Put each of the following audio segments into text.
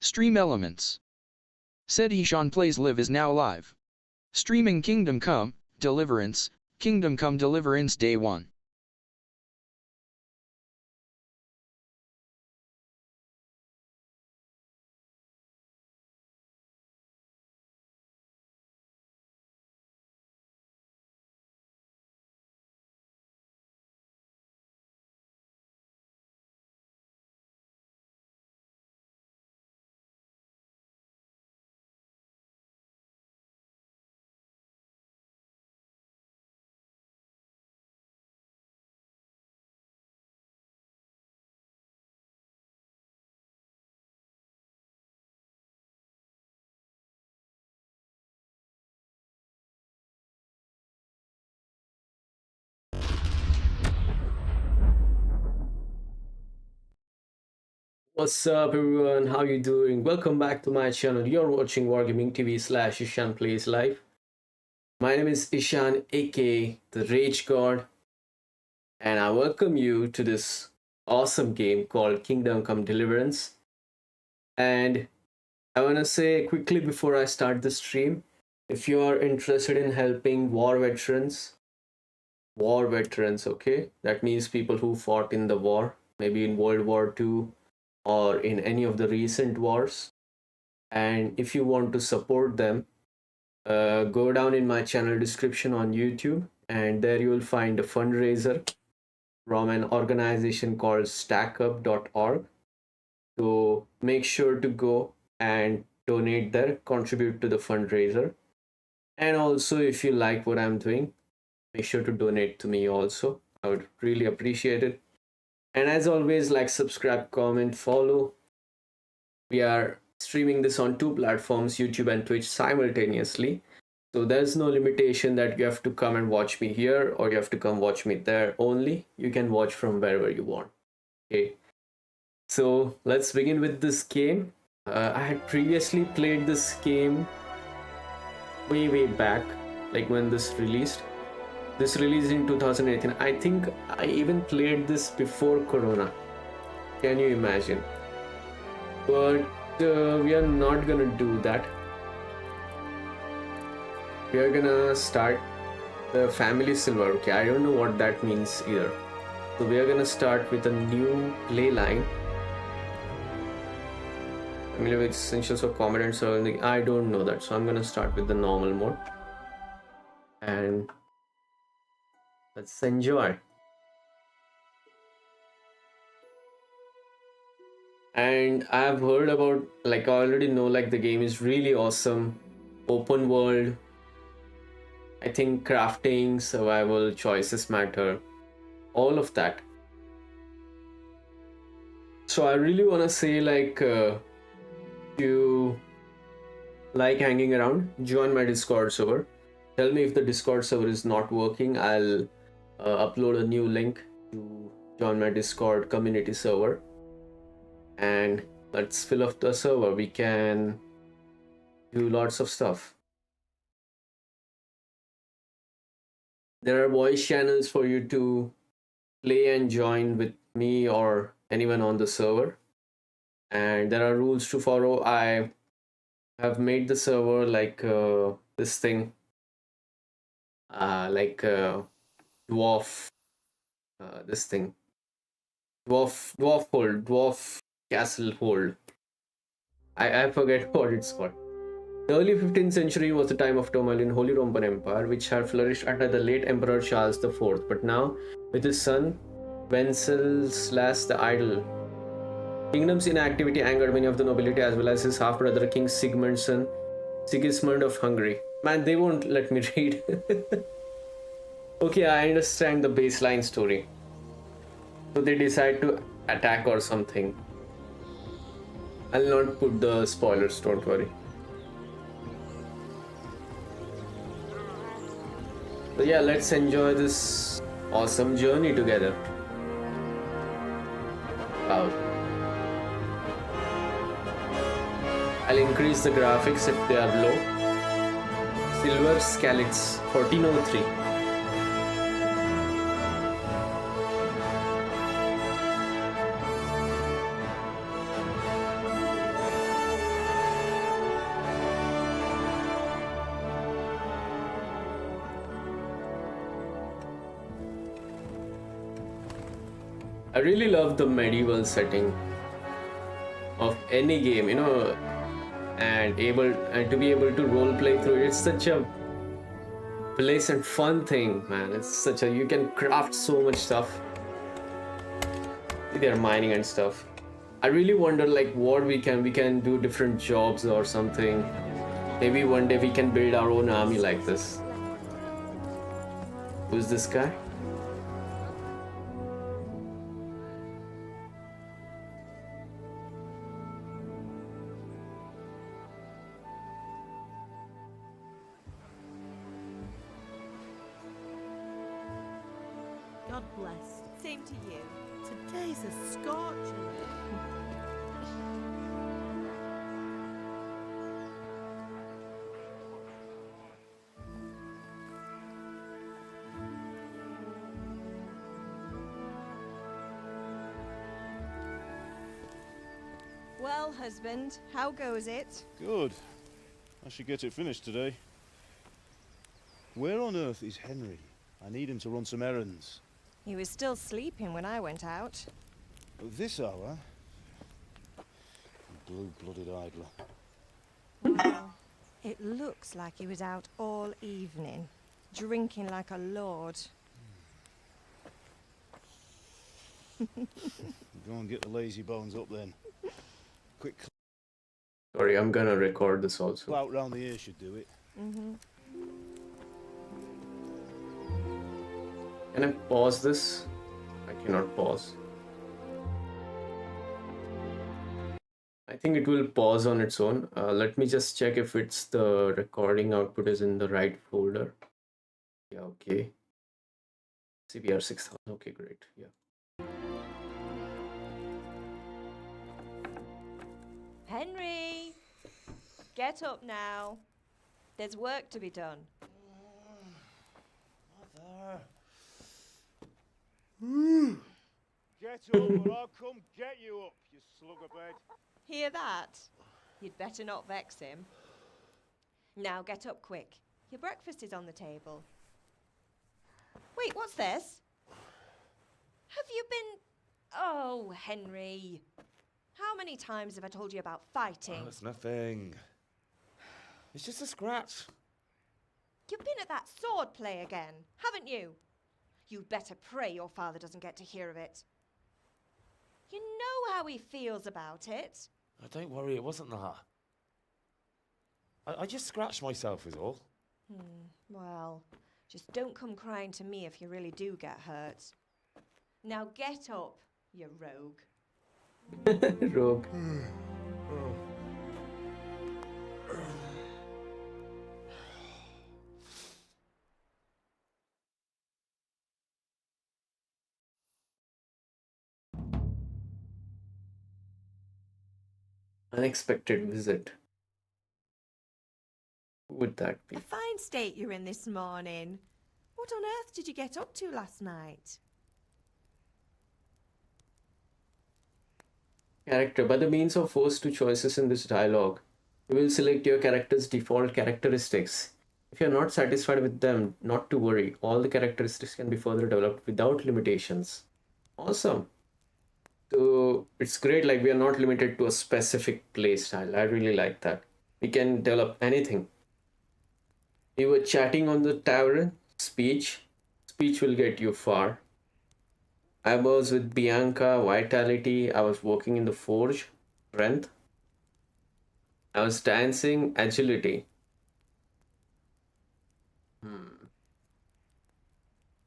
Stream elements. Said Ishan Plays Live is now live. Streaming Kingdom Come, Deliverance, Kingdom Come Deliverance Day 1. What's up everyone, how you doing? Welcome back to my channel. You're watching Wargaming TV / Ishan Plays Live. My name is Ishan, aka the Rage God, and I welcome you to this awesome game called Kingdom Come Deliverance. And I want to say quickly before I start the stream, if you are interested in helping war veterans, okay? That means people who fought in the war, maybe in World War II or in any of the recent wars. And if you want to support them, go down in my channel description on YouTube, and there you will find a fundraiser from an organization called stackup.org. So make sure to go and donate there, contribute to the fundraiser. And also, if you like what I'm doing, make sure to donate to me also. I would really appreciate it. And as always, like, subscribe, comment, follow. We are streaming this on 2 platforms, YouTube and Twitch, simultaneously. So there's no limitation that you have to come and watch me here or you have to come watch me there only. You can watch from wherever you want. Okay. So let's begin with this game. I had previously played this game way back, like when this released. This released in 2018. I think I even played this before Corona. Can you imagine? But we are not gonna do that. We are gonna start the family silver. Okay, I don't know what that means either. So we are gonna start with a new play line. Familiar with essentials of combat and surrounding. I don't know that, so I'm gonna start with the normal mode. And let's enjoy. And I've heard about, like, I already know, like, the game is really awesome. Open world. I think crafting, survival, choices matter. All of that. So I really want to say, like, you like hanging around, join my Discord server. Tell me if the Discord server is not working. I'll upload a new link to join my Discord community server. And let's fill up the server. We can do lots of stuff. There are voice channels for you to play and join with me or anyone on the server. And there are rules to follow. I have made the server like this thing. Like dwarf, this thing. Dwarf castle hold. I forget what it's called. The early 15th century was the time of turmoil in Holy Roman Empire, which had flourished under the late Emperor Charles IV. But now, with his son Wenceslas the Idle, kingdom's inactivity angered many of the nobility as well as his half-brother King Sigismund of Hungary. Man, they won't let me read. Okay, I understand the baseline story. So they decide to attack or something. I'll not put the spoilers, don't worry. So yeah, let's enjoy this awesome journey together. Wow. I'll increase the graphics if they are low. Silver Scalix 1403. I really love the medieval setting of any game, and to be able to role play through it. It's such a pleasant, fun thing, man. It's such a you can craft so much stuff. They're mining and stuff. I really wonder like what we can do different jobs or something. Maybe one day we can build our own army like this. Who's this guy? God bless. Same to you. Today's a scorcher. Well, husband, how goes it? Good. I should get it finished today. Where on earth is Henry? I need him to run some errands. He was still sleeping when I went out. At this hour? Blue-blooded idler. Well, it looks like he was out all evening, drinking like a lord. Go and get the lazy bones up then. Quick Sorry, I'm gonna record this also. clout round the ear should do it. Can I pause this? I cannot pause. I think it will pause on its own. Let me just check if it's the recording output is in the right folder. Yeah, okay. CBR 6000. Okay, great. Yeah. Henry! Get up now. There's work to be done. Get up or I'll come get you up, you slugabed. Hear that? You'd better not vex him. Now get up quick. Your breakfast is on the table. Wait, what's this? Have you been... Oh, Henry. How many times have I told you about fighting? Oh, it's nothing. It's just a scratch. You've been at that sword play again, haven't you? You'd better pray your father doesn't get to hear of it. You know how he feels about it. Oh, don't worry, it wasn't that. I just scratched myself is all. Well, just don't come crying to me if you really do get hurt. Now get up, you rogue. Rogue. Unexpected visit. Who would that be? A fine state you're in this morning. What on earth did you get up to last night? Character. By the means of forced two choices in this dialogue, you will select your character's default characteristics. If you are not satisfied with them, not to worry. All the characteristics can be further developed without limitations. Awesome. So it's great, like we are not limited to a specific play style. I really like that. We can develop anything. We were chatting on the tavern. Speech. Speech will get you far. I was with Bianca, Vitality. I was working in the forge, Strength. I was dancing, Agility.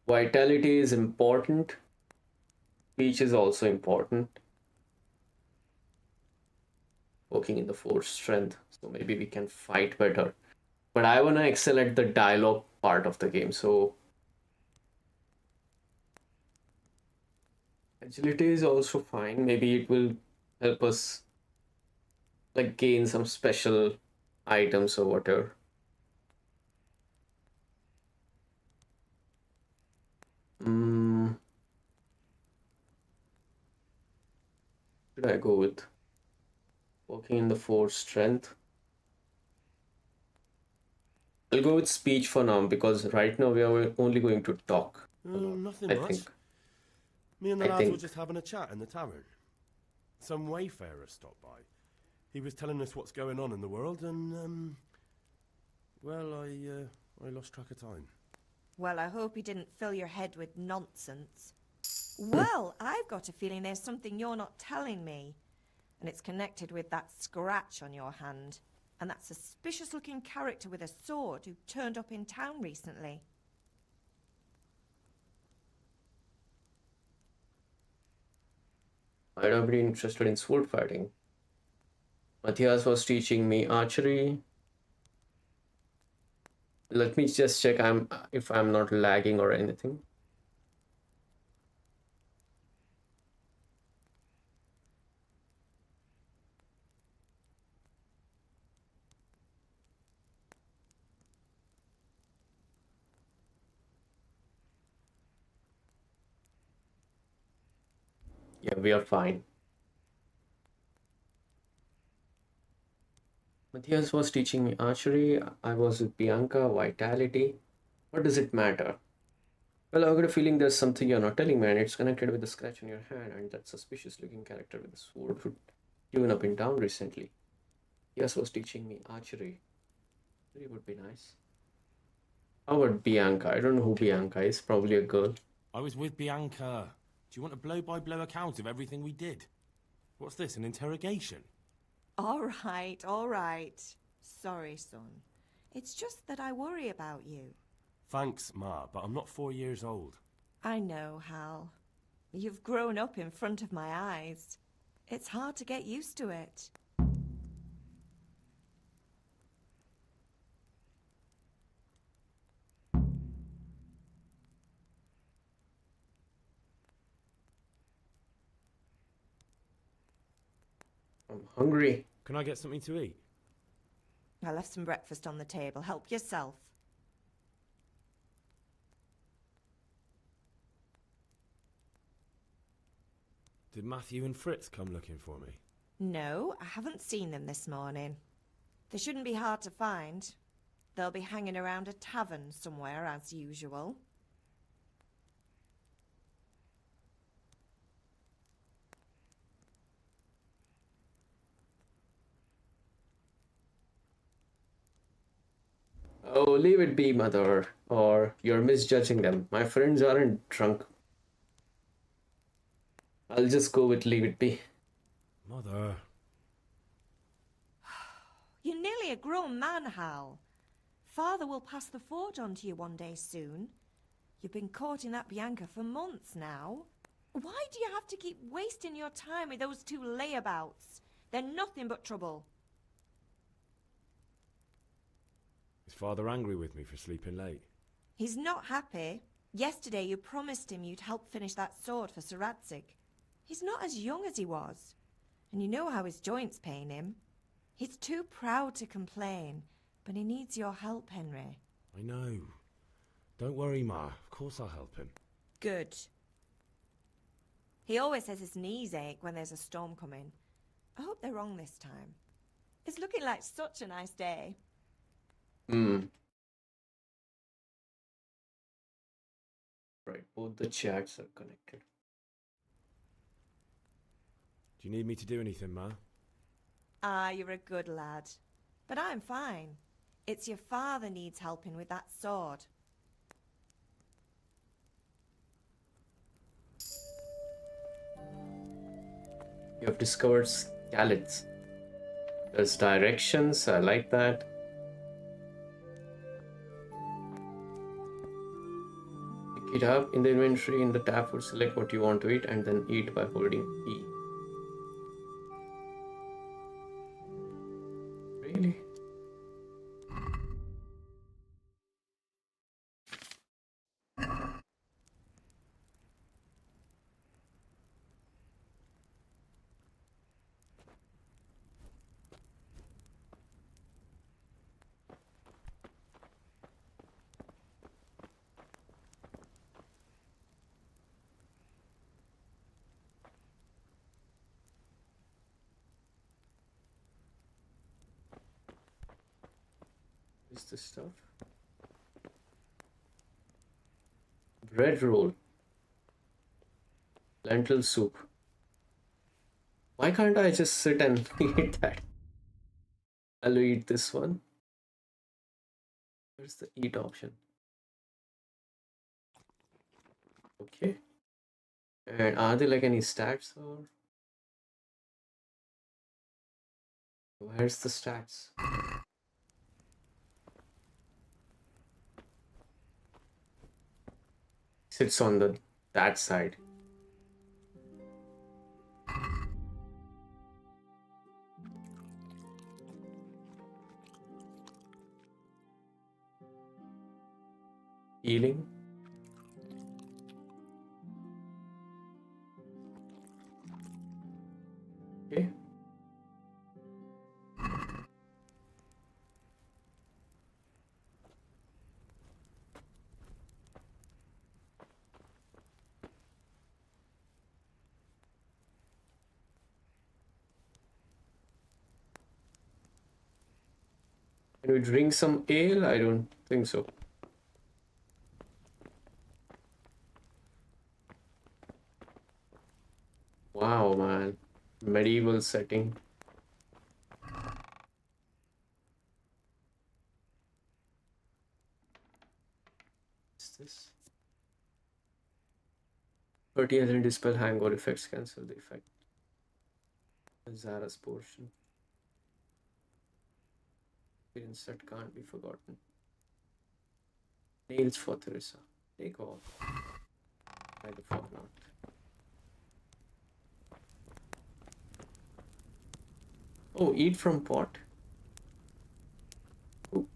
Vitality is important. Speech is also important. Working in the forge, Strength. So maybe we can fight better. But I want to excel at the dialogue part of the game. So Agility is also fine. Maybe it will help us like gain some special items or whatever. Should I go with working in the force, Strength? I'll go with speech for now because right now we are only going to talk. Nothing I much. think. Me and the I lads were think. just having a chat in the tavern. Some wayfarer stopped by. He was telling us what's going on in the world, and well, I lost track of time. Well, I hope he didn't fill your head with nonsense. Well, I've got a feeling there's something you're not telling me. And it's connected with that scratch on your hand. And that suspicious-looking character with a sword who turned up in town recently. I'd have been interested in sword fighting. Matthias was teaching me archery. Let me just check if I'm not lagging or anything. Yeah, we are fine. Matthias was teaching me archery. I was with Bianca, vitality. What does it matter? Well, I've got a feeling there's something you're not telling me, and it's connected with the scratch on your hand and that suspicious looking character with the sword who given up in town recently. Yes, was teaching me archery. It would be nice. How about Bianca? I don't know who Bianca is. Probably a girl. I was with Bianca. Do you want a blow-by-blow account of everything we did? What's this, an interrogation? All right. Sorry, son. It's just that I worry about you. Thanks, Ma, but I'm not 4 years old. I know, Hal. You've grown up in front of my eyes. It's hard to get used to it. I'm hungry. Can I get something to eat? I left some breakfast on the table. Help yourself. Did Matthew and Fritz come looking for me? No, I haven't seen them this morning. They shouldn't be hard to find. They'll be hanging around a tavern somewhere, as usual. Oh, leave it be, mother. Or you're misjudging them. My friends aren't drunk. I'll just go with leave it be. Mother. You're nearly a grown man, Hal. Father will pass the forge on to you one day soon. You've been courting that Bianca for months now. Why do you have to keep wasting your time with those two layabouts? They're nothing but trouble. Is Father angry with me for sleeping late? He's not happy. Yesterday you promised him you'd help finish that sword for Sir Radzig. He's not as young as he was. And you know how his joints pain him. He's too proud to complain, but he needs your help, Henry. I know. Don't worry, Ma. Of course I'll help him. Good. He always says his knees ache when there's a storm coming. I hope they're wrong this time. It's looking like such a nice day. Right, both the chats are connected. Do you need me to do anything, Ma? Ah, you're a good lad. But I'm fine. It's your father needs helping with that sword. You have discovered scallops. There's directions. I like that. Pick it up in the inventory in the tab for select what you want to eat and then eat by holding E. Really? Is this stuff? Bread roll. Lentil soup. Why can't I just sit and eat that? I'll eat this one. Where's the eat option? Okay. And are there like any stats or where's the stats? Sits on that side. Healing. Okay. Can we drink some ale? I don't think so. Wow, man. Medieval setting. What's this? 30 and dispel hangover effects, cancel the effect. Zara's portion. Experience that can't be forgotten. Nails for Teresa. Take off. Why the fuck not? Oh, eat from pot. Ooh.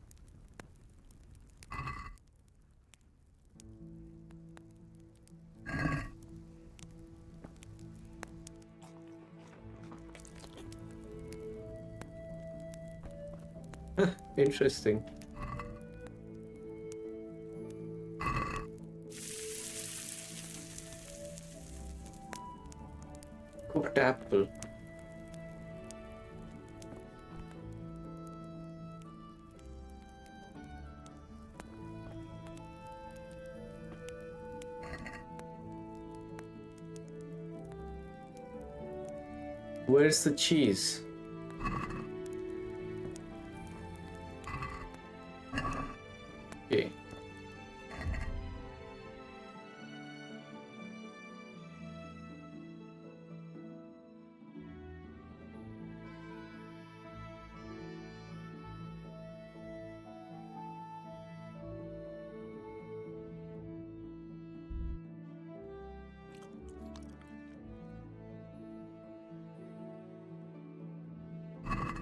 Interesting. Cooked apple. Where's the cheese? Okay.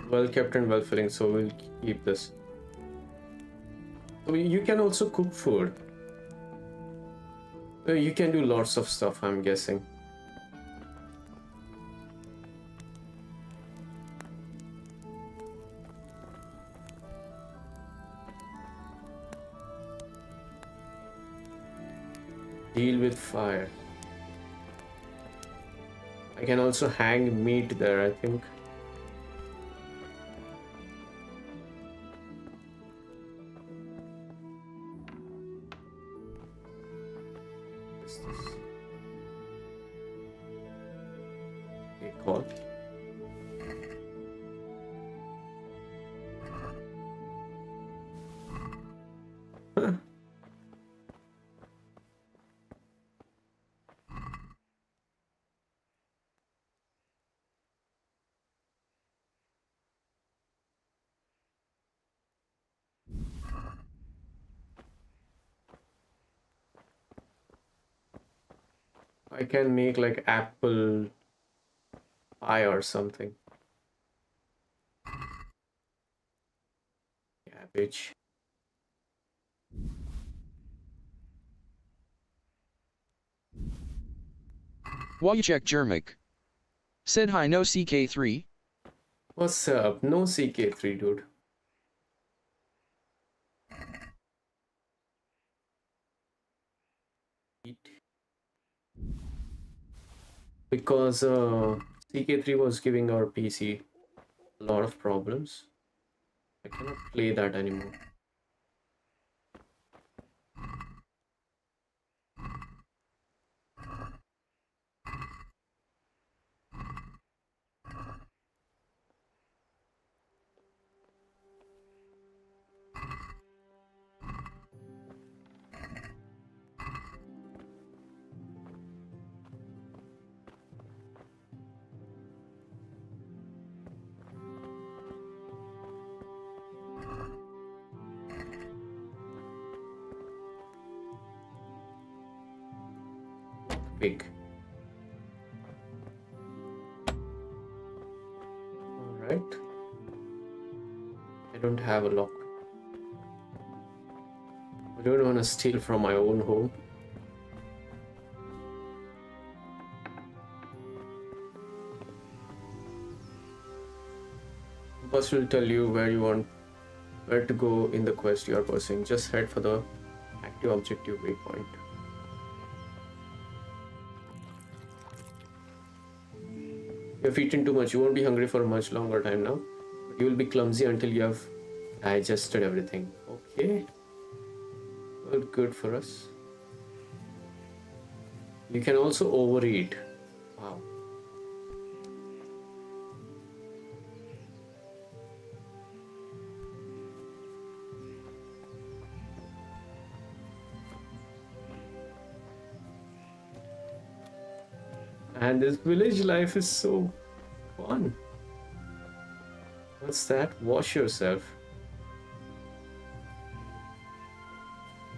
Well kept and well filling, so we'll keep this. So you can also cook food. You can do lots of stuff, I'm guessing. Deal with fire. I can also hang meat there, I think. What's this? Okay, call. Huh. I can make like apple pie or something. Cabbage. Wojciech Jermik. Said hi, no CK3. What's up? No CK3, dude. Because CK3 was giving our PC a lot of problems. I cannot play that anymore. quick. Alright. I don't have a lock. I don't want to steal from my own home. Bus will tell you where to go in the quest you are pursuing. Just head for the active objective waypoint. If you've eaten too much, you won't be hungry for a much longer time now. But you will be clumsy until you have digested everything. Okay. Well, good for us. You can also overeat. Wow. And this village life is so fun. What's that? Wash yourself.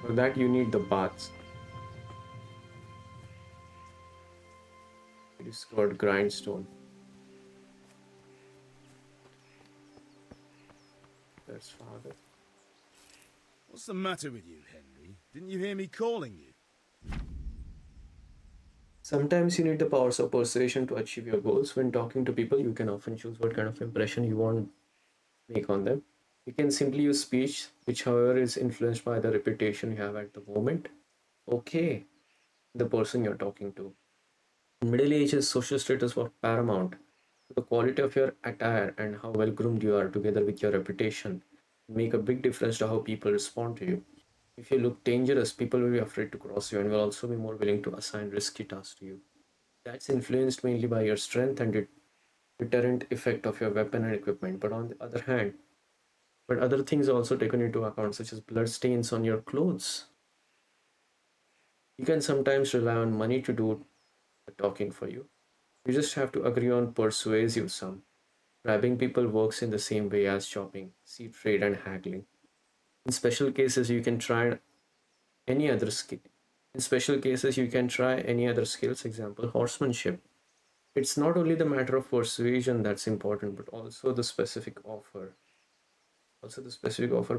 For that you need the baths. We discovered grindstone. That's father. What's the matter with you, Henry? Didn't you hear me calling you? Sometimes you need the powers of persuasion to achieve your goals. When talking to people, you can often choose what kind of impression you want to make on them. You can simply use speech, which however is influenced by the reputation you have at the moment. Okay, the person you're talking to. In Middle Ages, social status was paramount. The quality of your attire and how well groomed you are, together with your reputation, make a big difference to how people respond to you. If you look dangerous, people will be afraid to cross you and will also be more willing to assign risky tasks to you. That's influenced mainly by your strength and the deterrent effect of your weapon and equipment. But on the other hand, other things are also taken into account, such as blood stains on your clothes. You can sometimes rely on money to do the talking for you. You just have to agree on persuasive sum. Bribing people works in the same way as shopping, seed trade, and haggling. In special cases, you can try any other skill. In special cases, you can try any other skills, example, horsemanship. It's not only the matter of persuasion that's important, but also the specific offer.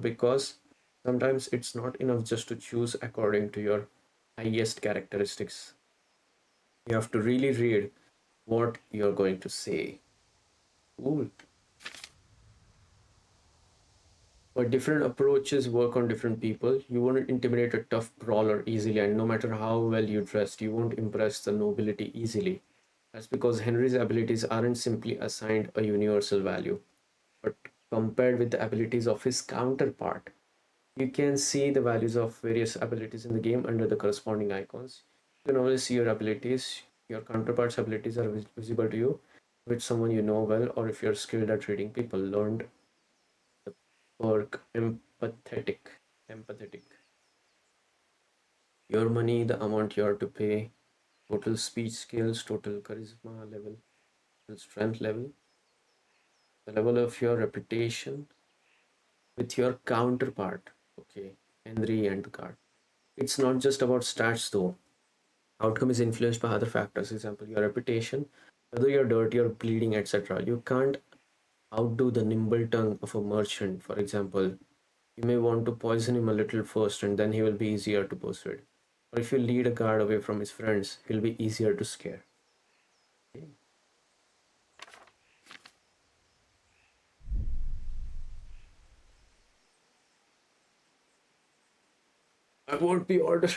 Because sometimes it's not enough just to choose according to your highest characteristics. You have to really read what you're going to say. Cool. But different approaches work on different people. You won't intimidate a tough brawler easily, and no matter how well you dressed, you won't impress the nobility easily. That's because Henry's abilities aren't simply assigned a universal value, but compared with the abilities of his counterpart. You can see the values of various abilities in the game under the corresponding icons. You can always see your abilities. Your counterpart's abilities are visible to you with someone you know well, or if you're skilled at reading people. Learned the perk empathetic. Empathetic. Your money, the amount you are to pay, total speech skills, total charisma level, total strength level, the level of your reputation with your counterpart. Okay, Henry and the card. It's not just about stats though. Outcome is influenced by other factors. Example, your reputation, whether you're dirty or bleeding, etc. You can't outdo the nimble tongue of a merchant. For example, you may want to poison him a little first and then he will be easier to persuade. Or if you lead a guard away from his friends, he'll be easier to scare. Okay. I won't be ordered.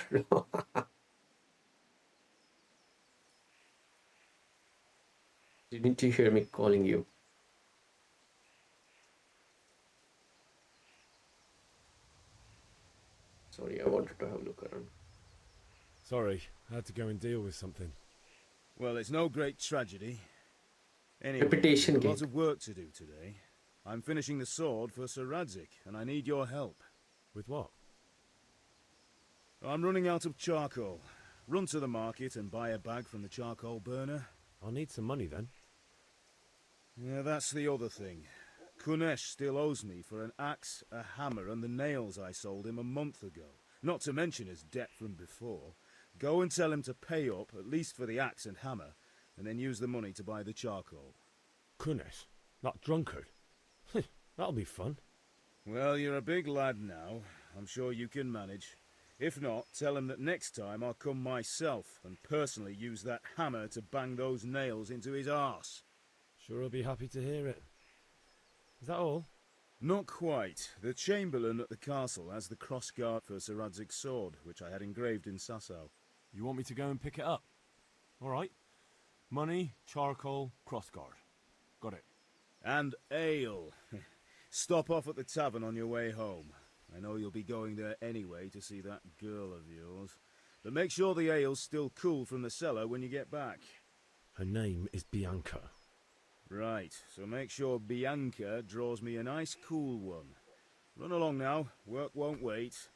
Didn't you hear me calling you? Sorry, I wanted to have a look around. Sorry, I had to go and deal with something. Well, it's no great tragedy. Anyway, Reputation there's a game. lot of work to do today. I'm finishing the sword for Sir Radzik, and I need your help. With what? I'm running out of charcoal. Run to the market and buy a bag from the charcoal burner. I'll need some money then. Yeah, that's the other thing. Kunesh still owes me for an axe, a hammer, and the nails I sold him a month ago. Not to mention his debt from before. Go and tell him to pay up, at least for the axe and hammer, and then use the money to buy the charcoal. Goodness, that drunkard. That'll be fun. Well, you're a big lad now. I'm sure you can manage. If not, tell him that next time I'll come myself and personally use that hammer to bang those nails into his arse. Sure, I'll be happy to hear it. Is that all? Not quite. The Chamberlain at the castle has the crossguard for Sir Radzig's sword, which I had engraved in Sasau. You want me to go and pick it up? All right. Money, charcoal, crossguard. Got it. And ale. Stop off at the tavern on your way home. I know you'll be going there anyway to see that girl of yours. But make sure the ale's still cool from the cellar when you get back. Her name is Bianca. Right, so make sure Bianca draws me a nice cool one. Run along now, work won't wait.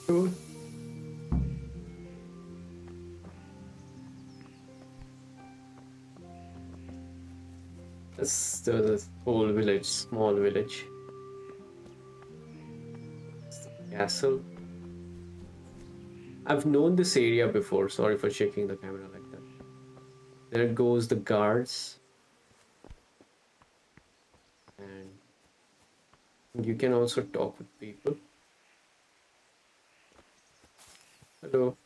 Cool. That's the whole village, small village. Castle. I've known this area before. Sorry for shaking the camera like that. There goes the guards. And you can also talk with people. Hello.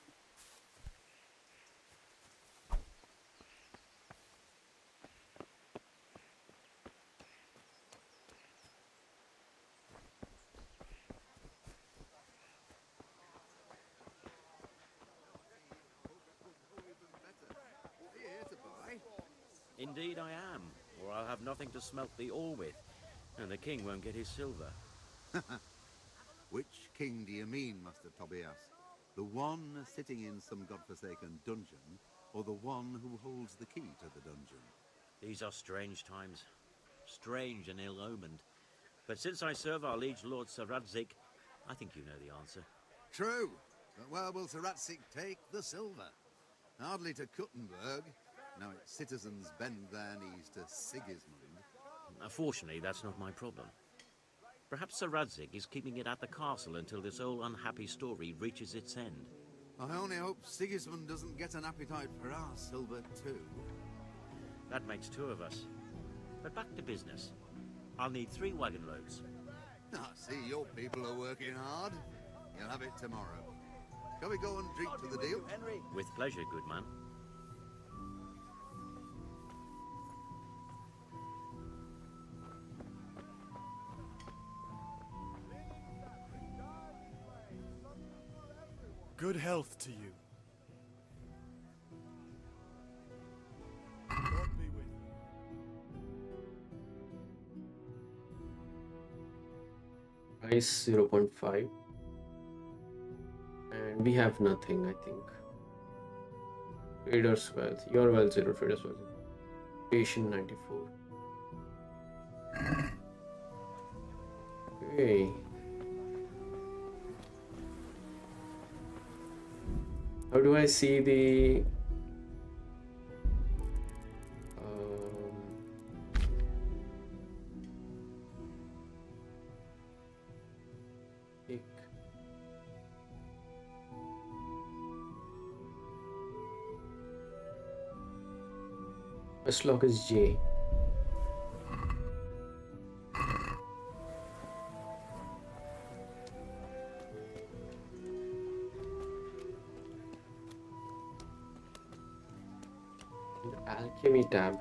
Indeed I am, or I'll have nothing to smelt the ore with, and the king won't get his silver. Which king do you mean, Master Tobias? The one sitting in some godforsaken dungeon, or the one who holds the key to the dungeon? These are strange times, strange and ill-omened. But since I serve our liege lord Sir Radzik, I think you know the answer. True, but where will Sir Ratzik take the silver? Hardly to Kuttenberg. Now its citizens bend their knees to Sigismund. Fortunately, that's not my problem. Perhaps Sir Radzik is keeping it at the castle until this old unhappy story reaches its end. I only hope Sigismund doesn't get an appetite for our silver too. That makes two of us. But back to business. I'll need 3 wagon loads. I see your people are working hard. You'll have it tomorrow. Shall we go and drink to the deal? With pleasure, good man. Good health to you. God be with you. Price 0.5. And we have nothing, I think. Trader's wealth. Your wealth 0, trader's wealth 0. Patient 94. Okay. How do I see the pick. First lock is J. Alchemy tab.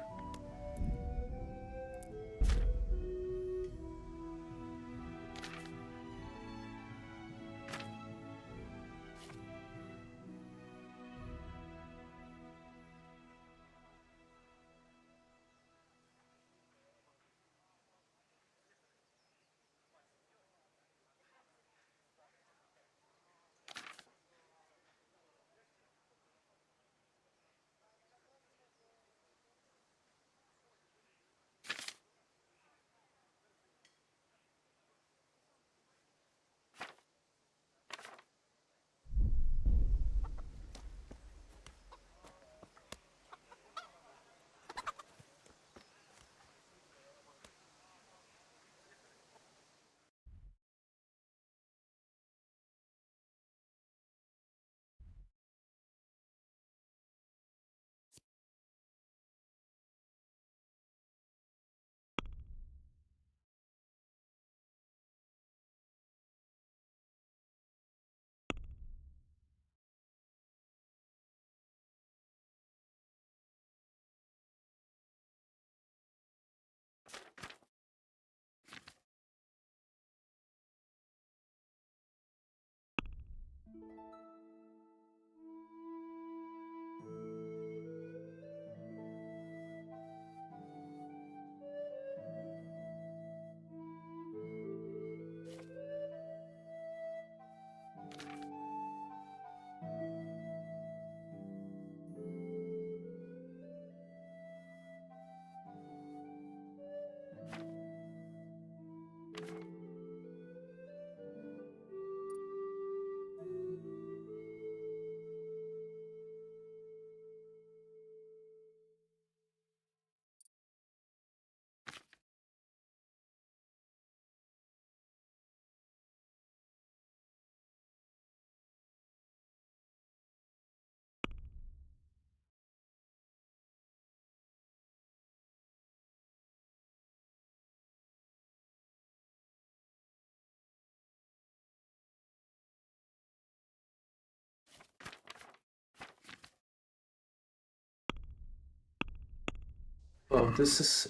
Oh,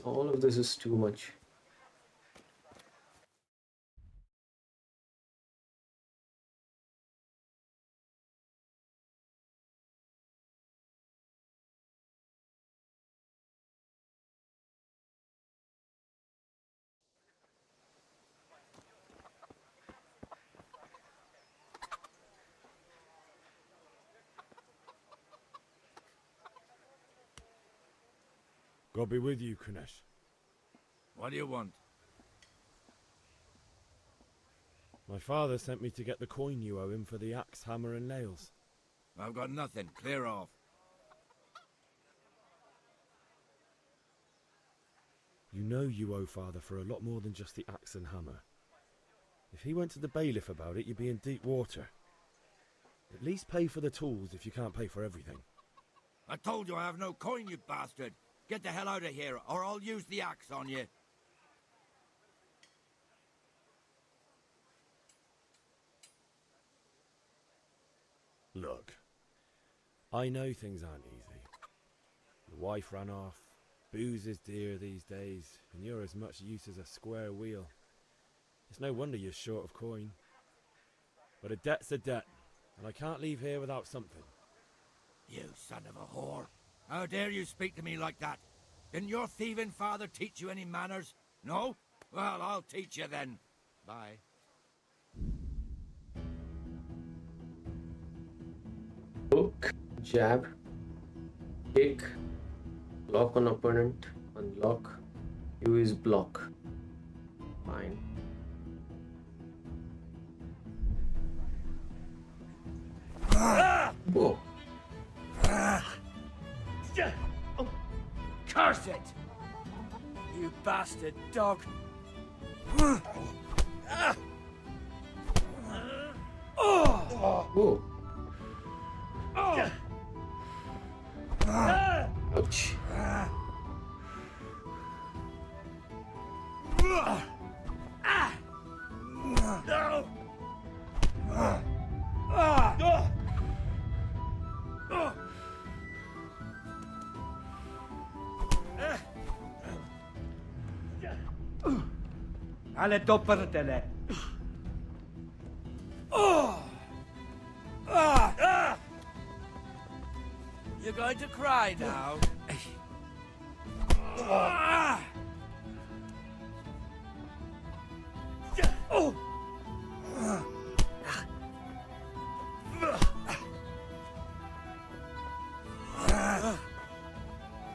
all of this is too much. God be with you, Kunesh. What do you want? My father sent me to get the coin you owe him for the axe, hammer, and nails. I've got nothing. Clear off. You know you owe father for a lot more than just the axe and hammer. If he went to the bailiff about it, you'd be in deep water. At least pay for the tools if you can't pay for everything. I told you I have no coin, you bastard. Get the hell out of here, or I'll use the axe on you. Look, I know things aren't easy. The wife ran off, booze is dear these days, and you're as much use as a square wheel. It's no wonder you're short of coin. But a debt's a debt, and I can't leave here without something. You son of a whore. How dare you speak to me like that? Didn't your thieving father teach you any manners? No? Well, I'll teach you then. Bye. Hook, jab, kick, lock on opponent, unlock, use block. Fine. Whoa. Curse it! You bastard dog! Whoa. Ouch. Alle doppertele. You're going to cry now?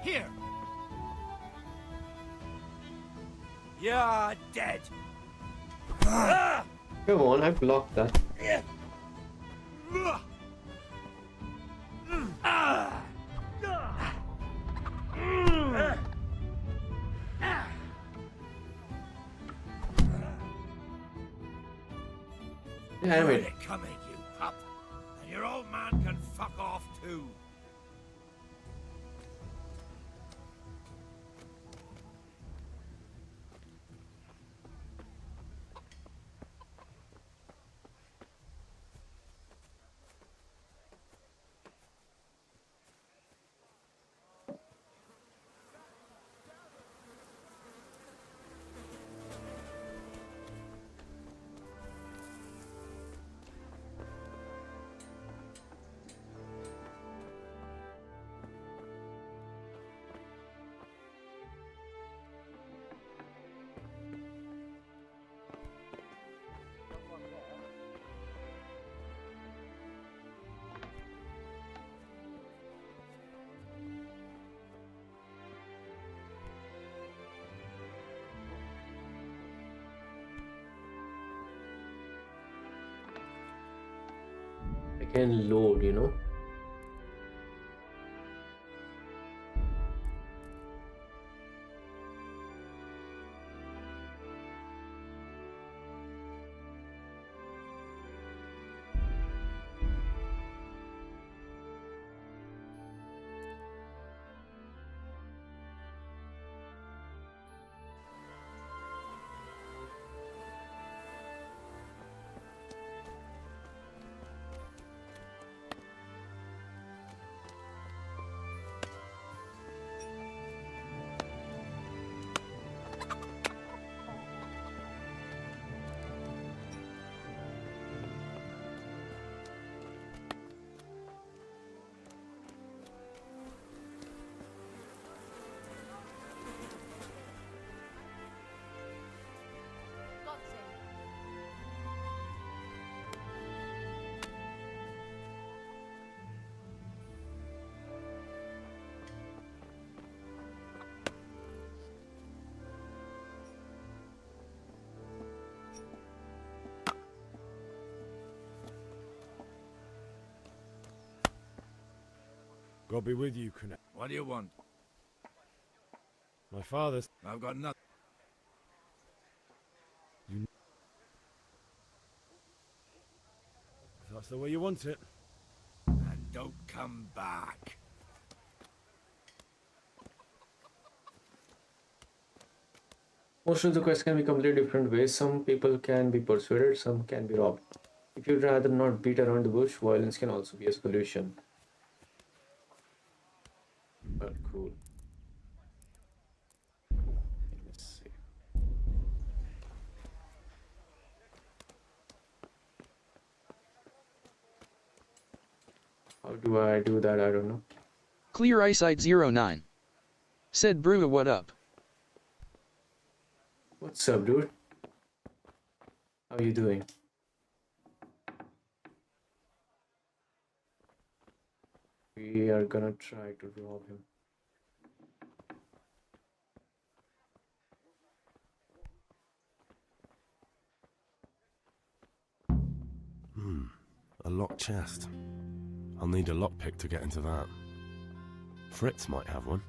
Here. You're dead. Come on, I blocked that. Damn it. Coming, you pup. And your old man can fuck off too. I can load, you know. God be with you, Connect. What do you want? My father's... I've got nothing. If that's the way you want it. And don't come back. Most of the quests can be completely different ways. Some people can be persuaded, some can be robbed. If you'd rather not beat around the bush, violence can also be a solution. But cool. Let's see. How do I do that? I don't know. Clear Eyesight 09. Said Brew, what up? What's up, dude? How you doing? We are gonna try to rob him. A locked chest. I'll need a lockpick to get into that. Fritz might have one.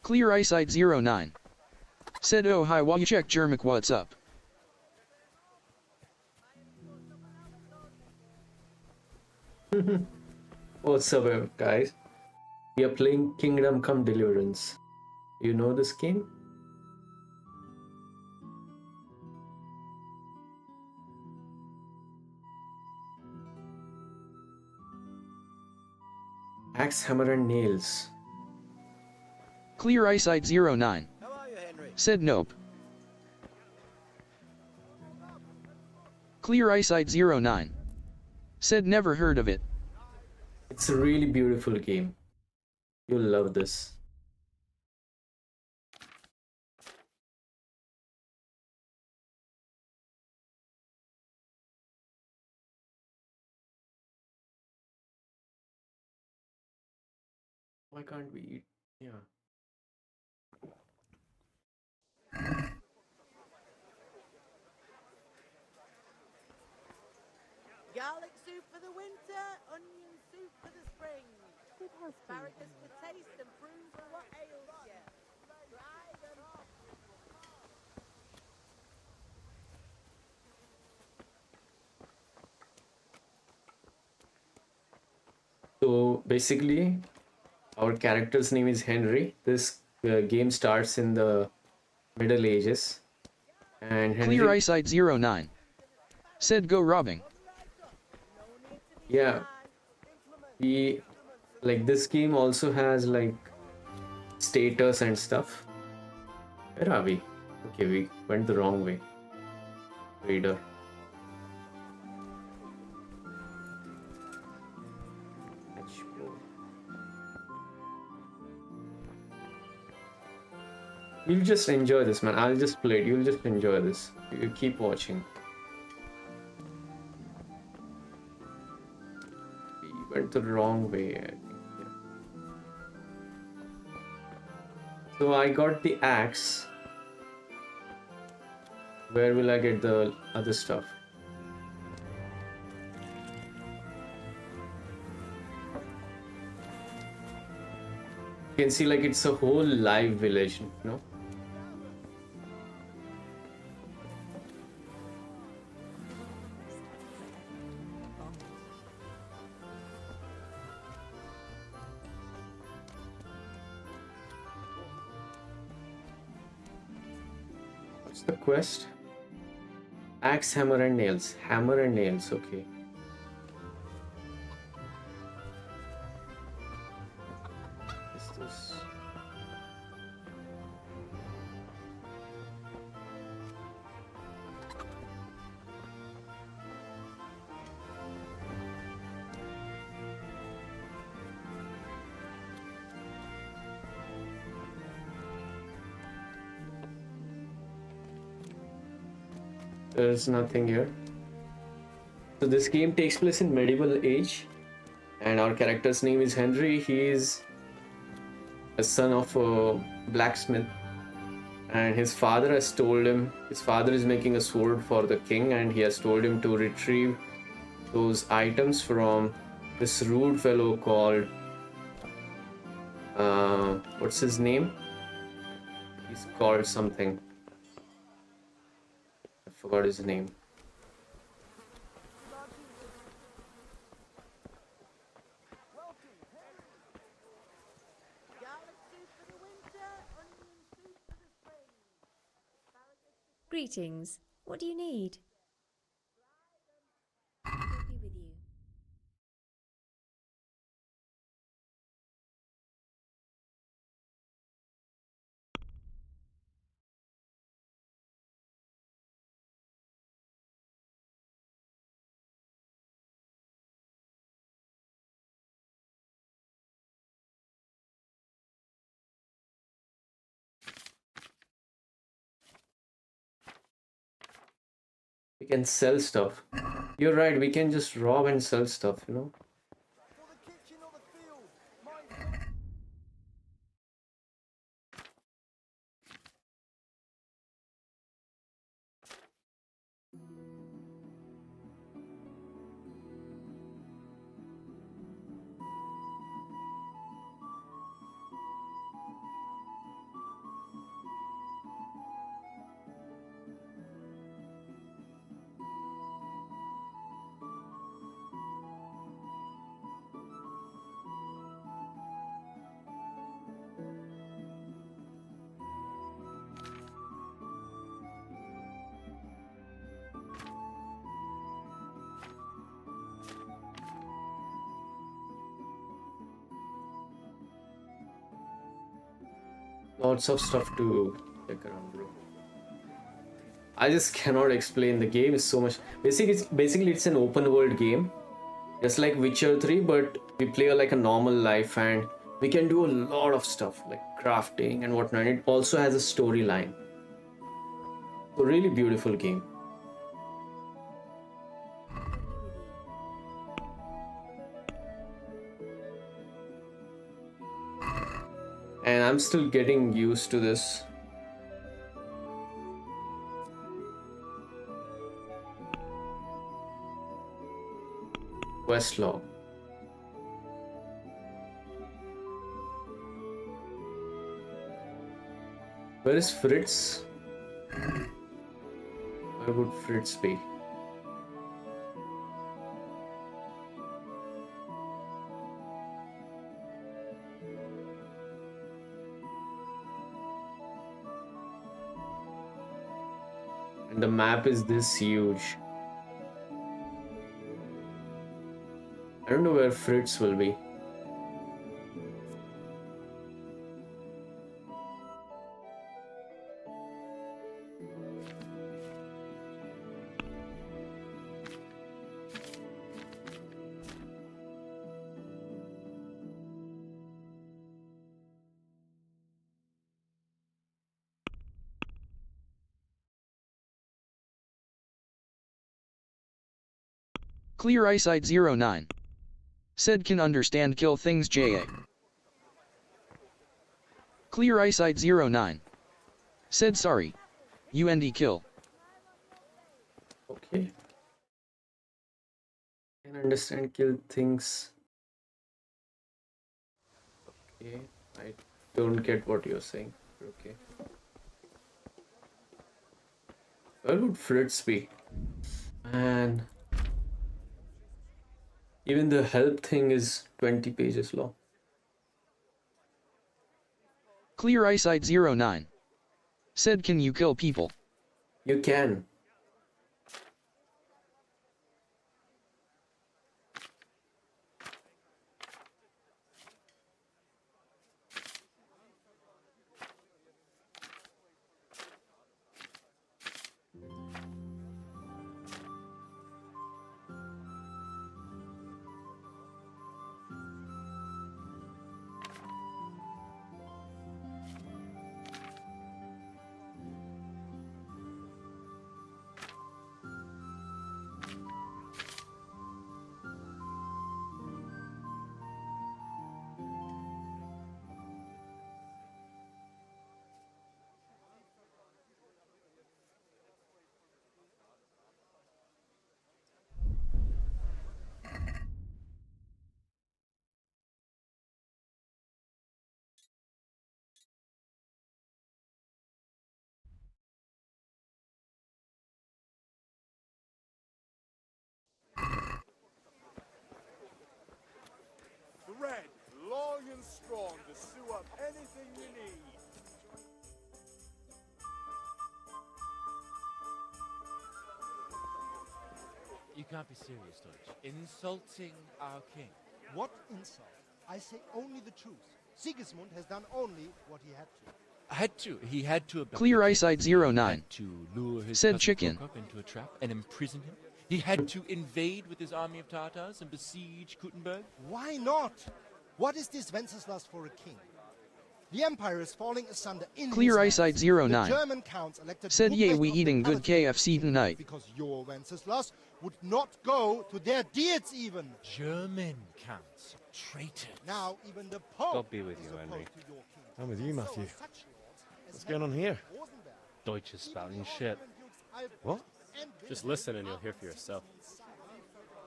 Clear Eyesight 09. Said, oh hi, while you check Jermic, what's up? What's up, guys? We are playing Kingdom Come Deliverance. You know this game? Axe, hammer, and nails. Clear Eyesight 09. How are you, Henry? Said nope. Clear Eyesight 09. Said never heard of it. It's a really beautiful game. You'll love this. Why can't we eat? Yeah. Garlic soup for the winter, onion soup for the spring. Asparagus for taste and prunes for what ails you. Try them off. So basically, our character's name is Henry. This game starts in the Middle Ages. And Henry, Clear Eyesight 09. Said go robbing. yeah, we like this game also has like status and stuff. Where are we? Okay, we went the wrong way. Reader. You'll just enjoy this, man. I'll just play it. You'll just enjoy this. You keep watching. We went the wrong way, I think. Yeah. So I got the axe. Where will I get the other stuff? You can see like it's a whole live village, you know. What's the quest? Axe, hammer and nails. Hammer and nails, okay. What's this? There's nothing here. So this game takes place in medieval age, and our character's name is Henry. He is a son of a blacksmith, and his father has told him, his father is making a sword for the king, and he has told him to retrieve those items from this rude fellow called what's his name? He's called something. I forgot his name. Garlic soup for the winter, onion soup for the spring. Asparagus Greetings. What do you need? I'll be with you. We can sell stuff. You're right, we can just rob and sell stuff, you know. Lots of stuff to check around, bro. I just cannot explain. The game is so much. Basically, it's an open world game, just like Witcher 3, but we play like a normal life, and we can do a lot of stuff like crafting and whatnot. It also has a storyline. So really beautiful game. And I'm still getting used to this. Quest log. Where is Fritz? Where would Fritz be? And the map is this huge. I don't know where Fritz will be. Clear Eyesight 09. Said can understand kill things JA. Clear Eyesight 09. Said sorry. UND kill. Okay. Can understand kill things. Okay, right. Don't get what you're saying. Okay. Where would Fritz be? Man. Even the help thing is 20 pages long. Clear Eyesight 09 said, can you kill people? You can. Thread, long and strong to sew up anything you need. You can't be serious, Deutsch. Insulting our king. What insult? I say only the truth. Sigismund has done only what he had to. He had to abduct Clear the king. Eyesight He had 09 to lure his said, cousin chicken. Prokop into a trap and imprison him. He had to invade with his army of Tatars and besiege Kuttenberg. Why not? What is this Wenceslas for a king? The empire is falling asunder in Clear his Eyesight hands. 09 The German counts elected said, yeah, Ruprecht we of the eating good Palatinate KFC tonight. because your Wenceslas would not go to their deeds even. German counts, traitors. Now even the Pope God be with is you, opposed Henry. to your king. I'm with you, So Matthew. such lords as What's going on Henry here? Rosenberg, Deutsch is spouting even shit. Austrian dukes Albrecht What? and Just Wilhelm listen and you'll are hear for yourself.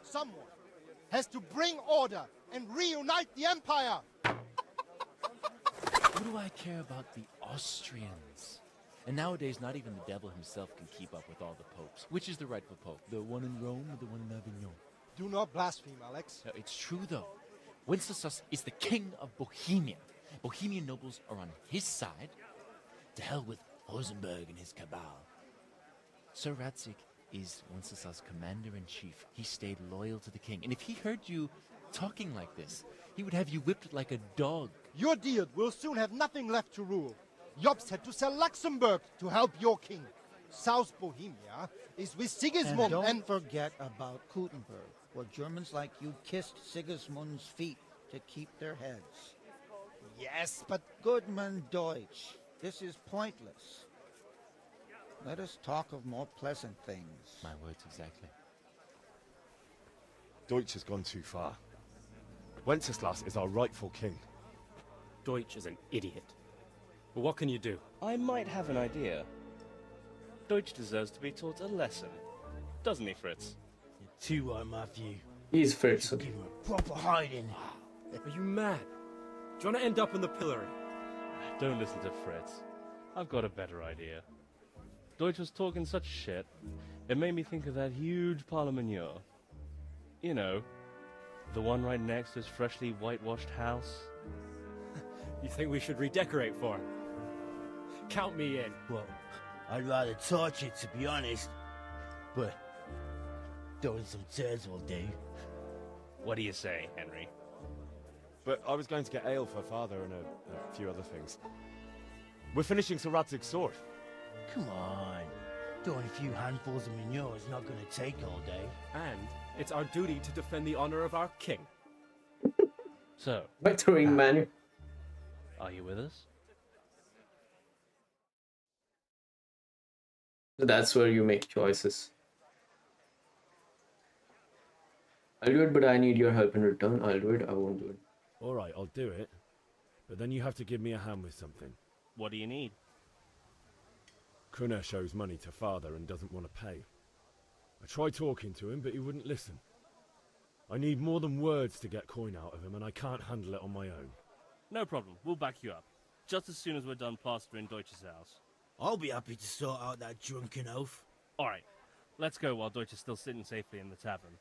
Someone has to bring order and reunite the empire. What do I care about the Austrians? And nowadays, not even the devil himself can keep up with all the popes. Which is the rightful pope? The one in Rome or the one in Avignon? Do not blaspheme, Alex. No, it's true, though. Wenceslas is the king of Bohemia. Bohemian nobles are on his side. To hell with Rosenberg and his cabal. Sir Radzik is Wenceslas' commander-in-chief. He stayed loyal to the king. And if he heard you talking like this, he would have you whipped like a dog. Your Diet will soon have nothing left to rule. Jobst had to sell Luxembourg to help your king. South Bohemia is with Sigismund And don't forget about Kuttenberg, where Germans like you kissed Sigismund's feet to keep their heads. Yes, but... Goodman Deutsch, this is pointless. Let us talk of more pleasant things. My words exactly. Deutsch has gone too far. Wenceslas is our rightful king. Deutsch is an idiot. But what can you do? I might have an idea. Deutsch deserves to be taught a lesson. Doesn't he, Fritz? You're too right, Matthew. He's Fritz. Give him a proper hiding. Are you mad? Do you want to end up in the pillory? Don't listen to Fritz. I've got a better idea. Deutsch was talking such shit, it made me think of that huge parliament. You know, the one right next to his freshly whitewashed house. You think we should redecorate for him? Count me in. Well, I'd rather torch it, to be honest. But throwing some turds will do. What do you say, Henry? But I was going to get ale for father and a few other things. We're finishing Sir Radzig's sword. Come on. Throwing a few handfuls of manure is not going to take all day. And it's our duty to defend the honor of our king. So, By throwing manure. Are you with us? So that's where you make choices. I'll do it, but I need your help in return. I'll do it, I won't do it. Alright, I'll do it. But then you have to give me a hand with something. What do you need? Kunash owes money to father and doesn't want to pay. I tried talking to him, but he wouldn't listen. I need more than words to get coin out of him, and I can't handle it on my own. No problem. We'll back you up. just as soon as we're done plastering Deutsch's house. I'll be happy to sort out that drunken oaf. Alright, let's go while Deutsch is still sitting safely in the tavern.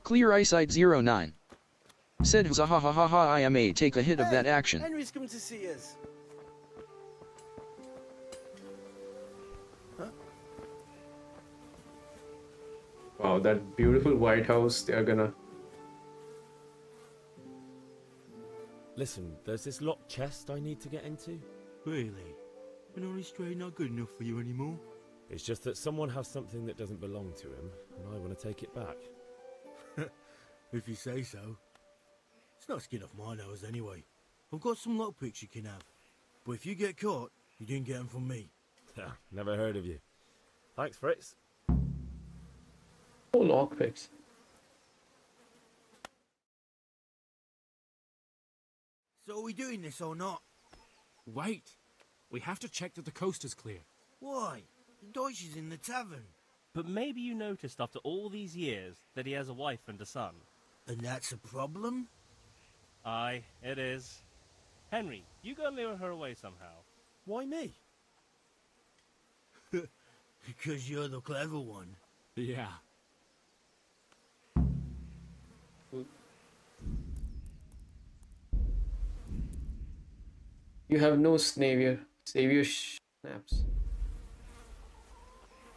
Clear eyesight 09. Said ha I may take a hit of that action. Henry's coming to see us. Wow, that beautiful White House, they're gonna... Listen, there's this locked chest I need to get into. Really? And only straight not good enough for you anymore? It's just that someone has something that doesn't belong to him, and I want to take it back. If you say so. It's not skin off my nose anyway. I've got some lockpicks you can have. But if you get caught, you didn't get them from me. Never heard of you. Thanks, Fritz. Oh, lockpicks. So are we doing this or not? Wait. We have to check that the coast is clear. Why? The Deutsch is in the tavern. But maybe you noticed after all these years that he has a wife and a son. And that's a problem? Aye, it is. Henry, you go and lure her away somehow. Why me? Because you're the clever one. Yeah. You have no savior snaps.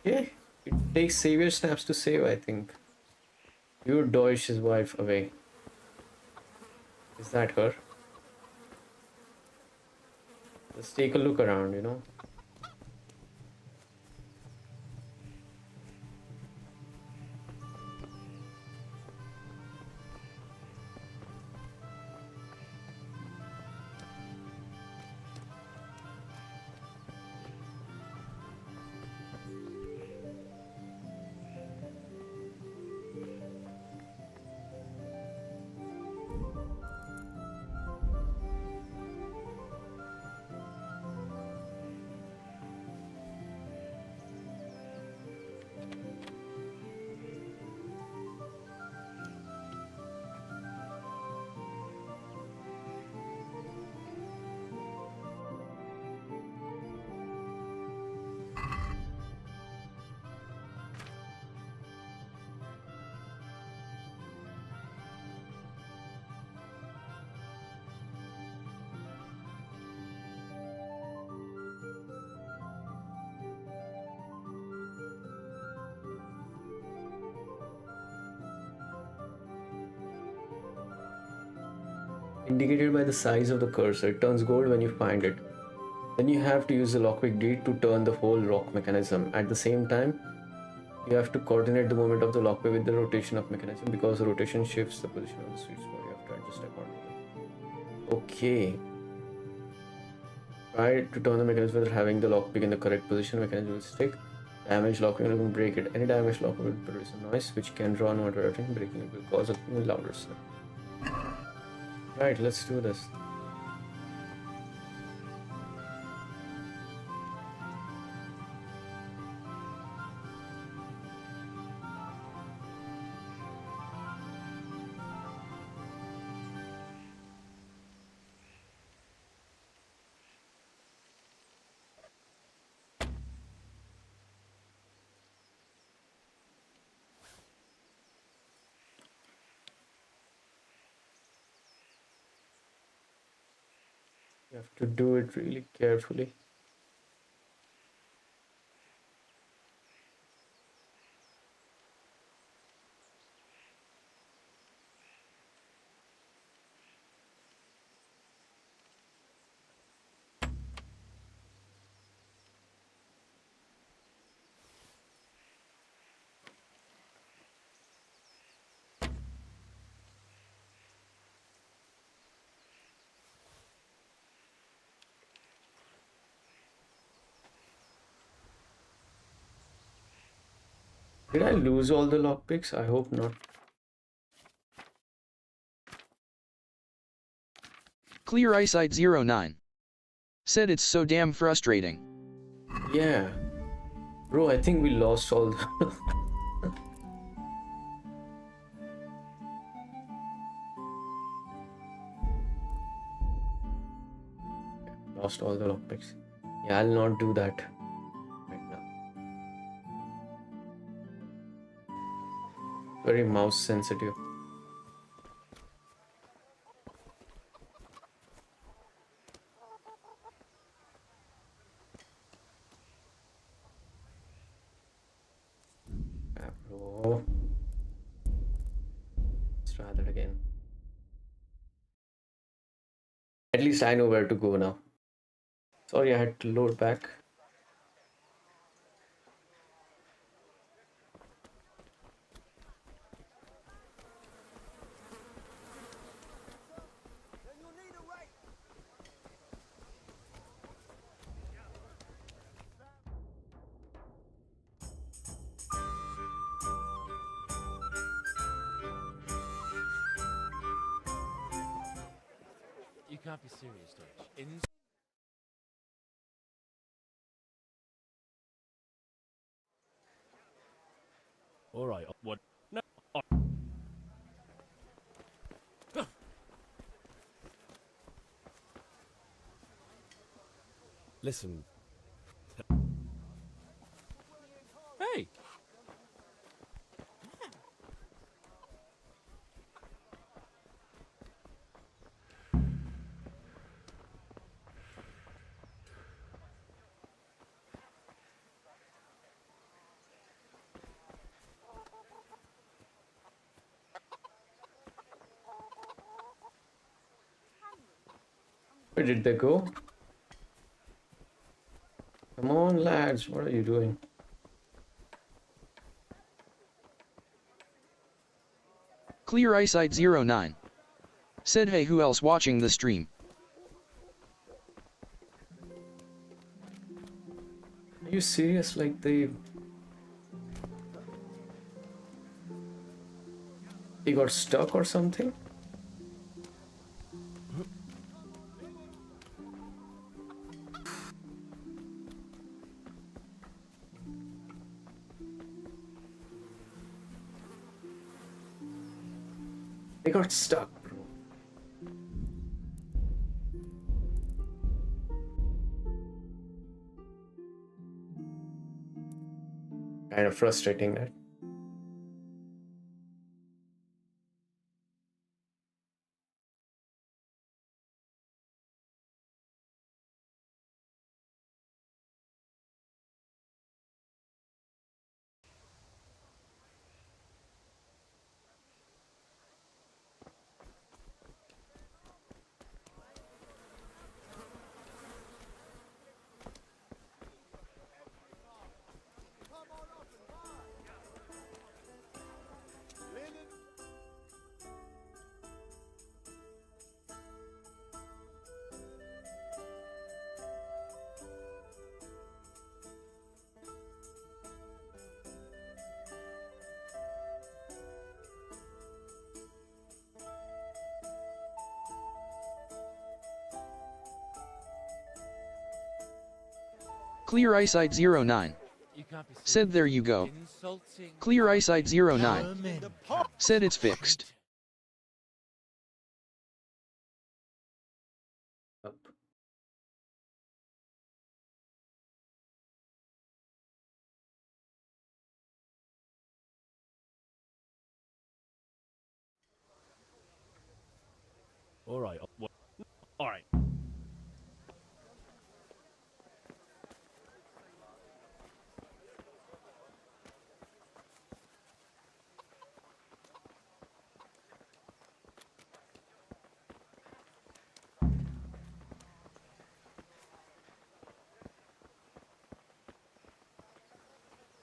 Yeah, it takes savior snaps to save, I think. You dodged his wife away. Is that her? Let's take a look around, you know. Indicated by the size of the cursor, it turns gold when you find it. Then you have to use the lockpick deed to turn the whole lock mechanism. At the same time, you have to coordinate the movement of the lockpick with the rotation of mechanism, because the rotation shifts the position of the sweet spot. You have to adjust accordingly. Okay. Try to turn the mechanism without having the lockpick in the correct position. Mechanism will stick. Damage lockpick will break it. Any damage lockpick will produce a noise which can draw on everything. Breaking it will cause a louder sound. Right, let's do this. You have to do it really carefully. Did I lose all the lockpicks? I hope not. Clear Eyesight 09 said it's so damn frustrating. Yeah. Bro, I think we lost all the lost all the lockpicks. Yeah, I'll not do that right now. Very mouse sensitive. Yeah, bro. Let's try that again. At least I know where to go now. Sorry, I had to load back. You can't be serious, Deutsch. All right. What? No. Listen. Hey. Where did they go? Come on, lads, what are you doing? Clear Eyesight 09 said hey, who else watching the stream? Are you serious? Like they got stuck or something? They got stuck, bro. Kind of frustrating, that. Clear Eyesight 09 said there you go. Clear Eyesight 09 said it's fixed. All right. What? All right.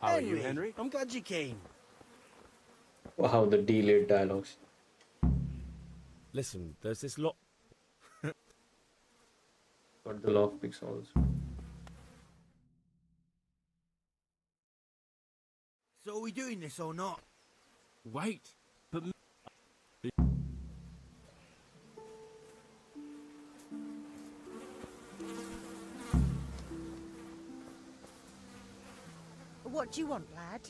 How are you, Henry? I'm glad you came. Wow, the delayed dialogues. Listen, there's this lot. Got the lockpicks also. So are we doing this or not? Wait, but What do you want, lad?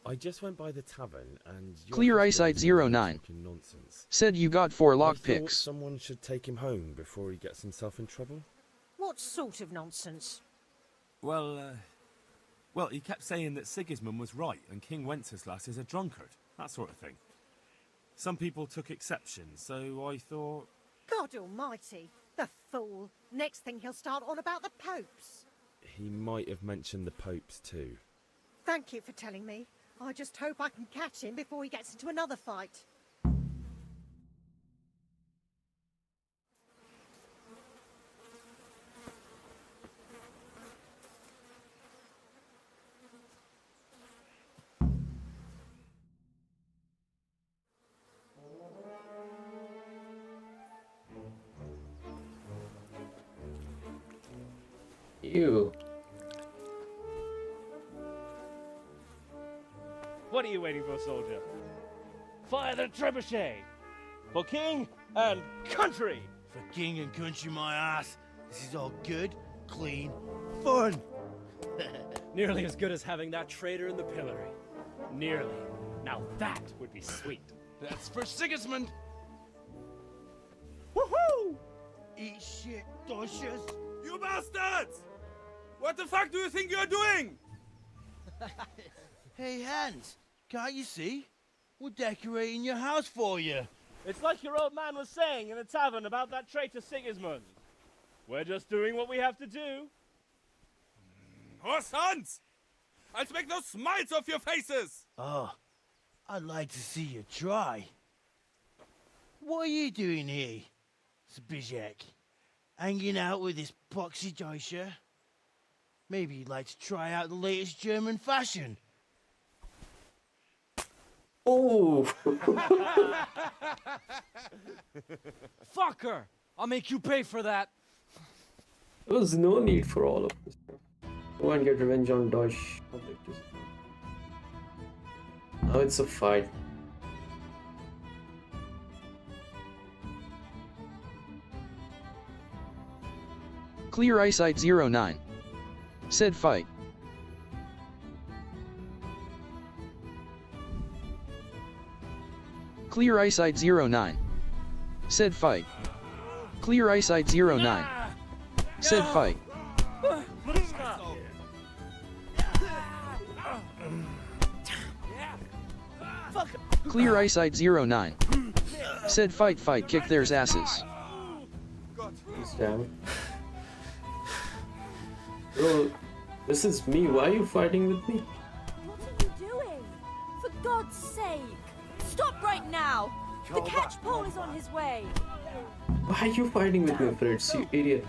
I just went by the tavern and... Clear Eyesight 09. Nonsense. Said you got 4 I thought lockpicks. someone should take him home before he gets himself in trouble. What sort of nonsense? Well, he kept saying that Sigismund was right and King Wenceslas is a drunkard. That sort of thing. Some people took exception, so I thought... God almighty, the fool. Next thing he'll start on about the popes. He might have mentioned the popes too. Thank you for telling me. I just hope I can catch him before he gets into another fight. Ew. What are you waiting for, soldier? Fire the trebuchet! For king and country! For king and country, my ass. This is all good, clean, fun. Nearly as good as having that traitor in the pillory. Nearly. Now that would be sweet. That's for Sigismund. Woohoo! Eat shit, doshes. You bastards! What the fuck do you think you're doing? Hey, Hans, can't you see? We're decorating your house for you. It's like your old man was saying in the tavern about that traitor Sigismund. We're just doing what we have to do. Oh, sons! I'll make those smiles off your faces! Oh, I'd like to see you try. What are you doing here, Zbigniew? Hanging out with this poxy Deutscher? Maybe you'd like to try out the latest German fashion. Oh! Fucker! I'll make you pay for that. There was no need for all of this. Go and get revenge on Deutsch. Now it's a fight. Clear Eyesight 09. Said fight. Clear Eyesight 09. Said fight. Clear Eyesight 09. Said fight. Clear Eyesight 09. Said fight kick their asses. He's down. Bro, this is me. Why are you fighting with me? What are you doing? For God's sake! Stop right now! The catch pole is on his way! Why are you fighting with me, Fritz, you idiot?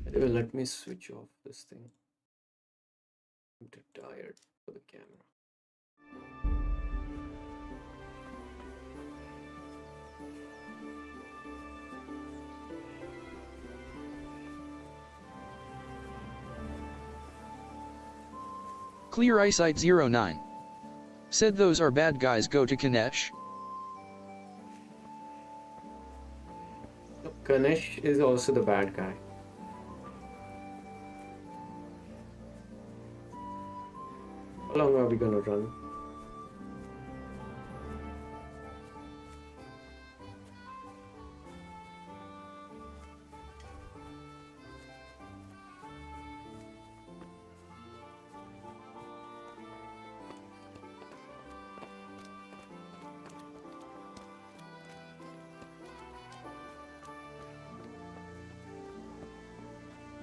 Anyway, let me switch off this thing. I'm too tired for the camera. Clear Eyesight 09. Said those are bad guys, go to Ganesh. Ganesh is also the bad guy. How long are we gonna run?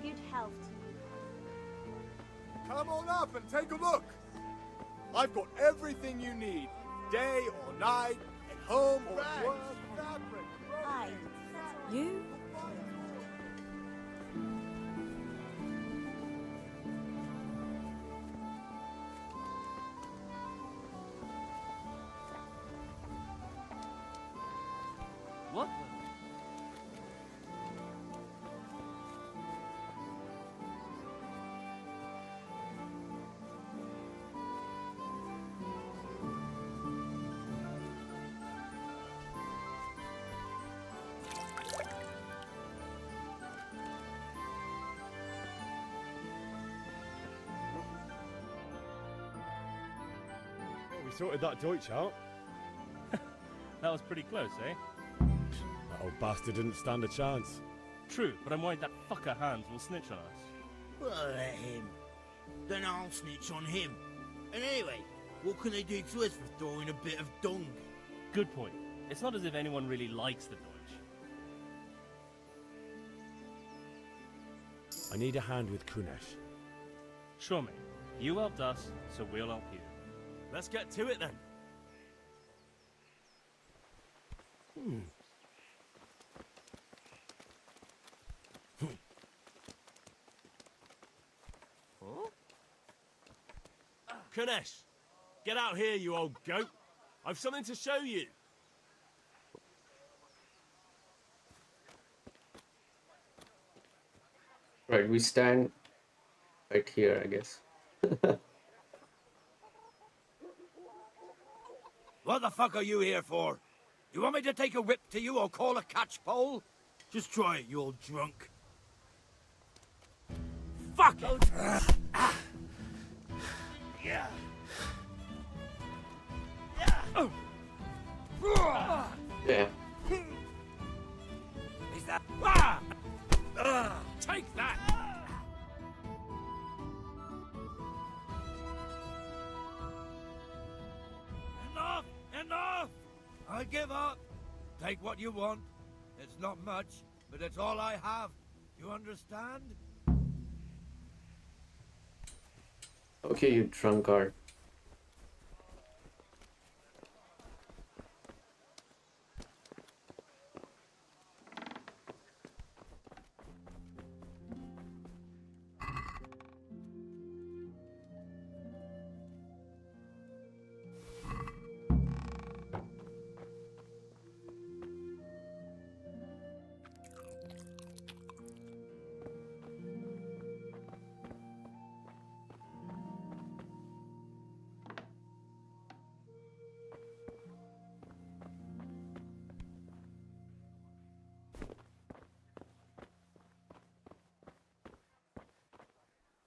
Good health to you. Come on up and take a look. I've got everything you need, day or night, at home or at work. Aye. You? sorted that Deutsch out. That was pretty close, eh? That old bastard didn't stand a chance. True, but I'm worried that fucker Hans will snitch on us. Well, let him. Then I'll snitch on him. And anyway, what can they do to us for throwing a bit of dung? Good point. It's not as if anyone really likes the Deutsch. I need a hand with Kunesh. Sure, mate. You helped us, so we'll help you. Let's get to it then. Kunesh, get out here, you old goat. I've something to show you. Right, we stand right here, I guess. What the fuck are you here for? You want me to take a whip to you or call a catchpole? Just try it, you old drunk. Fuck it! Yeah. Yeah. Is that... Take that! Enough! Enough! I give up. Take what you want. It's not much, but it's all I have. You understand? Okay, you drunkard.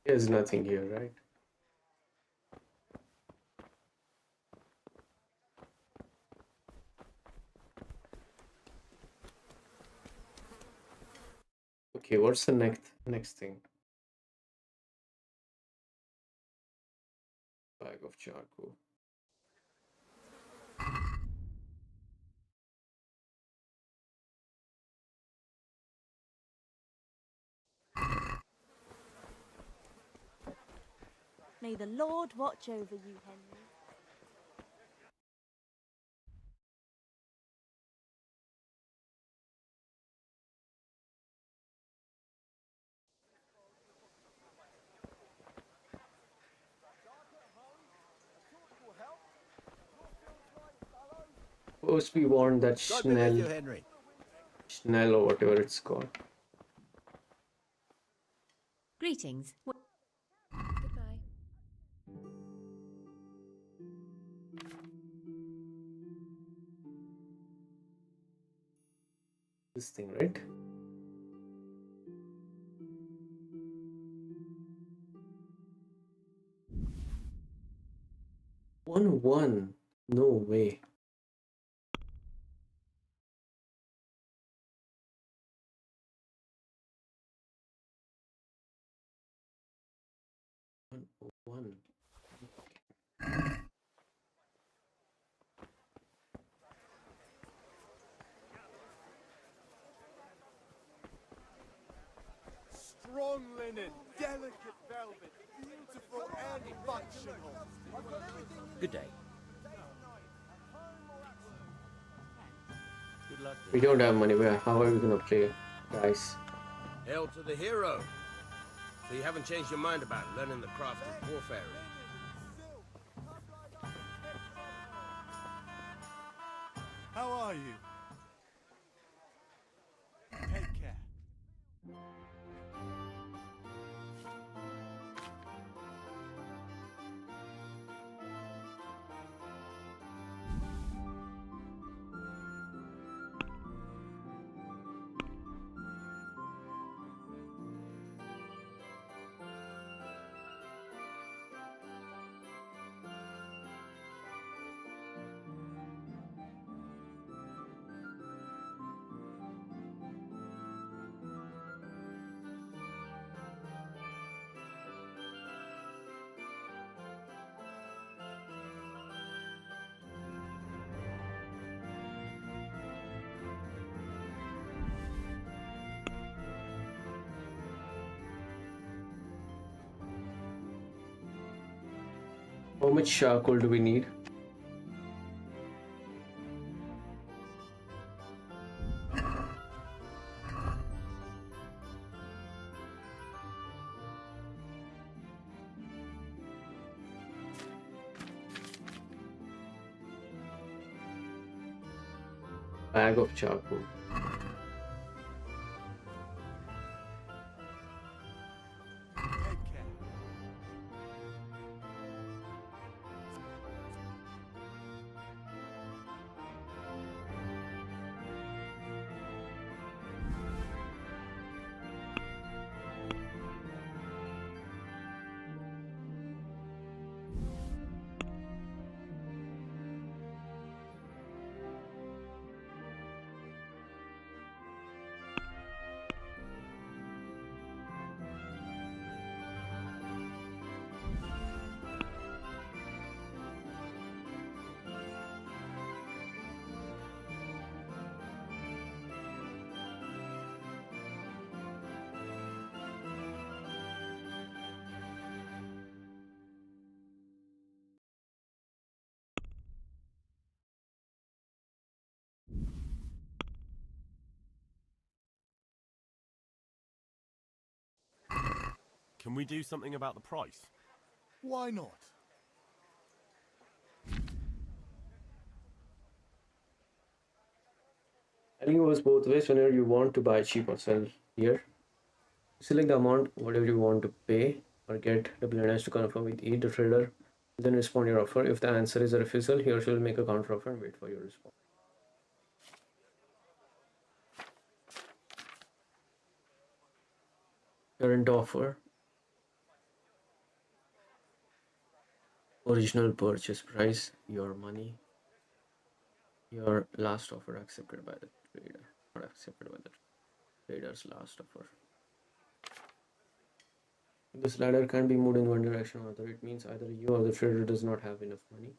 There's nothing here, right? Okay, what's the next thing? Bag of charcoal. May the Lord watch over you, Henry. Suppose we want that God be with you, Schnell, Henry. Schnell or whatever it's called. Greetings. Goodbye. This thing, right? One. No way. One. Strong linen, delicate velvet, beautiful and functional. I've got everything you Good day. Good luck. We don't have money. How are we gonna play, guys? Hail to the hero. So you haven't changed your mind about learning the craft of warfare? How are you? Take care. How much charcoal do we need? Bag of charcoal. Can we do something about the price? Why not? I think it goes both ways. Whenever you want to buy cheap or sell here, select the amount, whatever you want to pay, or get the billionaires to confirm with each the trader. Then respond your offer. If the answer is a refusal, he or she will make a counter offer and wait for your response. Current offer. Original purchase price, your money. Your last offer accepted by the trader, not accepted by the trader's last offer. This ladder can be moved in one direction or other. It means either you or the trader does not have enough money.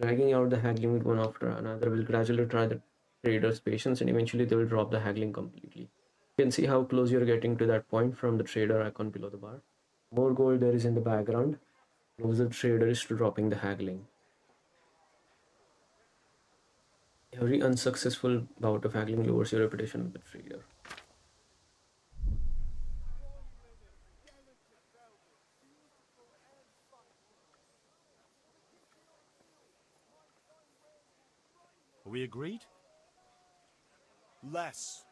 Dragging out the haggling with one after another will gradually try the trader's patience, and eventually they will drop the haggling completely. You can see how close you're getting to that point from the trader icon below the bar. More gold there is in the background. Closer the trader is to dropping the haggling. Every unsuccessful bout of haggling lowers your reputation with the trader. Are we agreed? Less.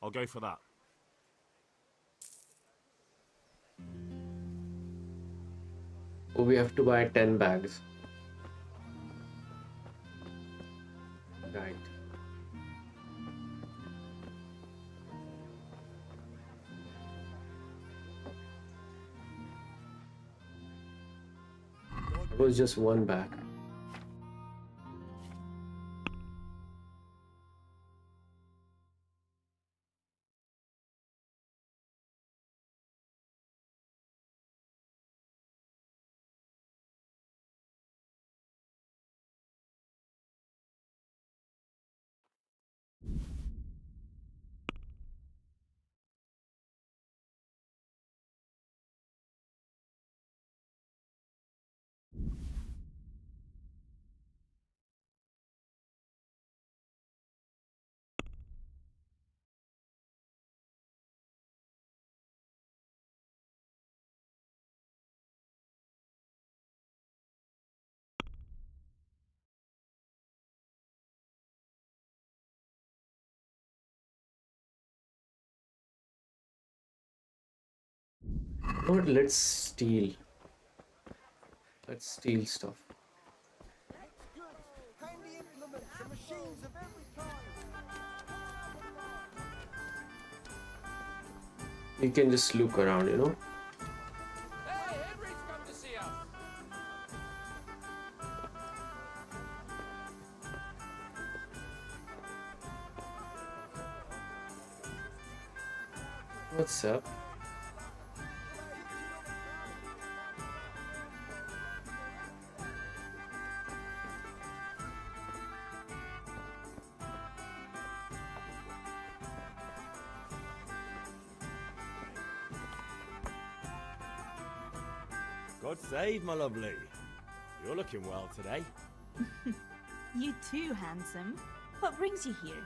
I'll go for that. Oh, we have to buy 10 bags. Right. It was just one bag. Lord, let's steal. Let's steal stuff. Handy implements and machines of every kind. We can just look around, you know. Hey, Henry's come to see us. What's up? God save, my lovely. You're looking well today. You too, handsome. What brings you here?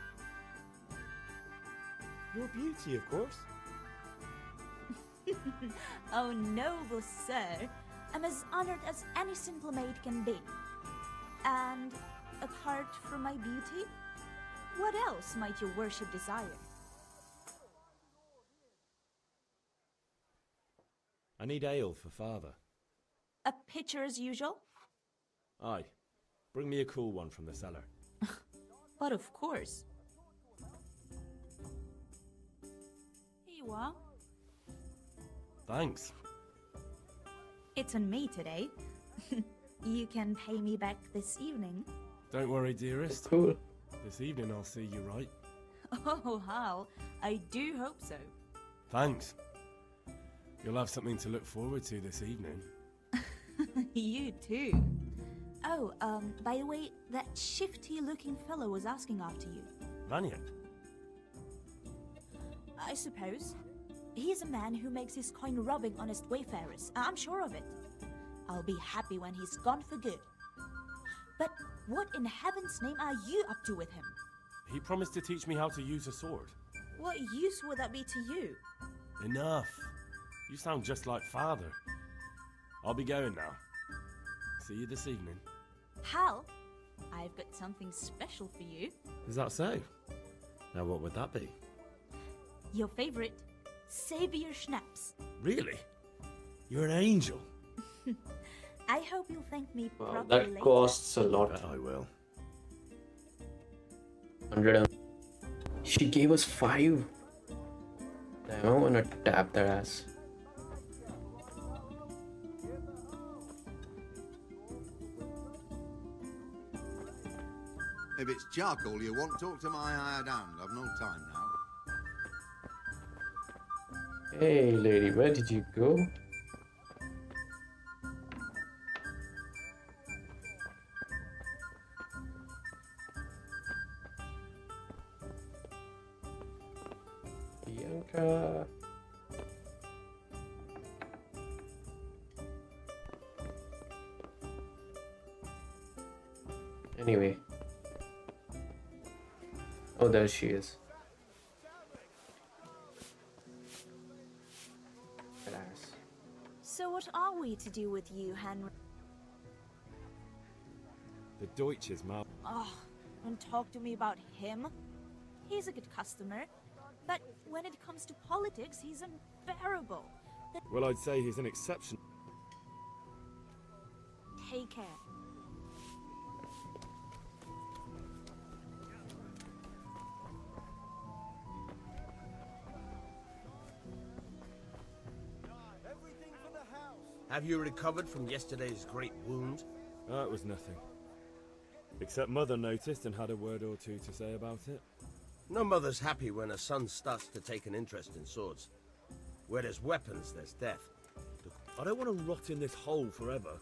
Your beauty, of course. Oh, noble sir. I'm as honored as any simple maid can be. And apart from my beauty, what else might your worship desire? I need ale for father. A pitcher as usual? Aye. Bring me a cool one from the cellar. But of course. Here you are. Thanks. It's on me today. You can pay me back this evening. Don't worry, dearest. Cool. This evening I'll see you right. Oh, Hal, I do hope so. Thanks. You'll have something to look forward to this evening. You too. Oh, by the way, that shifty-looking fellow was asking after you. Vanya? I suppose. He's a man who makes his coin robbing honest wayfarers. I'm sure of it. I'll be happy when he's gone for good. But what in heaven's name are you up to with him? He promised to teach me how to use a sword. What use would that be to you? Enough. You sound just like father. I'll be going now. See you this evening. Hal, I've got something special for you. Is that so? Now what would that be? Your favorite, Savior Schnapps. Really? You're an angel. I hope you'll thank me Wow, properly that later. costs a lot. I will. 100. She gave us 5. Damn, I wanna tap that ass. If it's charcoal you want, talk to my hired hand. I've no time now. Hey, lady, where did you go? Bianca. Anyway. Oh, there she is. Alas. So what are we to do with you, Henry? The Deutsches, ma. Oh, don't talk to me about him. He's a good customer. But when it comes to politics, he's unbearable. Well, I'd say he's an exception. Take care. Have you recovered from yesterday's great wound? That was nothing. Except Mother noticed and had a word or two to say about it. No mother's happy when her son starts to take an interest in swords. Where there's weapons, there's death. I don't want to rot in this hole forever.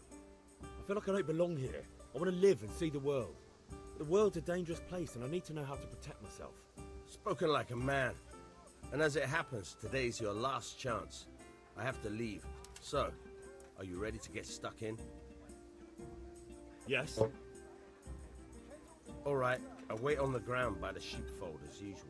I feel like I don't belong here. I want to live and see the world. The world's a dangerous place and I need to know how to protect myself. Spoken like a man. And as it happens, today's your last chance. I have to leave. So, are you ready to get stuck in? Yes. All right, I'll wait on the ground by the sheepfold as usual.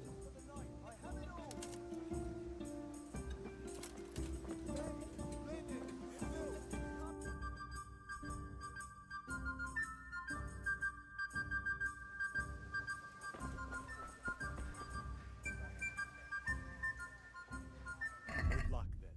Good luck then.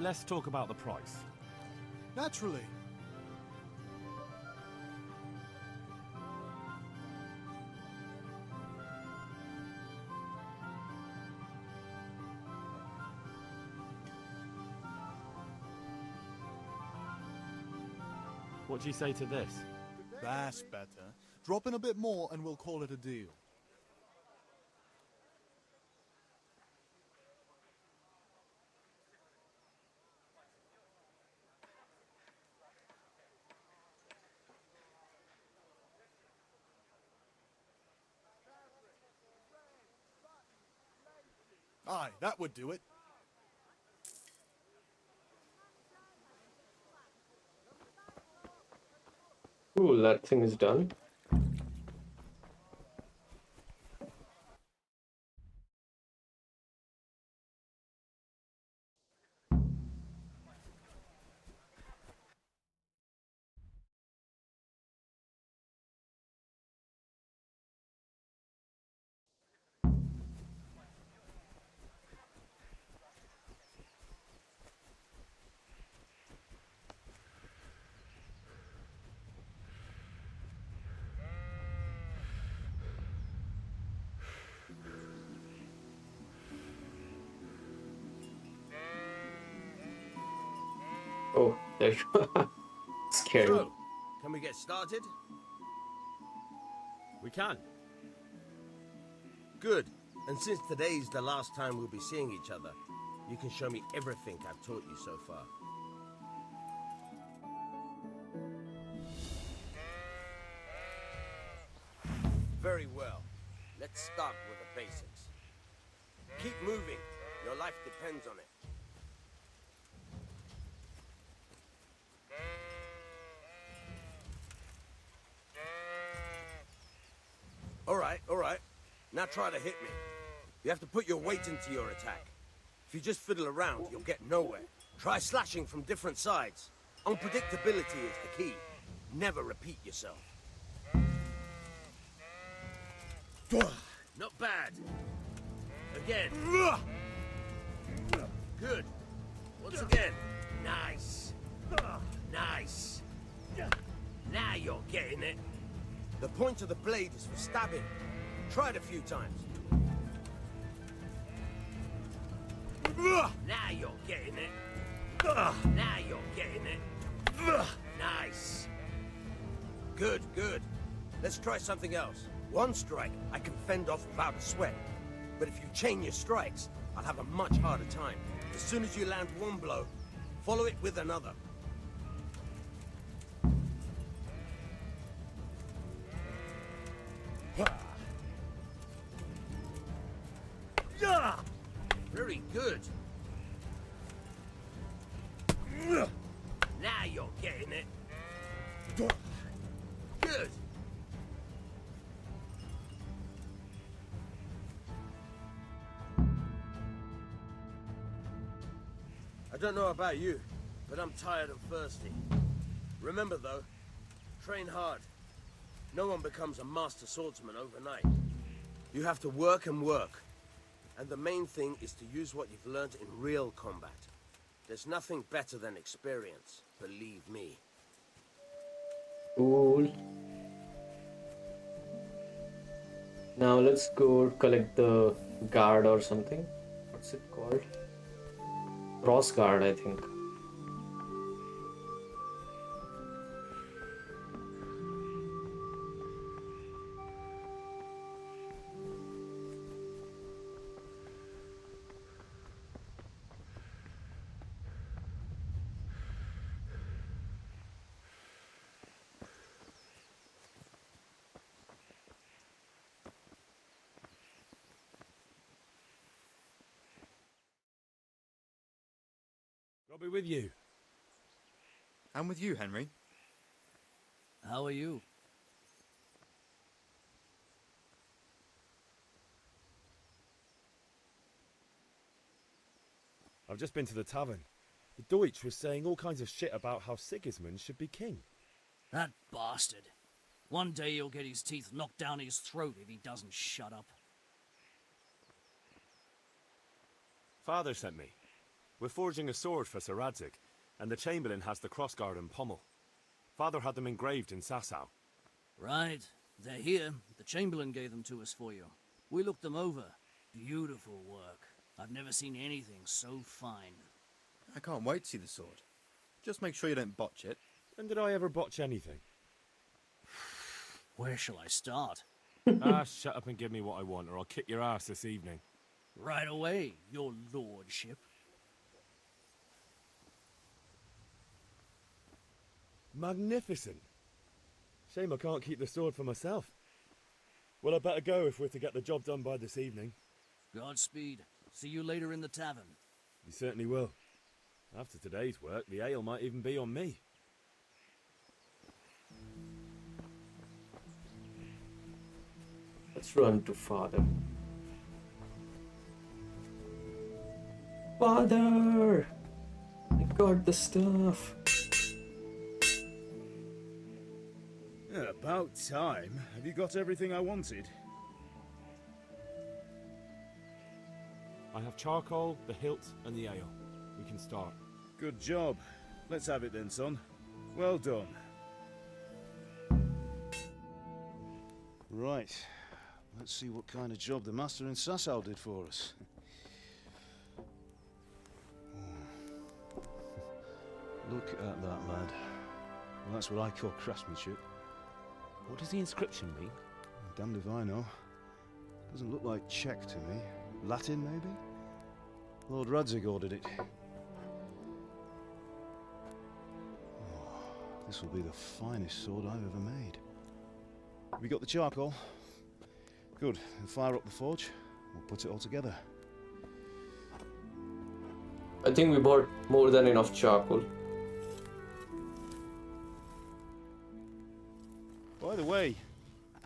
let's talk about the price. Naturally. What do you say to this? That's better. Drop in a bit more and we'll call it a deal. Aye, that would do it. Cool, that thing is done. Oh, there you go. Scary. So, can we get started? We can. Good. And since today's the last time we'll be seeing each other, you can show me everything I've taught you so far. Very well. Let's start with the basics. Keep moving. Your life depends on it. All right. Now try to hit me. You have to put your weight into your attack. If you just fiddle around, you'll get nowhere. Try slashing from different sides. Unpredictability is the key. Never repeat yourself. Not bad. Again. Good. Once again. Nice. Nice. Now you're getting it. The point of the blade is for stabbing. Try it a few times. Now you're getting it. Now you're getting it. Nice. Good. Let's try something else. One strike, I can fend off without a sweat. But if you chain your strikes, I'll have a much harder time. As soon as you land one blow, follow it with another. Very good. Now you're getting it. Good. I don't know about you, but I'm tired and thirsty. Remember though, train hard. No one becomes a master swordsman overnight. You have to work and work. And the main thing is to use what you've learned in real combat. There's nothing better than experience, believe me. Cool. Now let's go collect the guard or something. What's it called? Cross guard, I think. I'll be with you. I'm with you, Henry. How are you? I've just been to the tavern. The Deutsch was saying all kinds of shit about how Sigismund should be king. That bastard. One day he'll get his teeth knocked down his throat if he doesn't shut up. Father sent me. We're forging a sword for Sir Radzig, and the Chamberlain has the crossguard and pommel. Father had them engraved in Sasau. Right. They're here. The Chamberlain gave them to us for you. We looked them over. Beautiful work. I've never seen anything so fine. I can't wait to see the sword. Just make sure you don't botch it. When did I ever botch anything? Where shall I start? Shut up and give me what I want, or I'll kick your ass this evening. Right away, your lordship. Magnificent. Shame I can't keep the sword for myself. Well, I better go if we're to get the job done by this evening. Godspeed. See you later in the tavern. You certainly will. After today's work, the ale might even be on me. Let's run to Father. Father! I got the stuff. About time. Have you got everything I wanted? I have charcoal, the hilt, and the ale. We can start. Good job. Let's have it then, son. Well done. Right. Let's see what kind of job the master in Sasau did for us. Look at that, lad. Well, that's what I call craftsmanship. What does the inscription mean? Damned if I know. Doesn't look like Czech to me. Latin, maybe? Lord Radzig ordered it. Oh, this will be the finest sword I've ever made. Have you got the charcoal? Good. Then fire up the forge. We'll put it all together. I think we bought more than enough charcoal. By the way,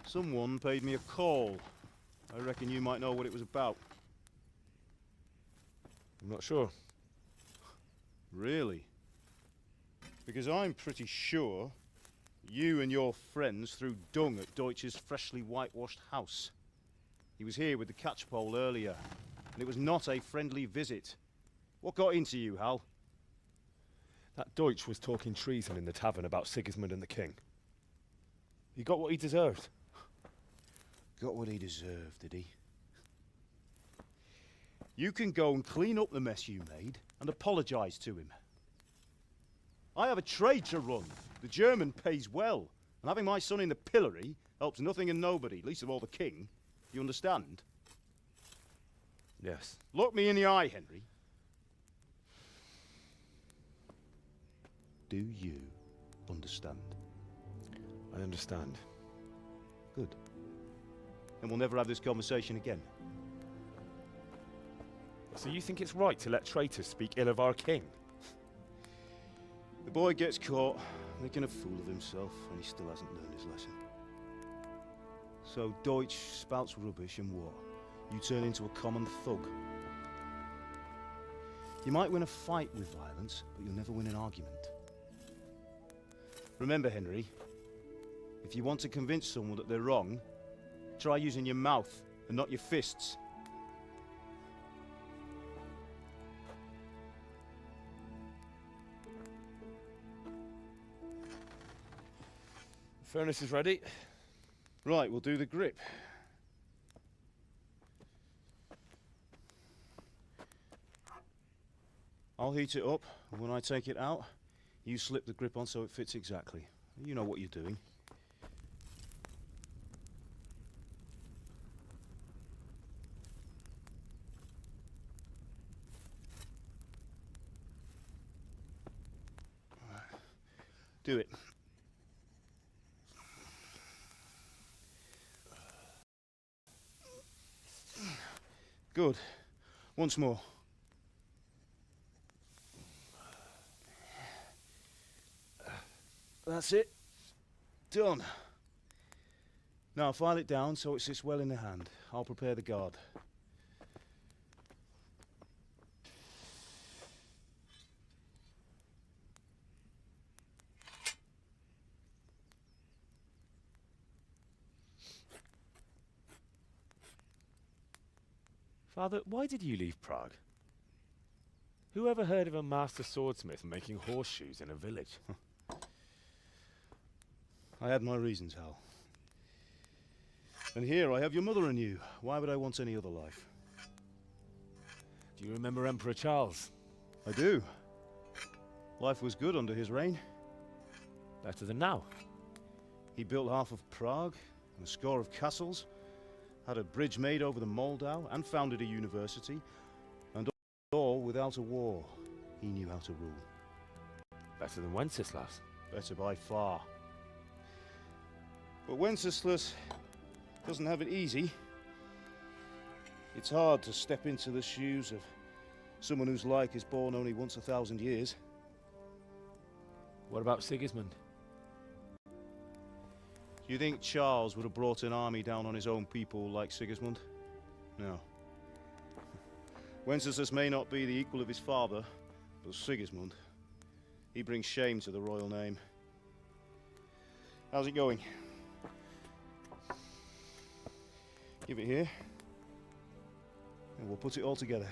someone paid me a call. I reckon you might know what it was about. I'm not sure. Really? Because I'm pretty sure you and your friends threw dung at Deutsch's freshly whitewashed house. He was here with the catchpole earlier, and it was not a friendly visit. What got into you, Hal? That Deutsch was talking treason in the tavern about Sigismund and the king. He got what he deserved. Got what he deserved, did he? You can go and clean up the mess you made and apologise to him. I have a trade to run. The German pays well, and having my son in the pillory helps nothing and nobody, least of all the king. You understand? Yes. Look me in the eye, Henry. Do you understand? I understand. Good. Then we'll never have this conversation again. So you think it's right to let traitors speak ill of our king? The boy gets caught making a fool of himself, and he still hasn't learned his lesson. So Deutsch spouts rubbish, and what? You turn into a common thug. You might win a fight with violence, but you'll never win an argument. Remember, Henry, if you want to convince someone that they're wrong, try using your mouth and not your fists. The furnace is ready. Right, we'll do the grip. I'll heat it up, and when I take it out, you slip the grip on so it fits exactly. You know what you're doing. Do it. Good. Once more. That's it. Done. Now file it down so it sits well in the hand. I'll prepare the guard. Father, why did you leave Prague? Who ever heard of a master swordsmith making horseshoes in a village? I had my reasons, Hal. And here I have your mother and you. Why would I want any other life? Do you remember Emperor Charles? I do. Life was good under his reign. Better than now. He built half of Prague and a score of castles, had a bridge made over the Moldau, and founded a university, and all without a war. He knew how to rule. Better than Wenceslas. Better by far. But Wenceslas doesn't have it easy. It's hard to step into the shoes of someone whose like is born only once 1,000 years. What about Sigismund? Do you think Charles would have brought an army down on his own people like Sigismund? No. Wenceslas may not be the equal of his father, but Sigismund, he brings shame to the royal name. How's it going? Give it here, and we'll put it all together.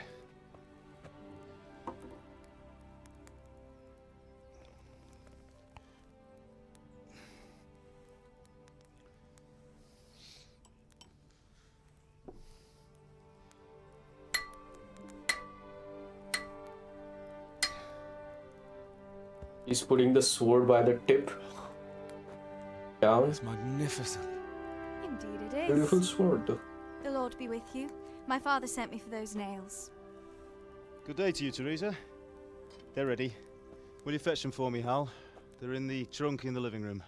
He's putting the sword by the tip down. It's magnificent. Indeed it is. Beautiful sword, though. The Lord be with you. My father sent me for those nails. Good day to you, Teresa. They're ready. Will you fetch them for me, Hal? They're in the trunk in the living room.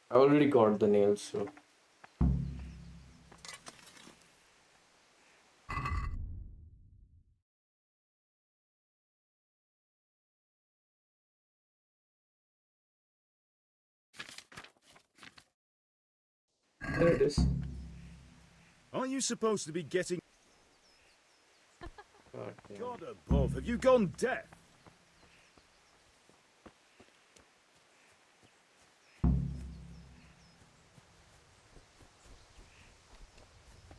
I already got the nails, so. There it is. Aren't you supposed to be getting... God, God above, have you gone deaf?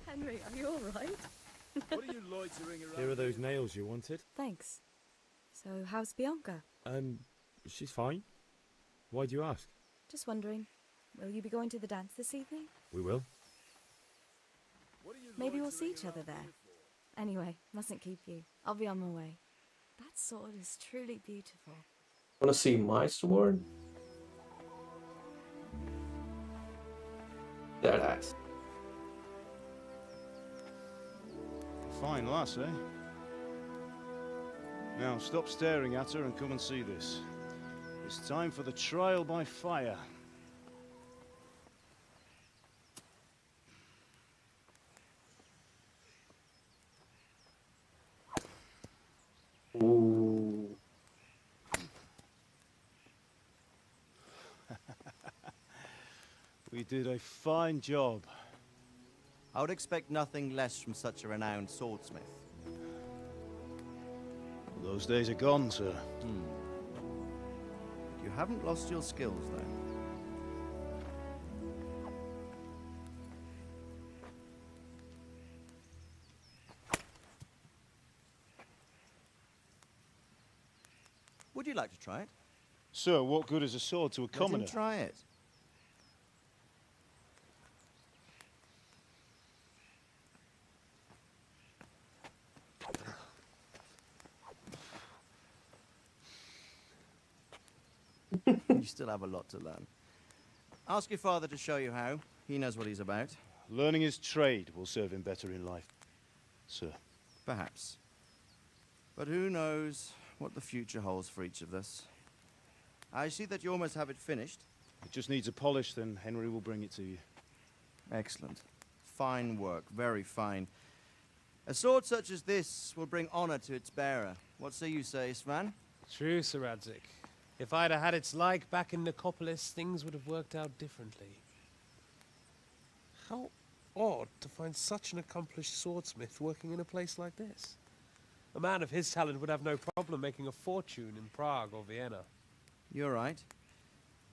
Henry, are you all right? What are you loitering around? Here are those nails you wanted. Thanks. So, how's Bianca? She's fine. Why do you ask? Just wondering, will you be going to the dance this evening? We will. Maybe we'll see each other there. Anyway, mustn't keep you. I'll be on my way. That sword is truly beautiful. Wanna see my sword? That ass. Fine lass, eh? Now stop staring at her and come and see this. It's time for the trial by fire. Ooh. We did a fine job. I would expect nothing less from such a renowned swordsmith. Those days are gone, sir. You haven't lost your skills, though. Would you like to try it? Sir, what good is a sword to a commoner? Let him try it. You still have a lot to learn. Ask your father to show you how. He knows what he's about. Learning his trade will serve him better in life, sir. Perhaps. But who knows what the future holds for each of us. I see that you almost have it finished. It just needs a polish, then Henry will bring it to you. Excellent. Fine work, very fine. A sword such as this will bring honor to its bearer. What say you, Svan? True, Sir Radzik. If I'd have had its like back in Nicopolis, things would have worked out differently. How odd to find such an accomplished swordsmith working in a place like this. A man of his talent would have no problem making a fortune in Prague or Vienna. You're right.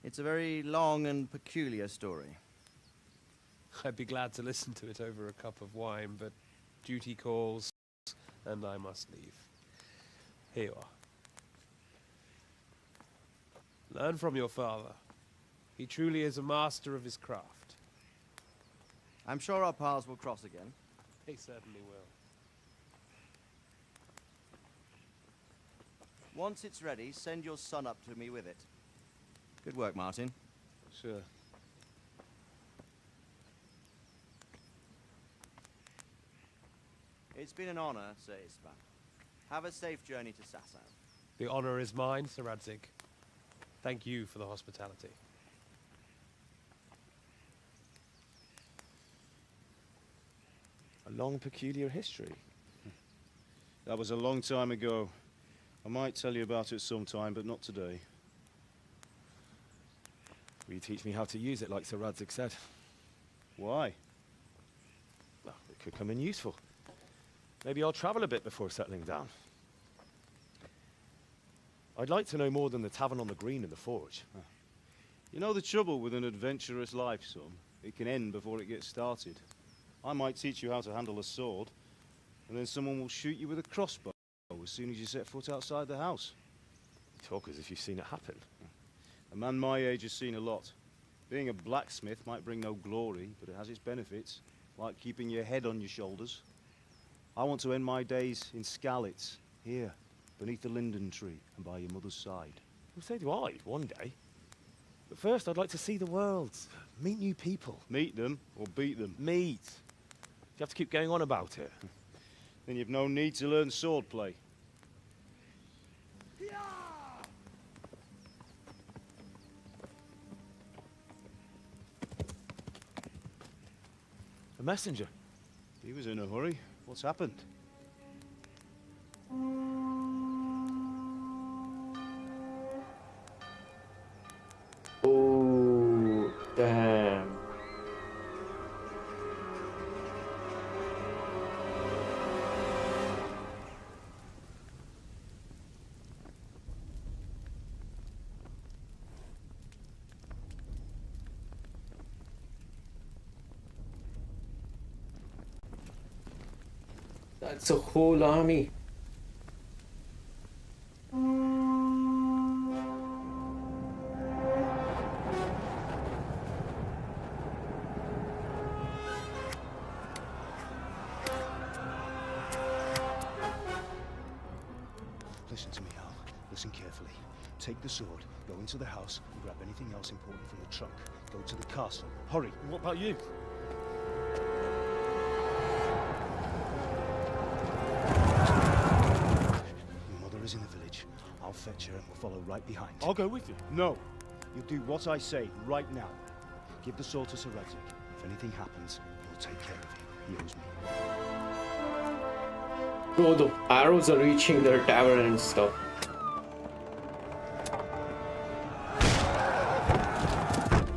It's a very long and peculiar story. I'd be glad to listen to it over a cup of wine, but duty calls, and I must leave. Here you are. Learn from your father. He truly is a master of his craft. I'm sure our paths will cross again. They certainly will. Once it's ready, send your son up to me with it. Good work, Martin. Sure. It's been an honor, Sir Istvan. Have a safe journey to Sasau. The honor is mine, Sir Radzig. Thank you for the hospitality. A long, peculiar history. That was a long time ago. I might tell you about it sometime, but not today. Will you teach me how to use it, like Sir Radzig said? Why? Well, it could come in useful. Maybe I'll travel a bit before settling down. I'd like to know more than the tavern on the green and the forge. You know the trouble with an adventurous life, son? It can end before it gets started. I might teach you how to handle a sword, and then someone will shoot you with a crossbow as soon as you set foot outside the house. You talk as if you've seen it happen. A man my age has seen a lot. Being a blacksmith might bring no glory, but it has its benefits, like keeping your head on your shoulders. I want to end my days in Skalitz, here, beneath the linden tree and by your mother's side. Well, so do I, one day. But first, I'd like to see the world, meet new people. Meet them or beat them? Meet. You have to keep going on about it. Then you've no need to learn swordplay. A messenger. He was in a hurry. What's happened? Oh, damn. That's a whole army. Listen to me, Al. Listen carefully. Take the sword, go into the house, and grab anything else important from the trunk. Go to the castle. Hurry. What about you? Your mother is in the village. I'll fetch her and we'll follow right behind. I'll go with you. No. You'll do what I say right now. Give the sword to Sir Radzig. If anything happens, he'll take care of you. He owes me. Bro, the arrows are reaching their tavern and stuff.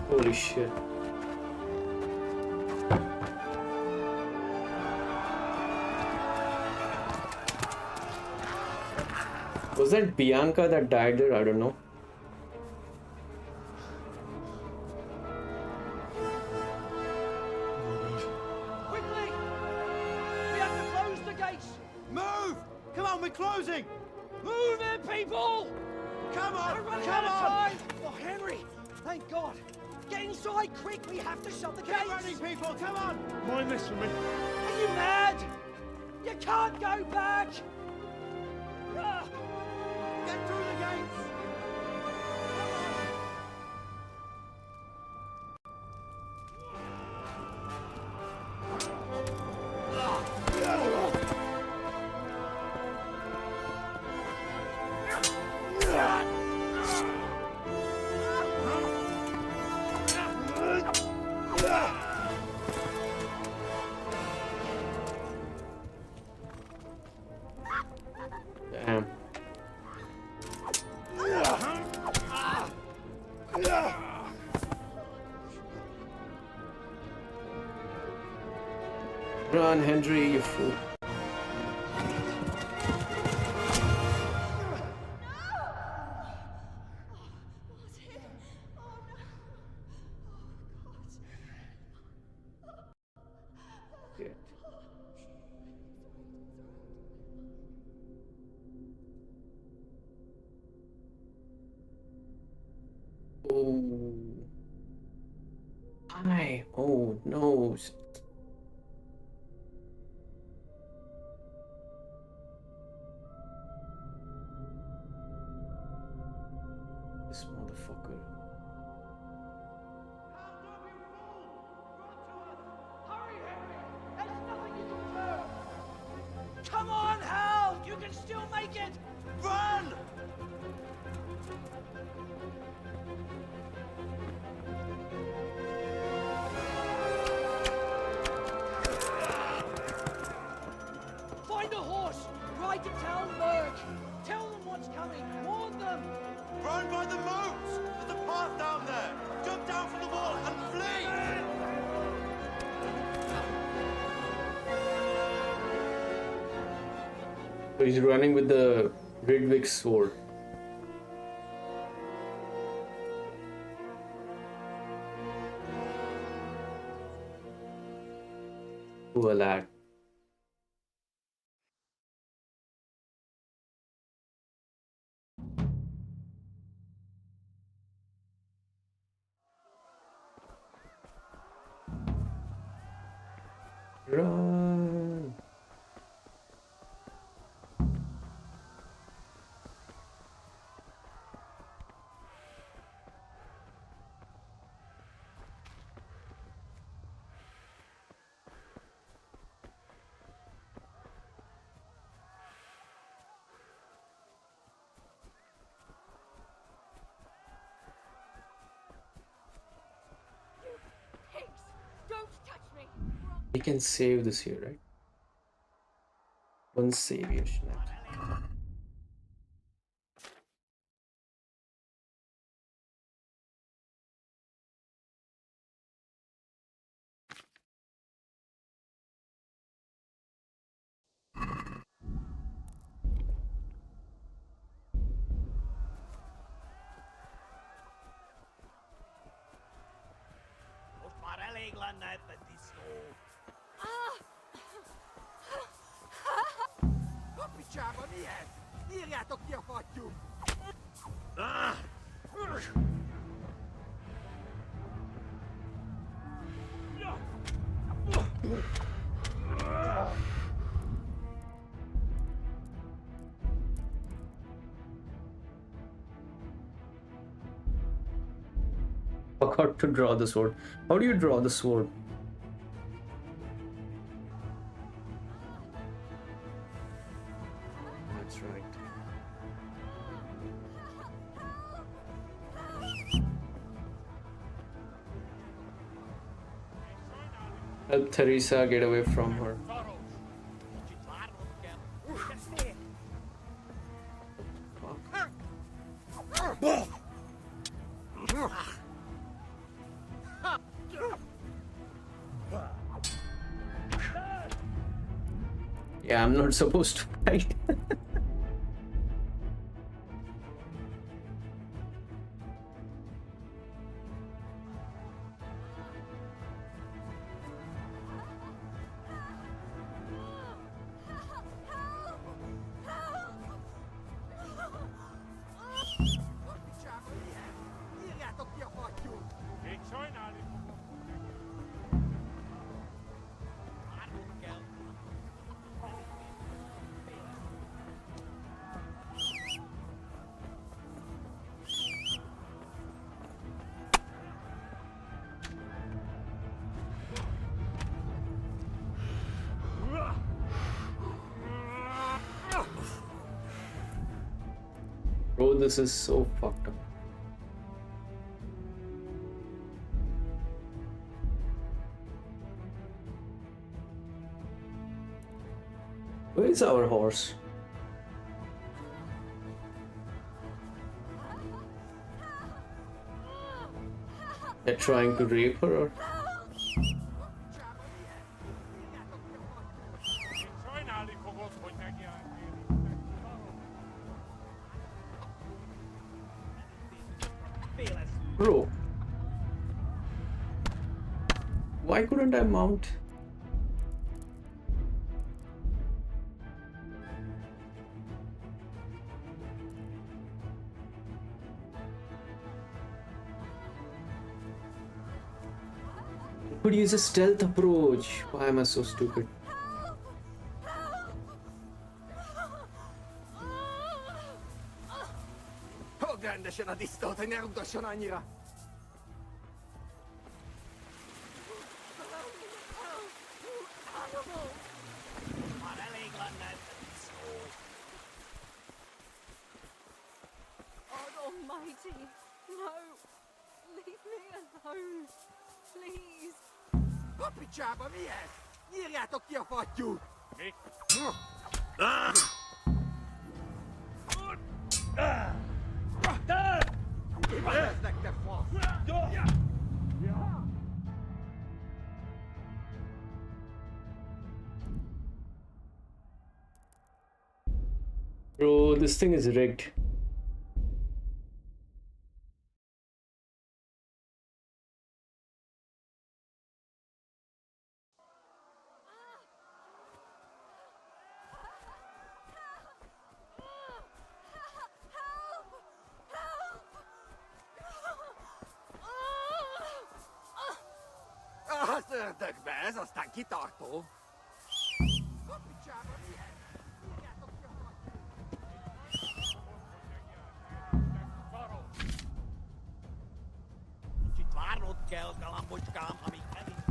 Holy shit. Was that Bianca that died there? I don't know. Quickly! We have to close the gates! Move! Come on, we're closing! Move it, people! Come on! We're running Come out of on! time! Oh, Henry! Thank God! Get inside, quick! We have to shut the gates! Get running, people! Come on! Mind this for me. Are you mad? You can't go back! Ah! Get through the gates! Damn. Run, Henry, you fool. Oh. Hi. Oh no. This motherfucker. Come on, Hal! You can still make it! Run! Find a horse! Ride to Talberg! Tell them what's coming! Warn them! Run by the moats! There's a path down there! Jump down from the wall and flee! So he's running with the Ridwick sword. Poor lad. Run! Pigs! Don't touch me! We can save this here, right? One savior left. Kapicsába mi ez? Írjátok ki a fattyút! Forgot to draw the sword. How do you draw the sword? That's right. Help Teresa get away from her. Yeah, I'm not supposed to fight. Írjátok ki a fattyút! Még sajnálni fogok. Várnunk kell. Bro, this is so fucked up. Where is our horse? They're trying to rape her or? Sajnálni fogod, hogy megjárnél. Bro. Why couldn't I mount? Could use a stealth approach. Why am I so stupid? Ogląda się na istotę, nie rób do sionanira. God almighty, no! Leave me alone, please! A picsába mi ez? Nyírjátok ki a fattyút! Mi? Mi van eznek, te fasz? Bro, this thing is rigged. Az ördögbe, ez aztán kitartó. A picsába mi ez? Nyírjátok ki a fattyút! Kicsit várnod kell, galambocskám, amíg elindít.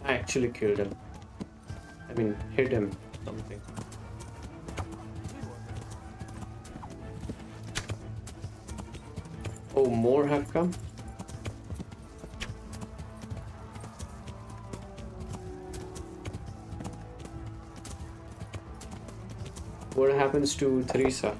I actually killed him. I mean, hit him. Something. Oh, more have come? What happens to Teresa?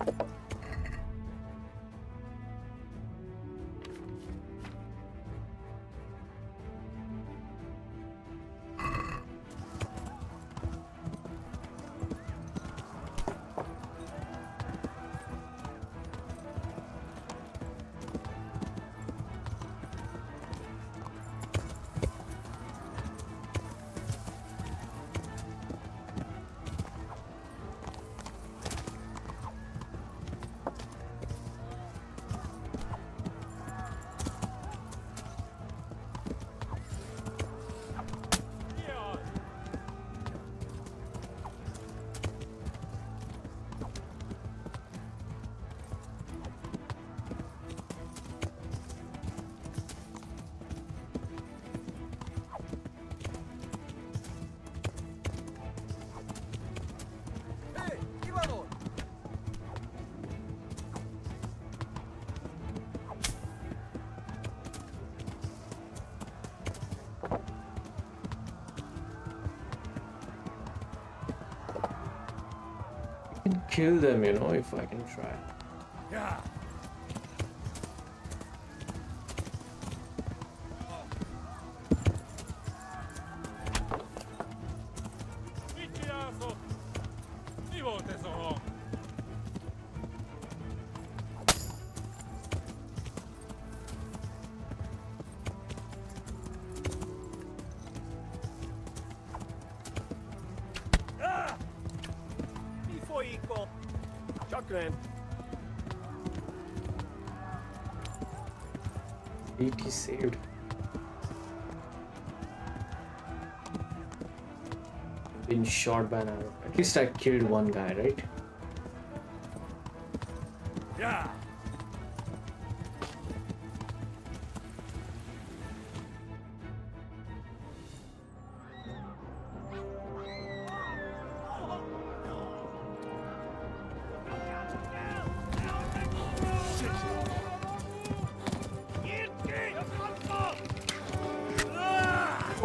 Kill them, you know, if I can try. Yeah. He saved. Been shot by an arrow. At least I killed one guy, right? Yeah.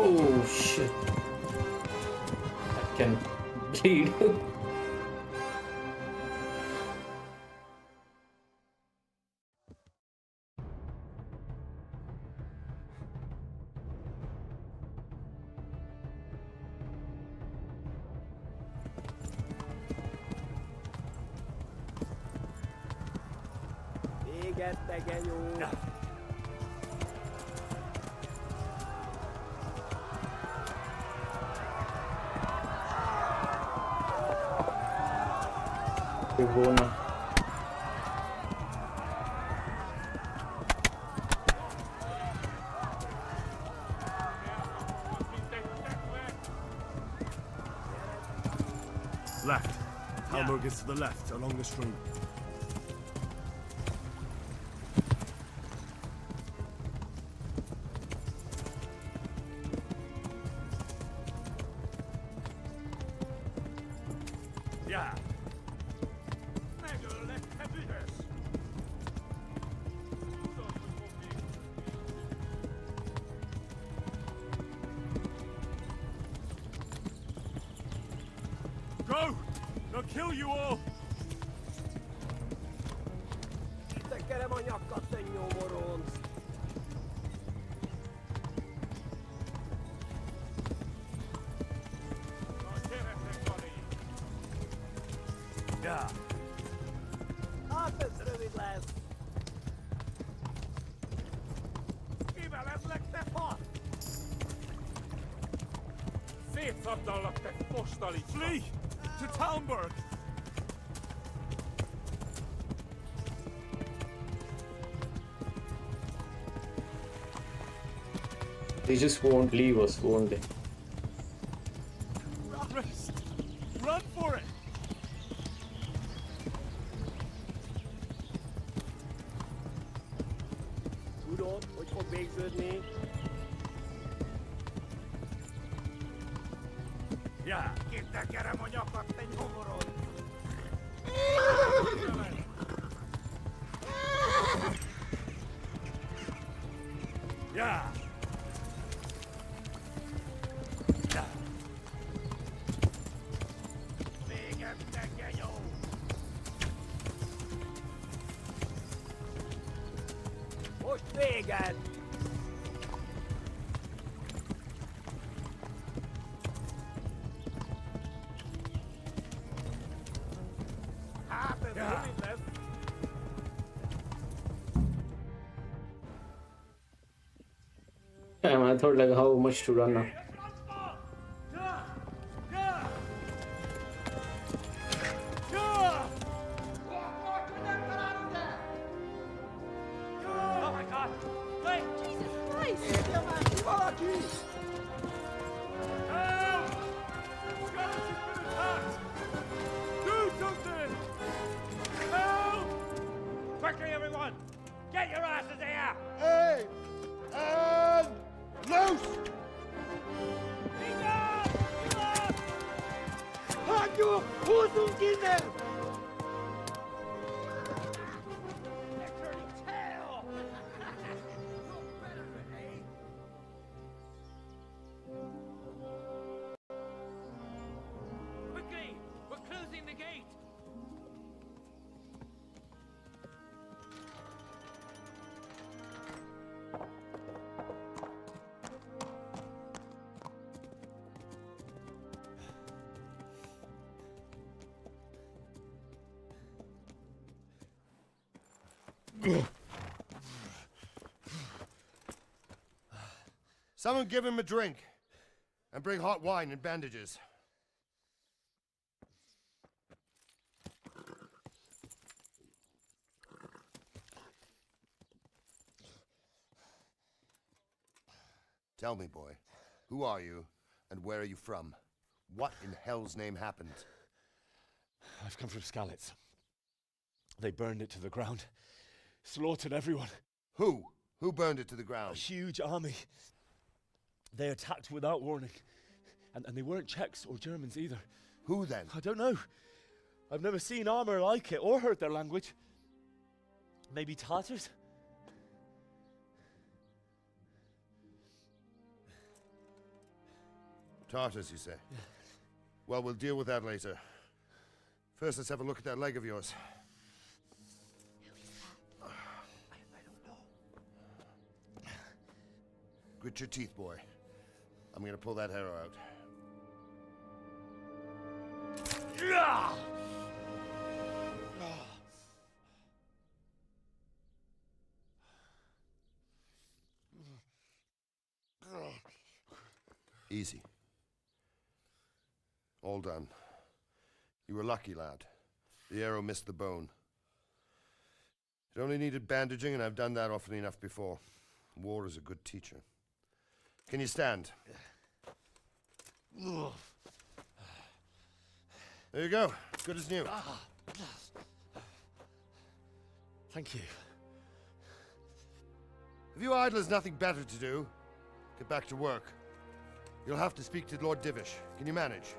Oh shit. That can bleed. Qué buena. Left. Hamburg is to the left, along the stream. Yeah. Go! They'll kill you all! Yeah. Flee! To Talmberg! They just won't leave us, won't they? Rest! Run for it! Yeah. Yeah. Damn, I thought like how much to run now. Oh my god! Wait! Jesus Christ! Help! Scottish has been attacked! Do something! Help! Quickly, everyone! Get your asses here! Hey! Loose! Hajo! Hosung Kinder! Quickly! We're closing the gate! Someone give him a drink. And bring hot wine and bandages. Tell me, boy, who are you and where are you from? What in hell's name happened? I've come from Skalitz. They burned it to the ground. Slaughtered everyone. Who? Who burned it to the ground? A huge army. They attacked without warning. And they weren't Czechs or Germans either. Who then? I don't know. I've never seen armor like it or heard their language. Maybe Tatars? Tartars, you say? Well, we'll deal with that later. First, let's have a look at that leg of yours. Grit your teeth, boy. I'm gonna pull that arrow out. Easy. All done. You were lucky, lad. The arrow missed the bone. It only needed bandaging, and I've done that often enough before. War is a good teacher. Can you stand? There you go. Good as new. Thank you. If you idlers nothing better to do, get back to work. You'll have to speak to Lord Divish. Can you manage?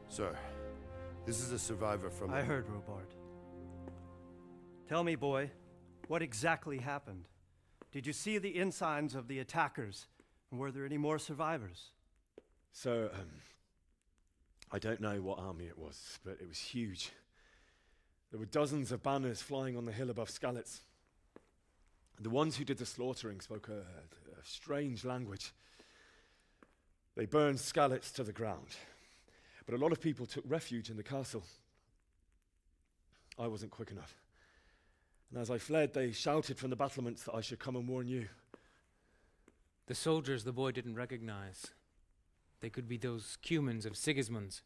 Sir, this is a survivor from... I heard, Robard. Tell me, boy, what exactly happened? Did you see the ensigns of the attackers? And were there any more survivors? So, I don't know what army it was, but it was huge. There were dozens of banners flying on the hill above Skalitz. The ones who did the slaughtering spoke a strange language. They burned Skalitz to the ground. But a lot of people took refuge in the castle. I wasn't quick enough. And as I fled, they shouted from the battlements that I should come and warn you. The soldiers the boy didn't recognize. They could be those Cumans of Sigismund's.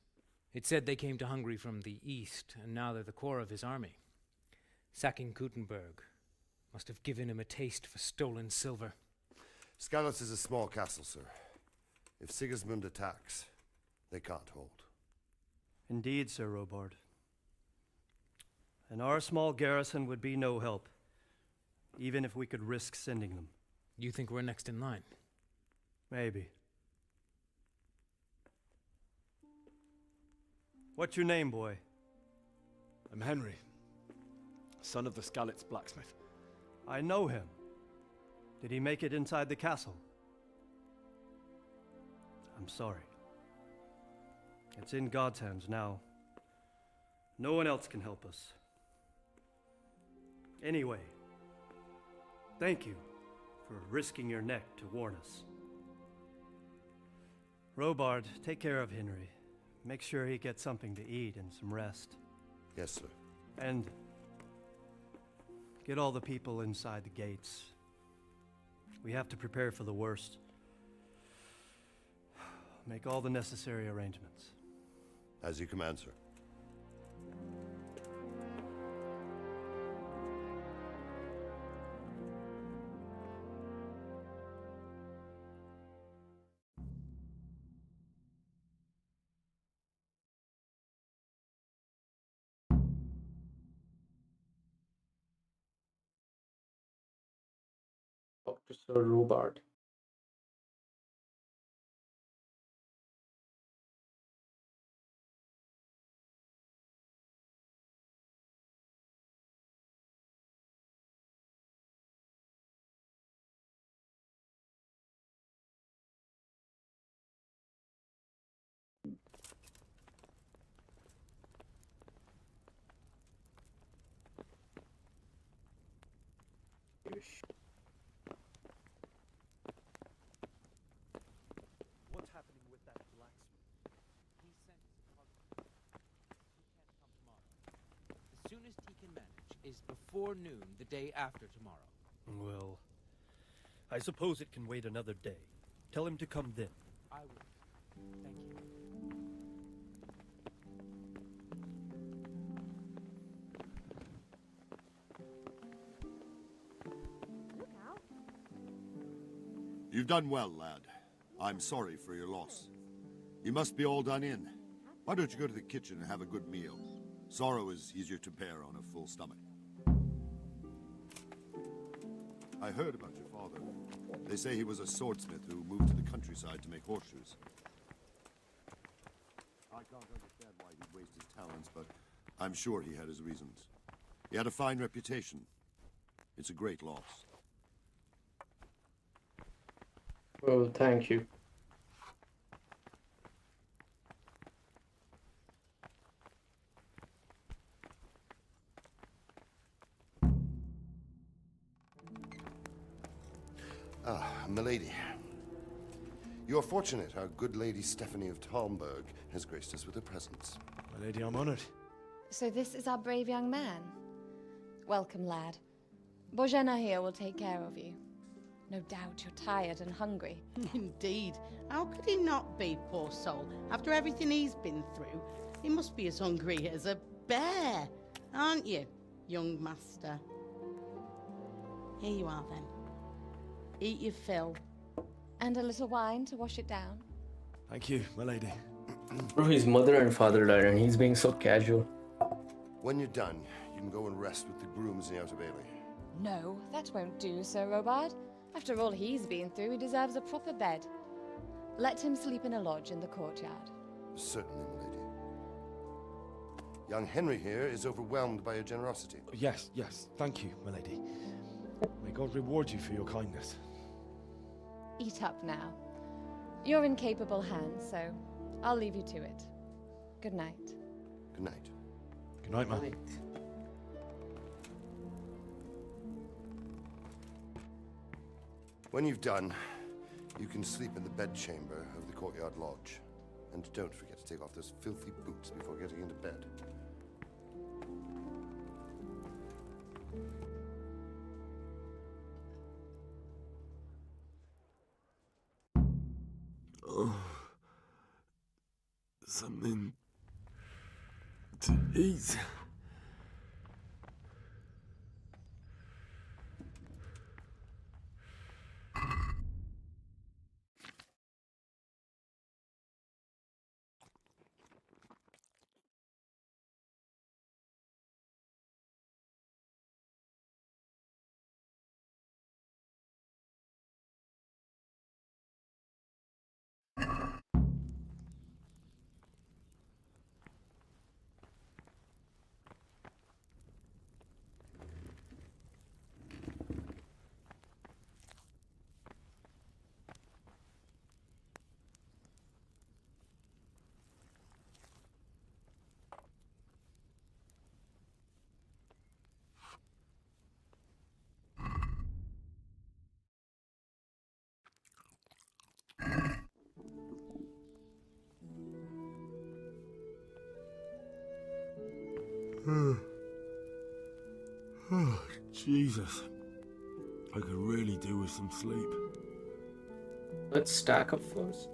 It said they came to Hungary from the east, and now they're the core of his army. Sacking Kuttenberg must have given him a taste for stolen silver. Skalitz is a small castle, sir. If Sigismund attacks, they can't hold. Indeed, Sir Robard. And our small garrison would be no help, even if we could risk sending them. You think we're next in line? Maybe. What's your name, boy? I'm Henry, son of the Skalitz blacksmith. I know him. Did he make it inside the castle? I'm sorry. It's in God's hands now. No one else can help us. Anyway, thank you for risking your neck to warn us. Robard, take care of Henry. Make sure he gets something to eat and some rest. Yes, sir. And get all the people inside the gates. We have to prepare for the worst. Make all the necessary arrangements. As you command, sir. Dr. Sir Robard. What's happening with that blacksmith? He sent his cousin. He can't come tomorrow. The soonest he can manage is before noon the day after tomorrow. Well, I suppose it can wait another day. Tell him to come then. I will. Thank you. Look out. You've done well, lad. I'm sorry for your loss. You must be all done in. Why don't you go to the kitchen and have a good meal? Sorrow is easier to bear on a full stomach. I heard about your father. They say he was a swordsmith who moved to the countryside. countryside to make horseshoes. I can't understand why he'd waste his talents, but I'm sure he had his reasons. He had a fine reputation. It's a great loss. Oh, thank you. Ah, milady. You're fortunate our good lady Stephanie of Talmberg has graced us with her presence. My lady, I'm honored. So this is our brave young man. Welcome, lad. Bojana here will take care of you. No doubt you're tired and hungry. Indeed. How could he not be, poor soul? After everything he's been through, he must be as hungry as a bear, aren't you, young master? Here you are, then. Eat your fill. And a little wine to wash it down. Thank you, my lady. Bro, his mother and father died and he's being so casual. When you're done, you can go and rest with the grooms in the Outer Bailey. No, that won't do, Sir Robard. After all he's been through, he deserves a proper bed. Let him sleep in a lodge in the courtyard. Certainly, milady. Young Henry here is overwhelmed by your generosity. Yes, yes. Thank you, my lady. May God reward you for your kindness. Eat up now. You're in capable hands, so I'll leave you to it. Good night. Good night. Good night, man. When you've done, you can sleep in the bedchamber of the courtyard lodge. And don't forget to take off those filthy boots before getting into bed. Oh, something to eat. Oh, Jesus. I could really do with some sleep. Let's stack up first.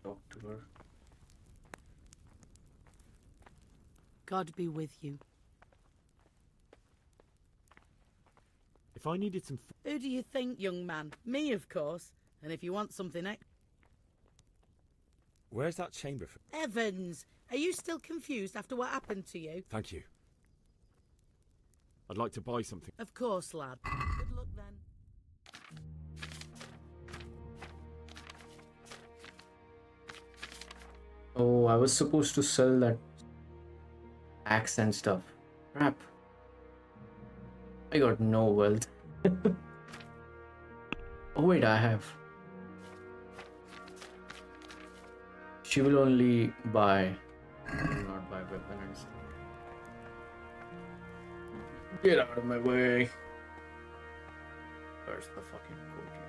Talk to her. God be with you. If I needed some... Who do you think, young man? Me, of course. And if you want something Where's that chamber for... Evans, are you still confused after what happened to you? Thank you. I'd like to buy something. Of course, lad. Good luck then. Oh, I was supposed to sell that axe and stuff. Crap. I got no wealth. Oh wait, I have. She will only buy, not buy weapons. Get out of my way. Where's the fucking courtyard?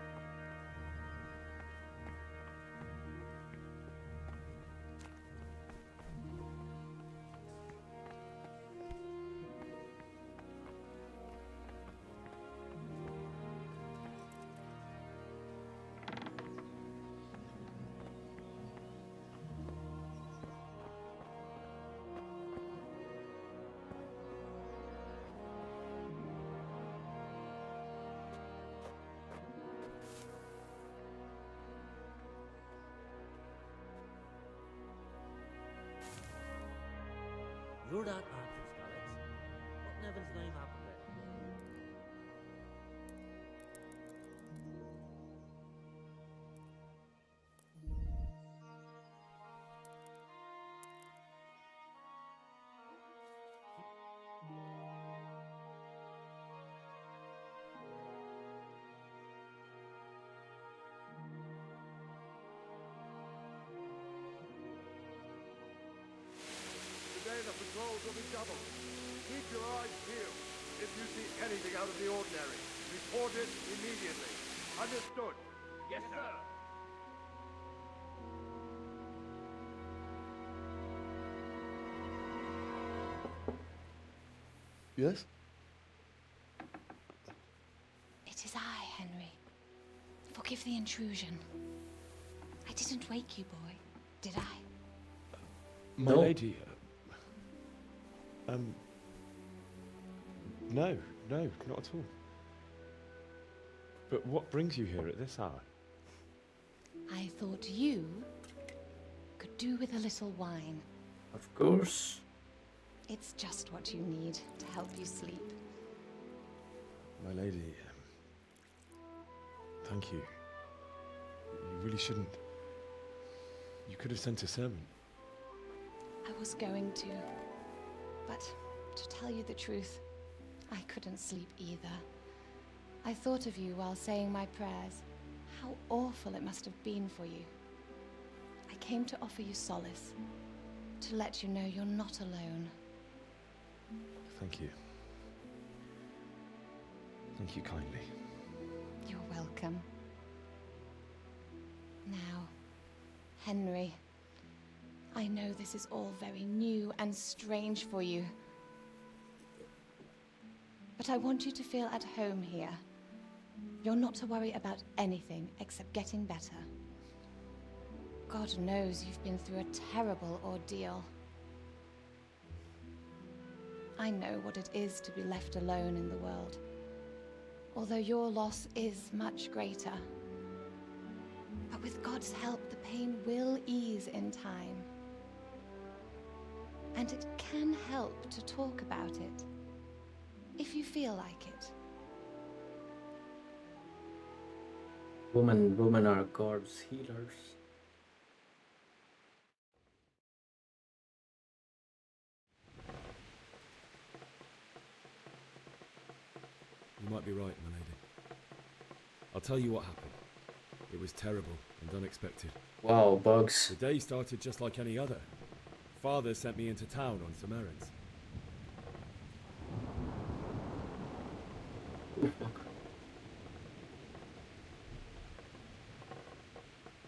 You're that Arthur Scarlett. What in heaven's name happened there? Today the patrols will be doubled. Keep your eyes peeled. If you see anything out of the ordinary, report it immediately. Understood? Yes, sir. Yes? It is I, Henry. Forgive the intrusion. I didn't wake you, boy, did I? My lady. No, not at all. But what brings you here at this hour? I thought you could do with a little wine. Of course. It's just what you need to help you sleep. My lady, thank you. You really shouldn't. You could have sent a servant. I was going to, but to tell you the truth, I couldn't sleep either. I thought of you while saying my prayers. How awful it must have been for you. I came to offer you solace, to let you know you're not alone. Thank you. Thank you kindly. You're welcome. Now, Henry, I know this is all very new and strange for you. But I want you to feel at home here. You're not to worry about anything except getting better. God knows you've been through a terrible ordeal. I know what it is to be left alone in the world, although your loss is much greater. But with God's help, the pain will ease in time. And it can help to talk about it, if you feel like it. Women are God's healers. You might be right, my lady. I'll tell you what happened. It was terrible and unexpected. Wow, bugs. The day started just like any other. Father sent me into town on some errands.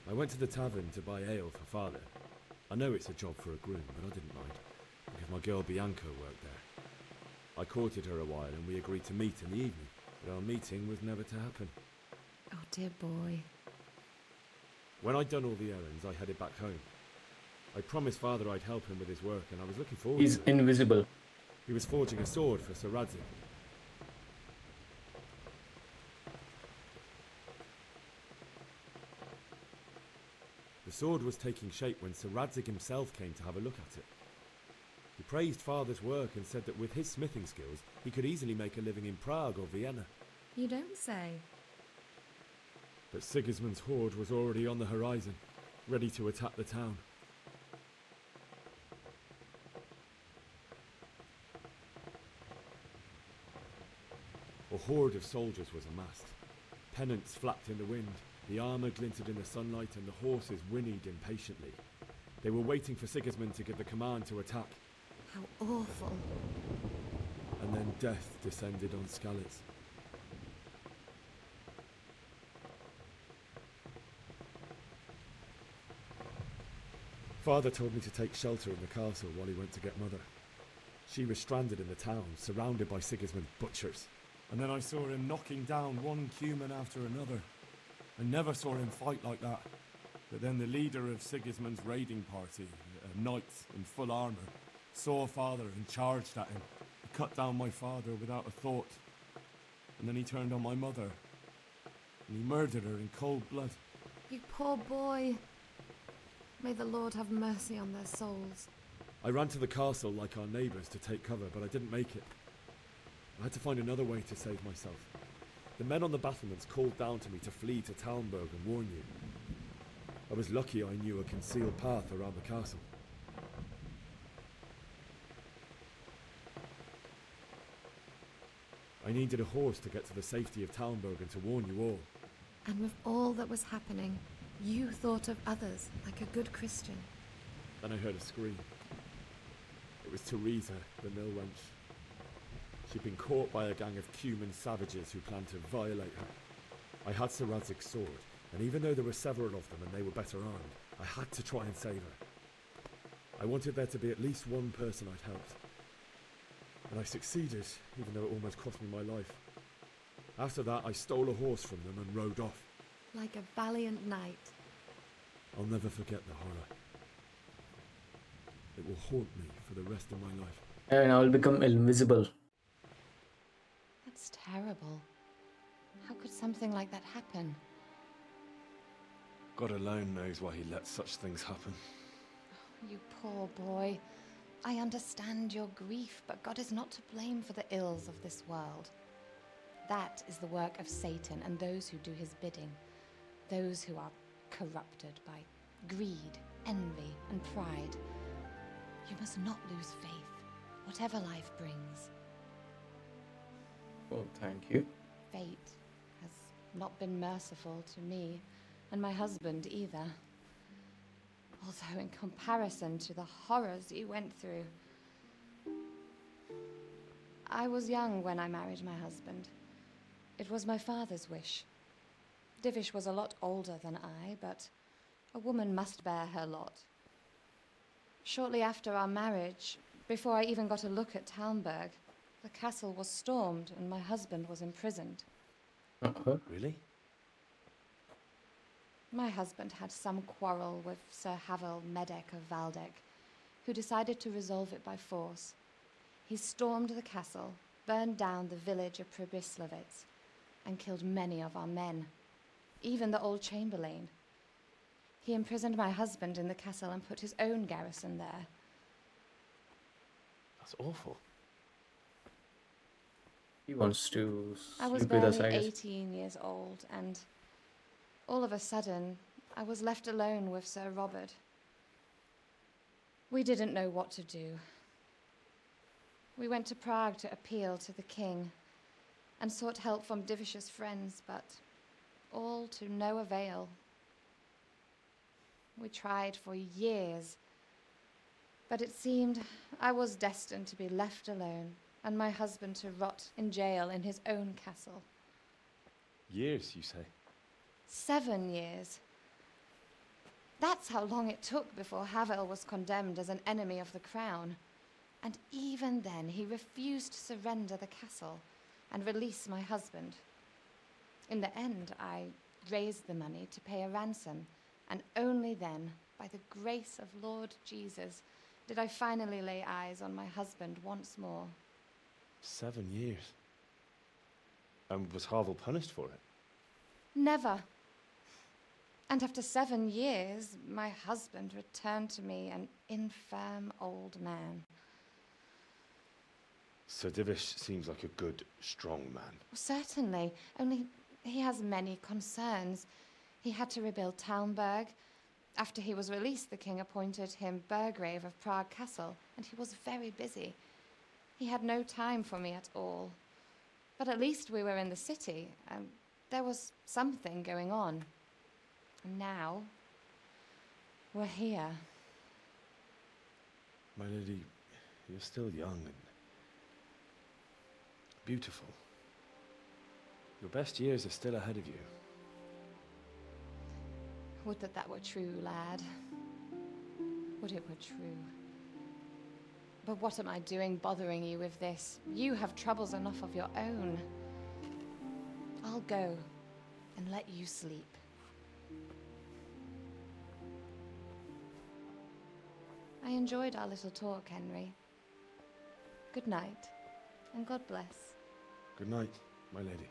I went to the tavern to buy ale for Father. I know it's a job for a groom, but I didn't mind, because my girl Bianca worked there. I courted her a while and we agreed to meet in the evening, but our meeting was never to happen. Oh, dear boy. When I'd done all the errands, I headed back home. I promised Father I'd help him with his work, and I was looking forward He's to it. invisible. He was forging a sword for Sir Radzig. The sword was taking shape when Sir Radzig himself came to have a look at it. He praised Father's work and said that with his smithing skills, he could easily make a living in Prague or Vienna. You don't say. But Sigismund's horde was already on the horizon, ready to attack the town. A horde of soldiers was amassed. Pennants flapped in the wind, the armour glinted in the sunlight, and the horses whinnied impatiently. They were waiting for Sigismund to give the command to attack. How awful. And then death descended on Skalitz. Father told me to take shelter in the castle while he went to get Mother. She was stranded in the town, surrounded by Sigismund's butchers. And then I saw him knocking down one Cuman after another. I never saw him fight like that. But then the leader of Sigismund's raiding party, a knight in full armour, saw Father and charged at him. He cut down my father without a thought. And then he turned on my mother. And he murdered her in cold blood. You poor boy. May the Lord have mercy on their souls. I ran to the castle like our neighbours to take cover, but I didn't make it. I had to find another way to save myself. The men on the battlements called down to me to flee to Talmberg and warn you. I was lucky I knew a concealed path around the castle. I needed a horse to get to the safety of Talmberg and to warn you all. And with all that was happening, you thought of others like a good Christian. Then I heard a scream. It was Teresa, the mill wench. She'd been caught by a gang of Cuman savages who planned to violate her. I had Sir Radzig's sword, and even though there were several of them and they were better armed, I had to try and save her. I wanted there to be at least one person I'd helped. And I succeeded, even though it almost cost me my life. After that, I stole a horse from them and rode off. Like a valiant knight. I'll never forget the horror. It will haunt me for the rest of my life. And I will become invisible. That's terrible. How could something like that happen? God alone knows why he lets such things happen. You poor boy. I understand your grief, but God is not to blame for the ills of this world. That is the work of Satan and those who do his bidding. Those who are corrupted by greed, envy, and pride. You must not lose faith, whatever life brings. Well, thank you. Fate has not been merciful to me, and my husband either. Although in comparison to the horrors you went through. I was young when I married my husband. It was my father's wish. Divish was a lot older than I, but a woman must bear her lot. Shortly after our marriage, before I even got a look at Talmberg, the castle was stormed and my husband was imprisoned. Really? My husband had some quarrel with Sir Havel Medek of Valdek, who decided to resolve it by force. He stormed the castle, burned down the village of Pribyslavitz, and killed many of our men, even the old chamberlain. He imprisoned my husband in the castle and put his own garrison there. That's awful. He wants to I was sleep with us, I barely guess. 18 years old, and all of a sudden, I was left alone with Sir Robert. We didn't know what to do. We went to Prague to appeal to the king and sought help from Divish's friends, but all to no avail. We tried for years, but it seemed I was destined to be left alone and my husband to rot in jail in his own castle. Years, you say? 7 years. That's how long it took before Havel was condemned as an enemy of the crown. And even then, he refused to surrender the castle and release my husband. In the end, I raised the money to pay a ransom, and only then, by the grace of Lord Jesus, did I finally lay eyes on my husband once more. 7 years. And was Havel punished for it? Never. And after 7 years, my husband returned to me an infirm old man. Sir Divish seems like a good, strong man. Certainly, only he has many concerns. He had to rebuild Talmberg. After he was released, the king appointed him Burgrave of Prague Castle, and he was very busy. He had no time for me at all. But at least we were in the city. There was something going on. And now, we're here. My lady, you're still young and beautiful. Your best years are still ahead of you. Would that that were true, lad. Would it were true. But what am I doing bothering you with this? You have troubles enough of your own. I'll go and let you sleep. I enjoyed our little talk, Henry. Good night, and God bless. Good night, my lady.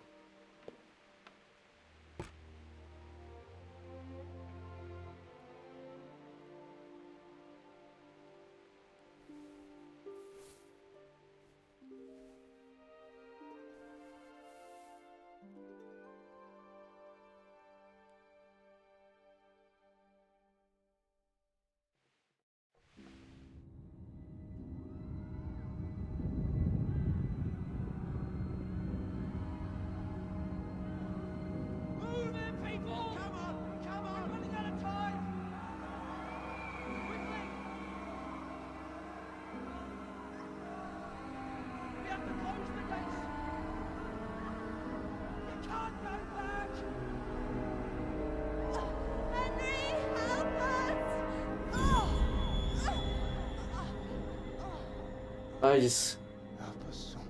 I just... Help us, son.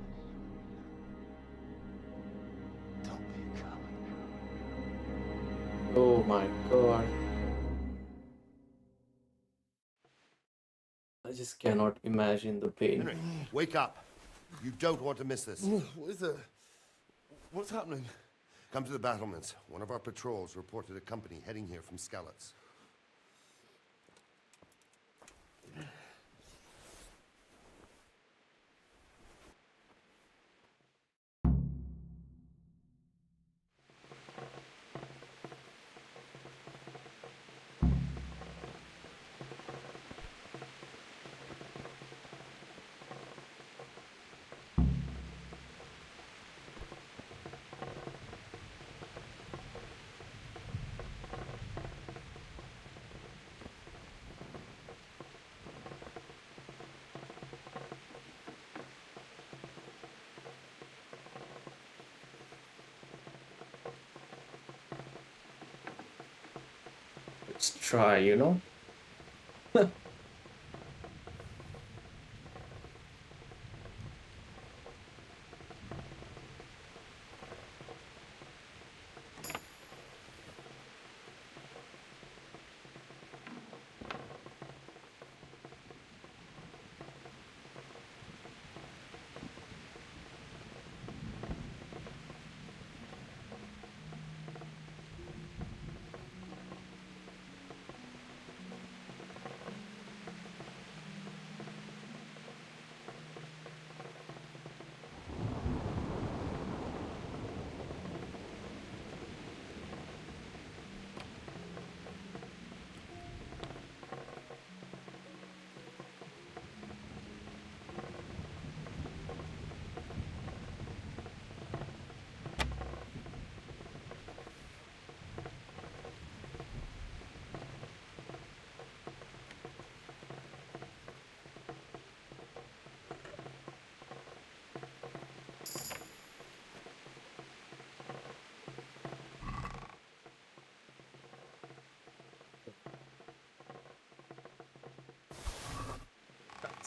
Don't be a coward. Oh my god. I just cannot imagine the pain. Henry, wake up. You don't want to miss this. What is it? What's happening? Come to the battlements. One of our patrols reported a company heading here from Skalitz. Let's try, you know?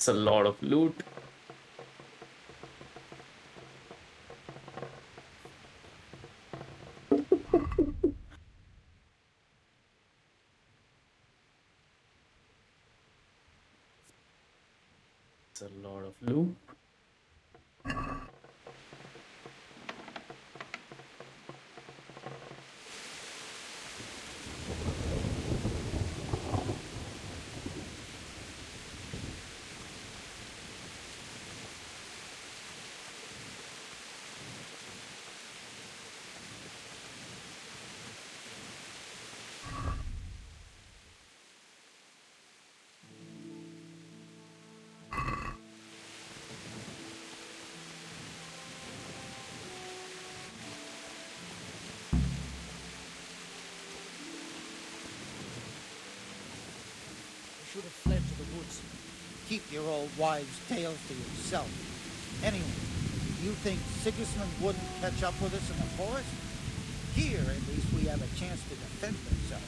It's a lot of loot. It's a lot of loot. keep your old wives' tales to yourself. Anyway, you think Sigismund wouldn't catch up with us in the forest? Here, at least, we have a chance to defend ourselves.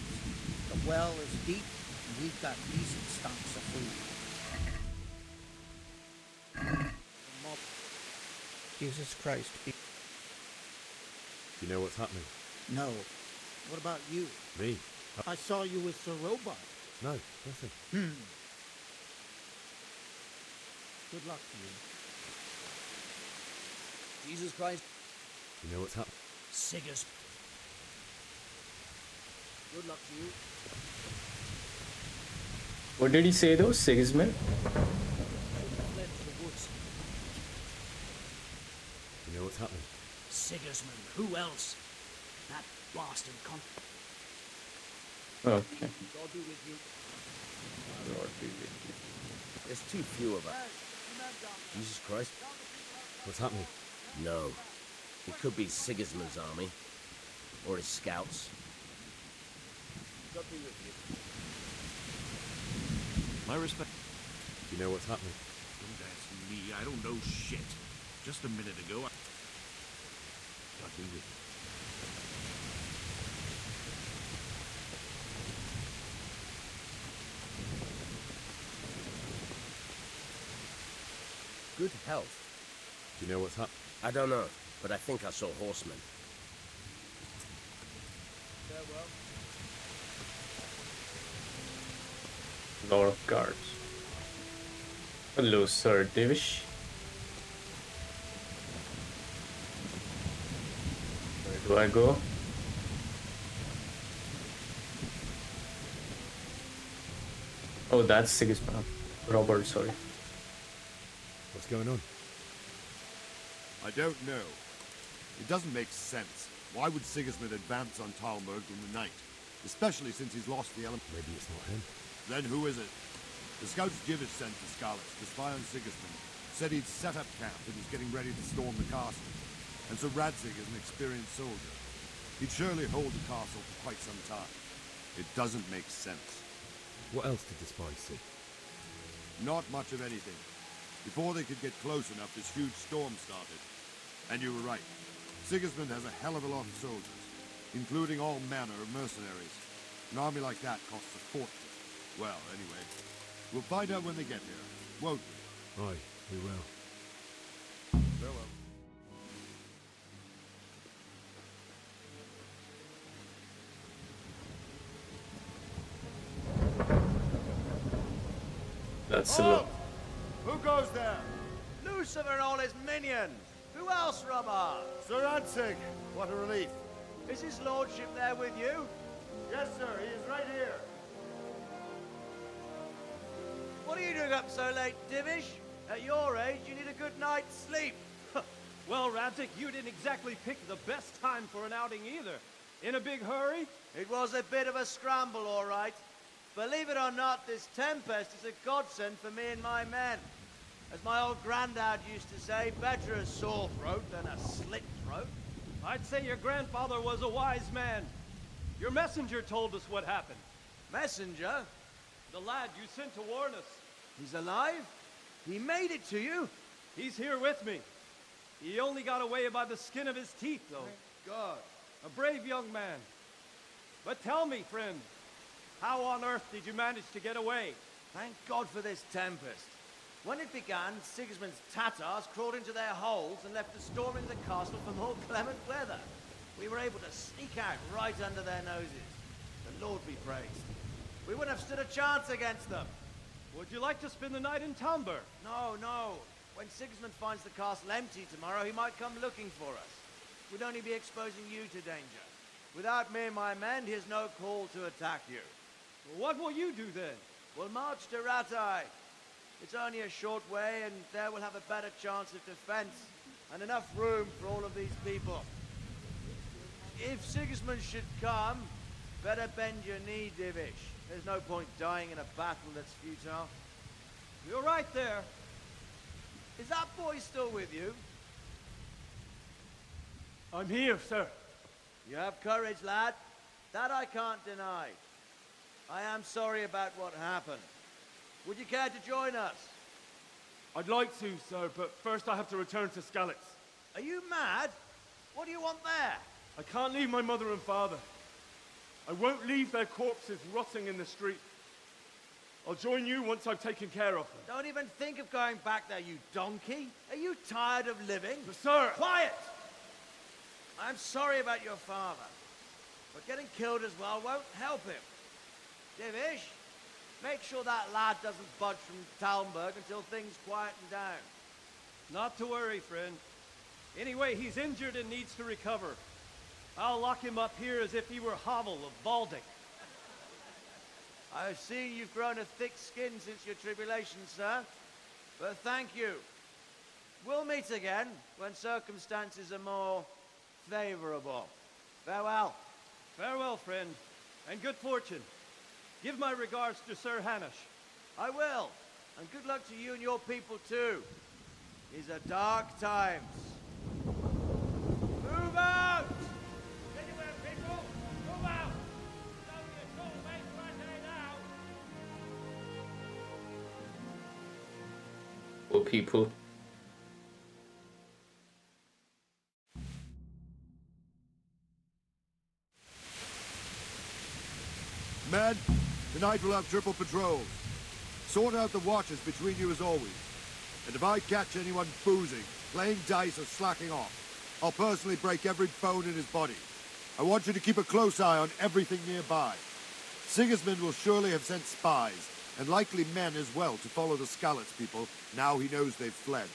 The well is deep, and we've got decent stocks of food. Jesus Christ. You know what's happening? No. What about you? Me? I saw you with Sir Robot. No, nothing. Good luck to you. Jesus Christ. You know what's happening? Sigus. Good luck to you. What did he say though, Sigismund? Fled to the woods. You know what's happening? Sigismund. Who else? That blasted con. Okay. God be with you. Lord be with you. There's too few of us. Jesus Christ. What's happening? No. It could be Sigismund's army. Or his scouts. God be with you. My respect. You know what's happening? Don't ask me. I don't know shit. Just a minute ago, God be with you. Good health. Do you know what's happening? I don't know, but I think I saw horsemen. Farewell. Lot of guards. Hello, Sir Divish. Where do I go? Oh, that's Sigismund. Robert, sorry. What's going on? I don't know. It doesn't make sense. Why would Sigismund advance on Talmberg in the night? Especially since he's lost the element. Maybe it's not him. Then who is it? The scouts Jivish sent to Scarlet to spy on Sigismund said he'd set up camp and was getting ready to storm the castle. And so Radzig is an experienced soldier. He'd surely hold the castle for quite some time. It doesn't make sense. What else did the spies see? Not much of anything. Before they could get close enough, this huge storm started. And you were right. Sigismund has a hell of a lot of soldiers, including all manner of mercenaries. An army like that costs a fortune. Well, anyway, we'll find out when they get here, won't we? Aye, we will. Farewell. That's a lot. Who goes there? Lucifer and all his minions. Who else, Robber? Sir Radzig. What a relief. Is his lordship there with you? Yes, sir. He is right here. What are you doing up so late, Divish? At your age, you need a good night's sleep. Well, Radzig, you didn't exactly pick the best time for an outing either. In a big hurry? It was a bit of a scramble, all right. Believe it or not, this tempest is a godsend for me and my men. As my old granddad used to say, better a sore throat than a slit throat. I'd say your grandfather was a wise man. Your messenger told us what happened. Messenger? The lad you sent to warn us. He's alive? He made it to you? He's here with me. He only got away by the skin of his teeth, though. Thank God. A brave young man. But tell me, friend, how on earth did you manage to get away? Thank God for this tempest. When it began, Sigismund's Tatars crawled into their holes and left us storming the castle for more clement weather. We were able to sneak out right under their noses. The Lord be praised. We wouldn't have stood a chance against them. Would you like to spend the night in Talmberg? No, no. When Sigismund finds the castle empty tomorrow, he might come looking for us. We'd only be exposing you to danger. Without me and my men, he has no call to attack you. Well, what will you do then? We'll march to Ratai. It's only a short way, and there we'll have a better chance of defense, and enough room for all of these people. If Sigismund should come, better bend your knee, Divish. There's no point dying in a battle that's futile. You're right there. Is that boy still with you? I'm here, sir. You have courage, lad. That I can't deny. I am sorry about what happened. Would you care to join us? I'd like to, sir, but first I have to return to Skalitz. Are you mad? What do you want there? I can't leave my mother and father. I won't leave their corpses rotting in the street. I'll join you once I've taken care of them. Don't even think of going back there, you donkey. Are you tired of living? But sir! Quiet! I'm sorry about your father, but getting killed as well won't help him. Divish, make sure that lad doesn't budge from Talmberg until things quieten down. Not to worry, friend. Anyway, he's injured and needs to recover. I'll lock him up here as if he were Havel of Baldic. I've seen you've grown a thick skin since your tribulation, sir. But thank you. We'll meet again when circumstances are more favorable. Farewell. Farewell, friend, and good fortune. Give my regards to Sir Hanush. I will. And good luck to you and your people, too. These are dark times. Move out! Anywhere, people! Move out! Don't be a troublemaker right there now! Poor people. Men, tonight we'll have triple patrols. Sort out the watches between you as always. And if I catch anyone boozing, playing dice or slacking off, I'll personally break every bone in his body. I want you to keep a close eye on everything nearby. Sigismund will surely have sent spies, and likely men as well, to follow the Skalitz people now he knows they've fled.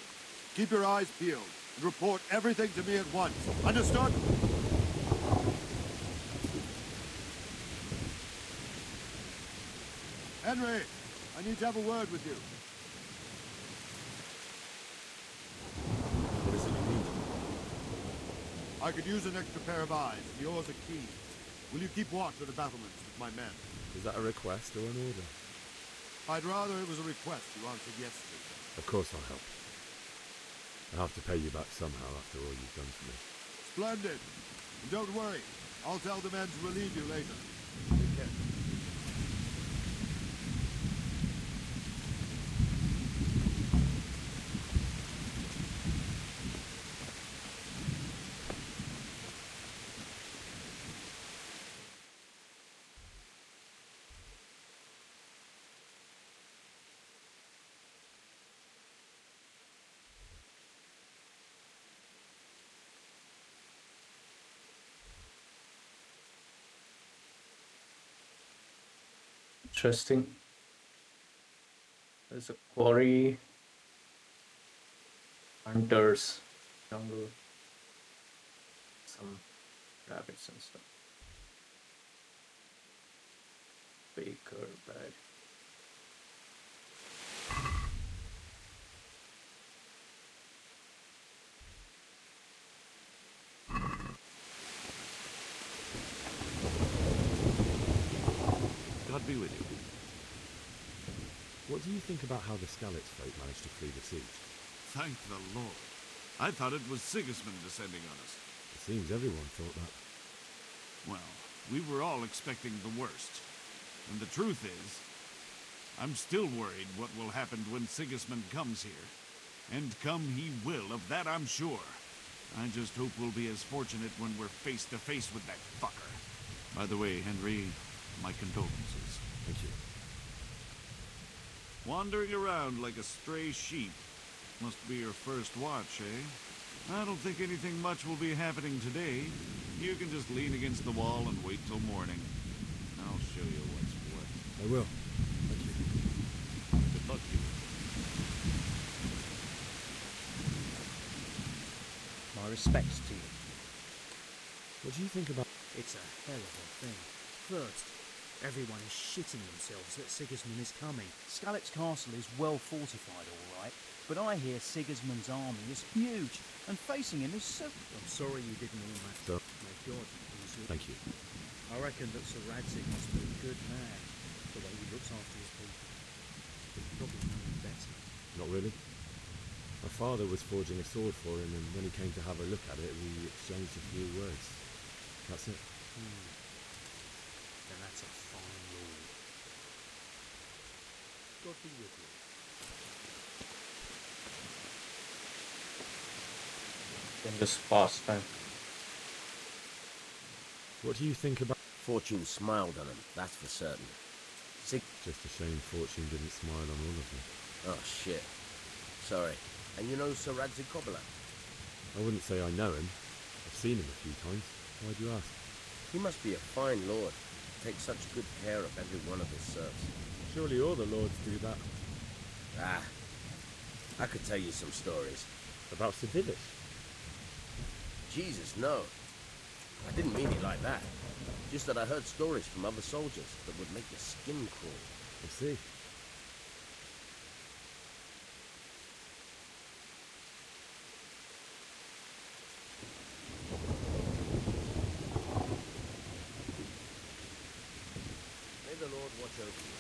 Keep your eyes peeled, and report everything to me at once. Understood? Henry, I need to have a word with you. What is it you need? I could use an extra pair of eyes. Yours are keen. Will you keep watch at the battlements with my men? Is that a request or an order? I'd rather it was a request you answered yes to. Of course I'll help. I'll have to pay you back somehow after all you've done for me. Splendid. And don't worry. I'll tell the men to relieve you later. Take care. Interesting. There's a quarry. Hunters. Jungle. Some rabbits and stuff. Baker bag. God be with you. What do you think about how the Skalitz folk managed to flee the siege? Thank the Lord. I thought it was Sigismund descending on us. It seems everyone thought that. Well, we were all expecting the worst. And the truth is, I'm still worried what will happen when Sigismund comes here. And come he will, of that I'm sure. I just hope we'll be as fortunate when we're face to face with that fucker. By the way, Henry, my condolences. Thank you. Wandering around like a stray sheep. Must be your first watch, eh? I don't think anything much will be happening today. You can just lean against the wall and wait till morning. I'll show you what's what. I will. Thank you. Good luck to you. My respects to you. What do you think about... It's a hell of a thing. First, everyone is shitting themselves that Sigismund is coming. Skalitz Castle is well fortified, all right, but I hear Sigismund's army is huge, and facing him is so... I'm sorry you didn't all that. So, My God, he was... thank you. I reckon that Sir Radzig must be a good man, the way he looks after his people. But you probably know him better. Not really. My father was forging a sword for him, and when he came to have a look at it, we exchanged a few words. That's it. Then that's a fine lord. God be with you. Then just fast time. What do you think about... Fortune smiled on him, that's for certain. Just a shame Fortune didn't smile on all of them. Oh, shit. Sorry. And you know Sir Radzi Cobbler? I wouldn't say I know him. I've seen him a few times. Why'd you ask? He must be a fine lord. Takes such good care of every one of his serfs. Surely all the lords do that. Ah, I could tell you some stories. About Sir Divish? Jesus, no. I didn't mean it like that. Just that I heard stories from other soldiers that would make your skin crawl. I see. May the Lord watch over you.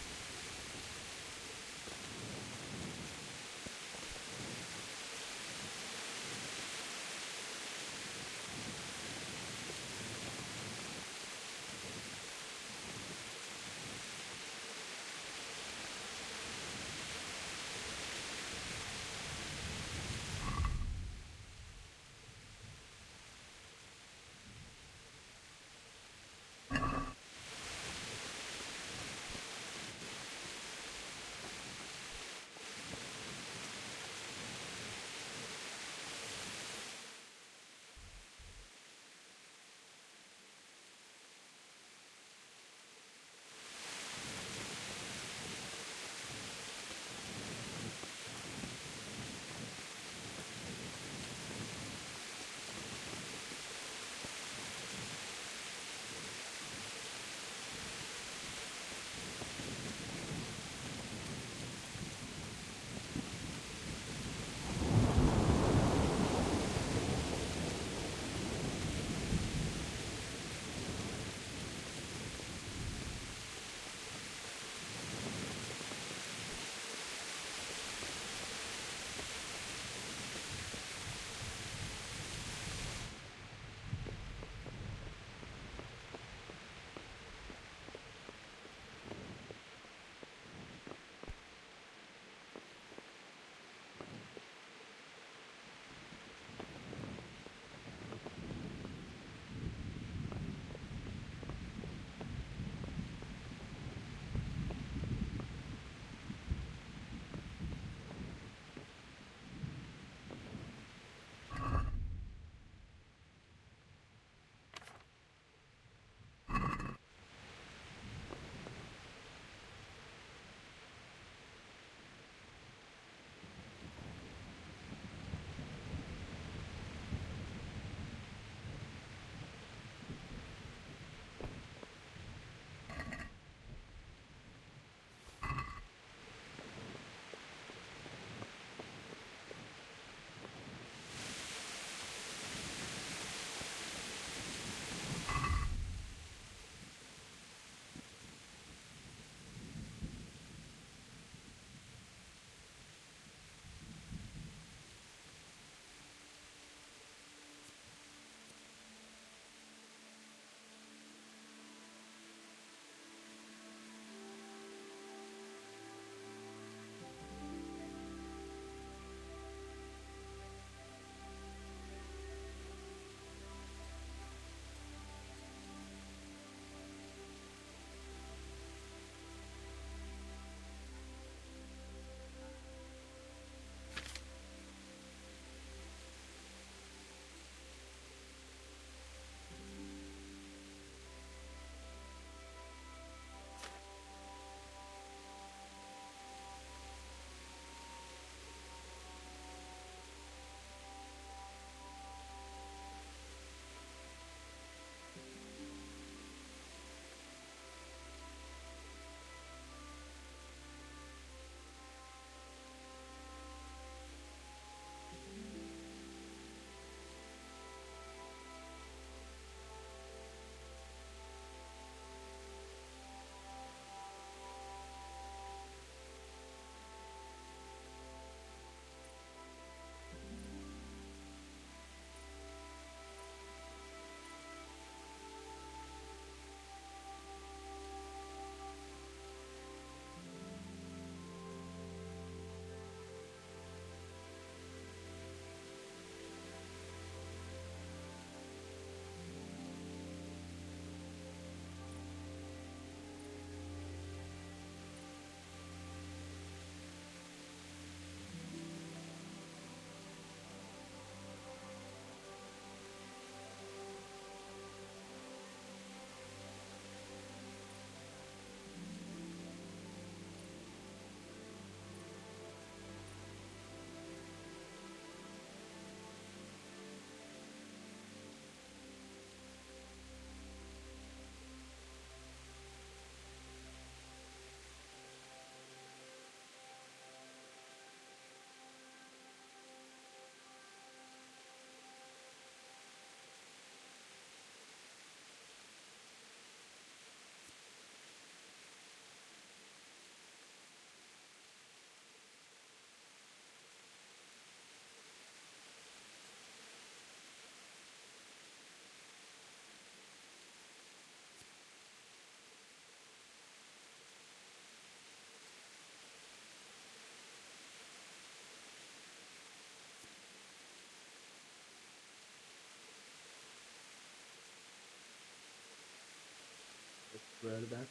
Where that?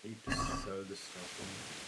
Hate to sew the stuff on.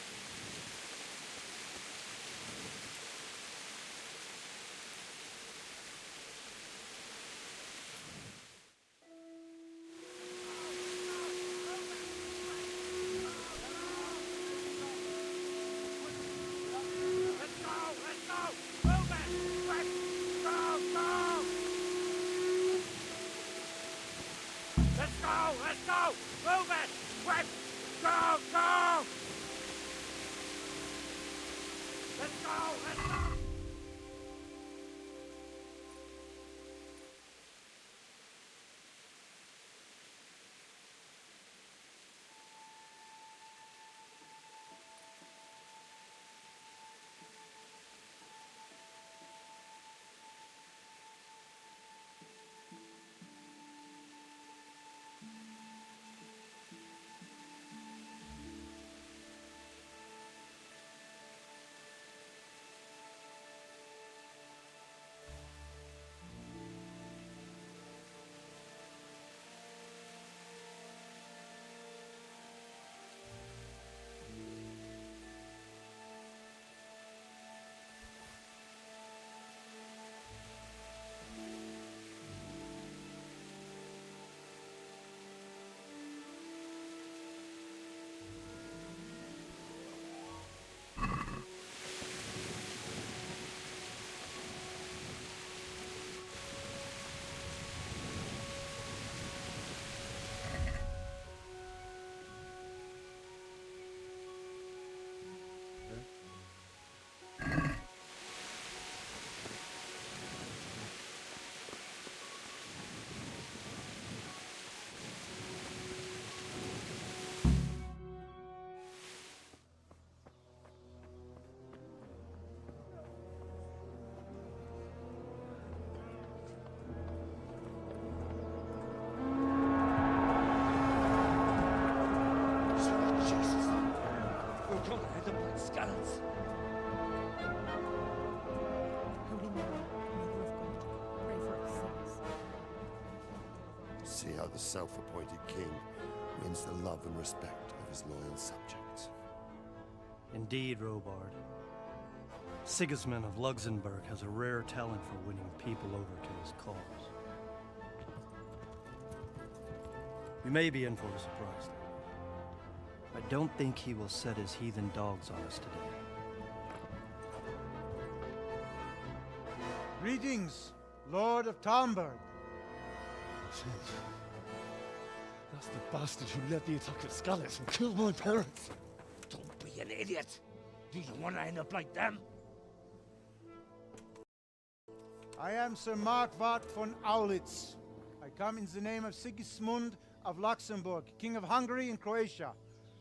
See how the self-appointed king wins the love and respect of his loyal subjects. Indeed, Robard. Sigismund of Luxembourg has a rare talent for winning people over to his cause. We may be in for a surprise, though. I don't think he will set his heathen dogs on us today. Greetings, Lord of Talmberg. That's the bastard who led the attack at Scarlet and killed my parents. Don't be an idiot. Do you want to end up like them? I am Sir Markwart von Aulitz. I come in the name of Sigismund of Luxembourg, King of Hungary and Croatia,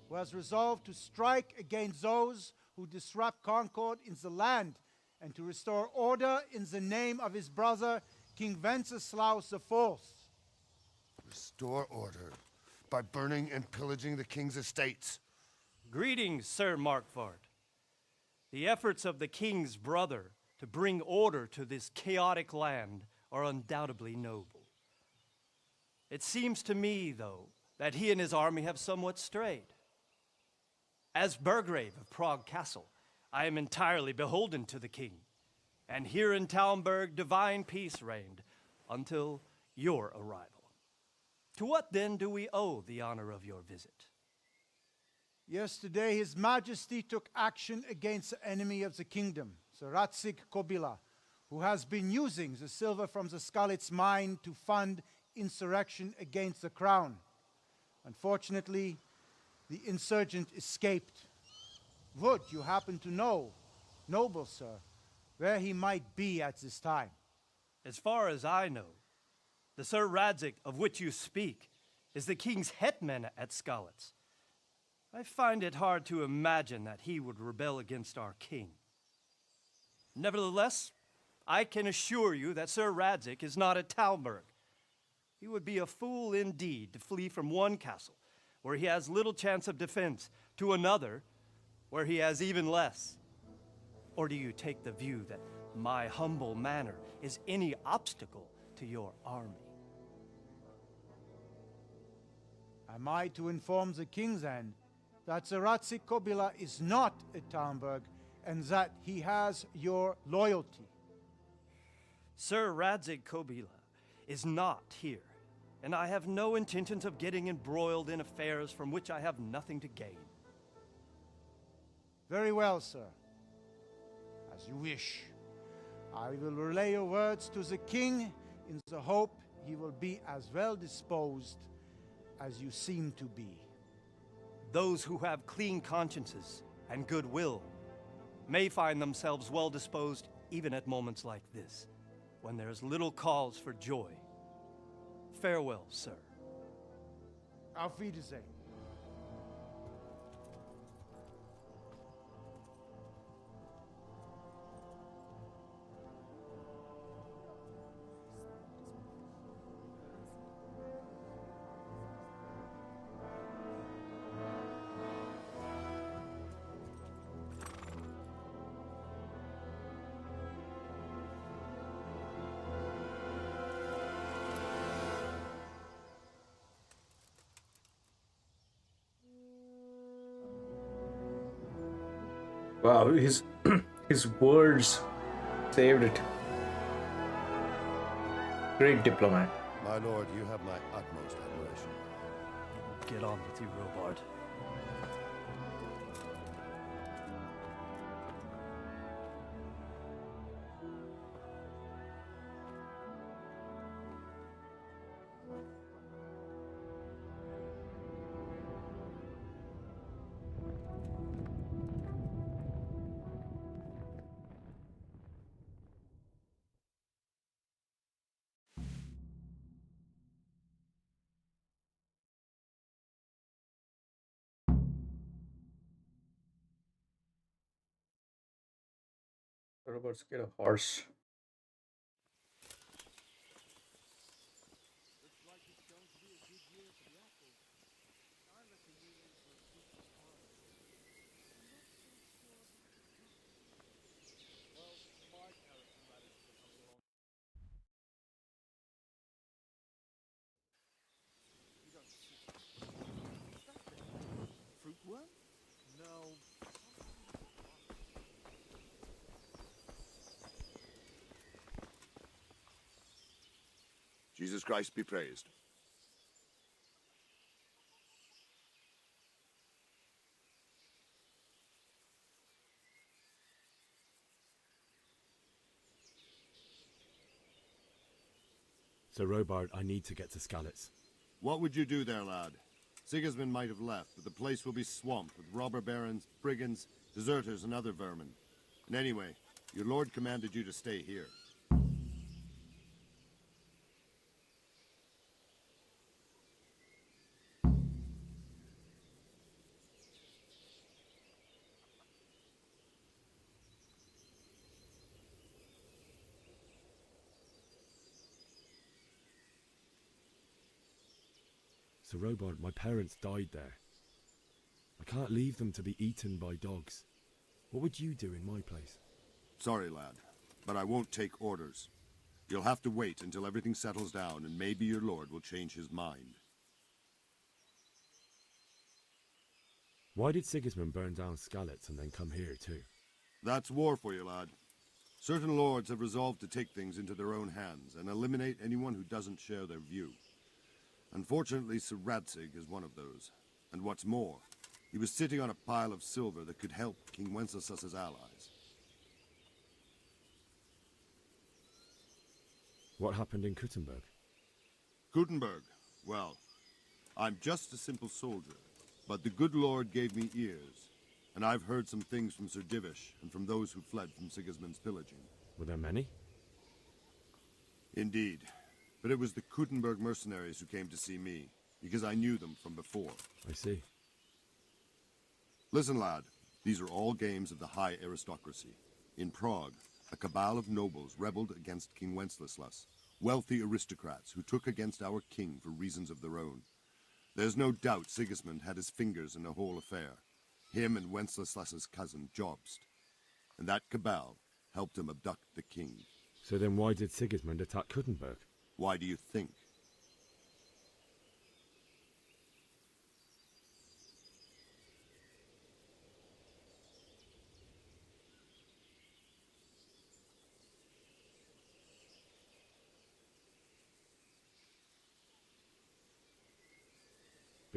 who has resolved to strike against those who disrupt concord in the land and to restore order in the name of his brother, King Wenceslaus IV. Restore order by burning and pillaging the king's estates. Greetings, Sir Markwart. The efforts of the king's brother to bring order to this chaotic land are undoubtedly noble. It seems to me, though, that he and his army have somewhat strayed. As Burgrave of Prague Castle, I am entirely beholden to the king, and here in Talmberg divine peace reigned until your arrival. To what then do we owe the honor of your visit? Yesterday, His Majesty took action against the enemy of the kingdom, Sir Ratzik Kobila, who has been using the silver from the Skalitz mine to fund insurrection against the crown. Unfortunately, the insurgent escaped. Would you happen to know, noble sir, where he might be at this time? As far as I know, the Sir Radzik of which you speak is the king's hetman at Skalitz. I find it hard to imagine that he would rebel against our king. Nevertheless, I can assure you that Sir Radzik is not at Talmberg. He would be a fool indeed to flee from one castle, where he has little chance of defense, to another, where he has even less. Or do you take the view that my humble manner is any obstacle to your army? Am I to inform the king then that Zaratzi Kobila is not at Talmberg and that he has your loyalty. Sir Radzik Kobila is not here, and I have no intentions of getting embroiled in affairs from which I have nothing to gain. Very well, sir. As you wish. I will relay your words to the king in the hope he will be as well disposed as you seem to be. Those who have clean consciences and goodwill may find themselves well disposed even at moments like this, when there is little cause for joy. Farewell, sir. Auf Wiedersehen. Wow, his his words saved it. Great diplomat. My lord, you have my utmost admiration. Get on with you, Robard. Robots get a horse. Fruit worm? No. Jesus Christ be praised. Sir Robard, I need to get to Skalitz. What would you do there, lad? Sigismund might have left, but the place will be swamped with robber barons, brigands, deserters, and other vermin. And anyway, your lord commanded you to stay here. Sir Robard, my parents died there. I can't leave them to be eaten by dogs. What would you do in my place? Sorry, lad, but I won't take orders. You'll have to wait until everything settles down, and maybe your lord will change his mind. Why did Sigismund burn down Skalitz and then come here too? That's war for you, lad. Certain lords have resolved to take things into their own hands and eliminate anyone who doesn't share their view. Unfortunately, Sir Radzig is one of those. And what's more, he was sitting on a pile of silver that could help King Wenceslas's allies. What happened in Kuttenberg? Gutenberg, well, I'm just a simple soldier, but the good Lord gave me ears, and I've heard some things from Sir Divish and from those who fled from Sigismund's pillaging. Were there many? Indeed, but it was the Kuttenberg mercenaries who came to see me, because I knew them from before. I see. Listen, lad, these are all games of the high aristocracy. In Prague, a cabal of nobles rebelled against King Wenceslas, wealthy aristocrats who took against our king for reasons of their own. There's no doubt Sigismund had his fingers in the whole affair, him and Wenceslas's cousin Jobst. And that cabal helped him abduct the king. So then why did Sigismund attack Kuttenberg? Why do you think?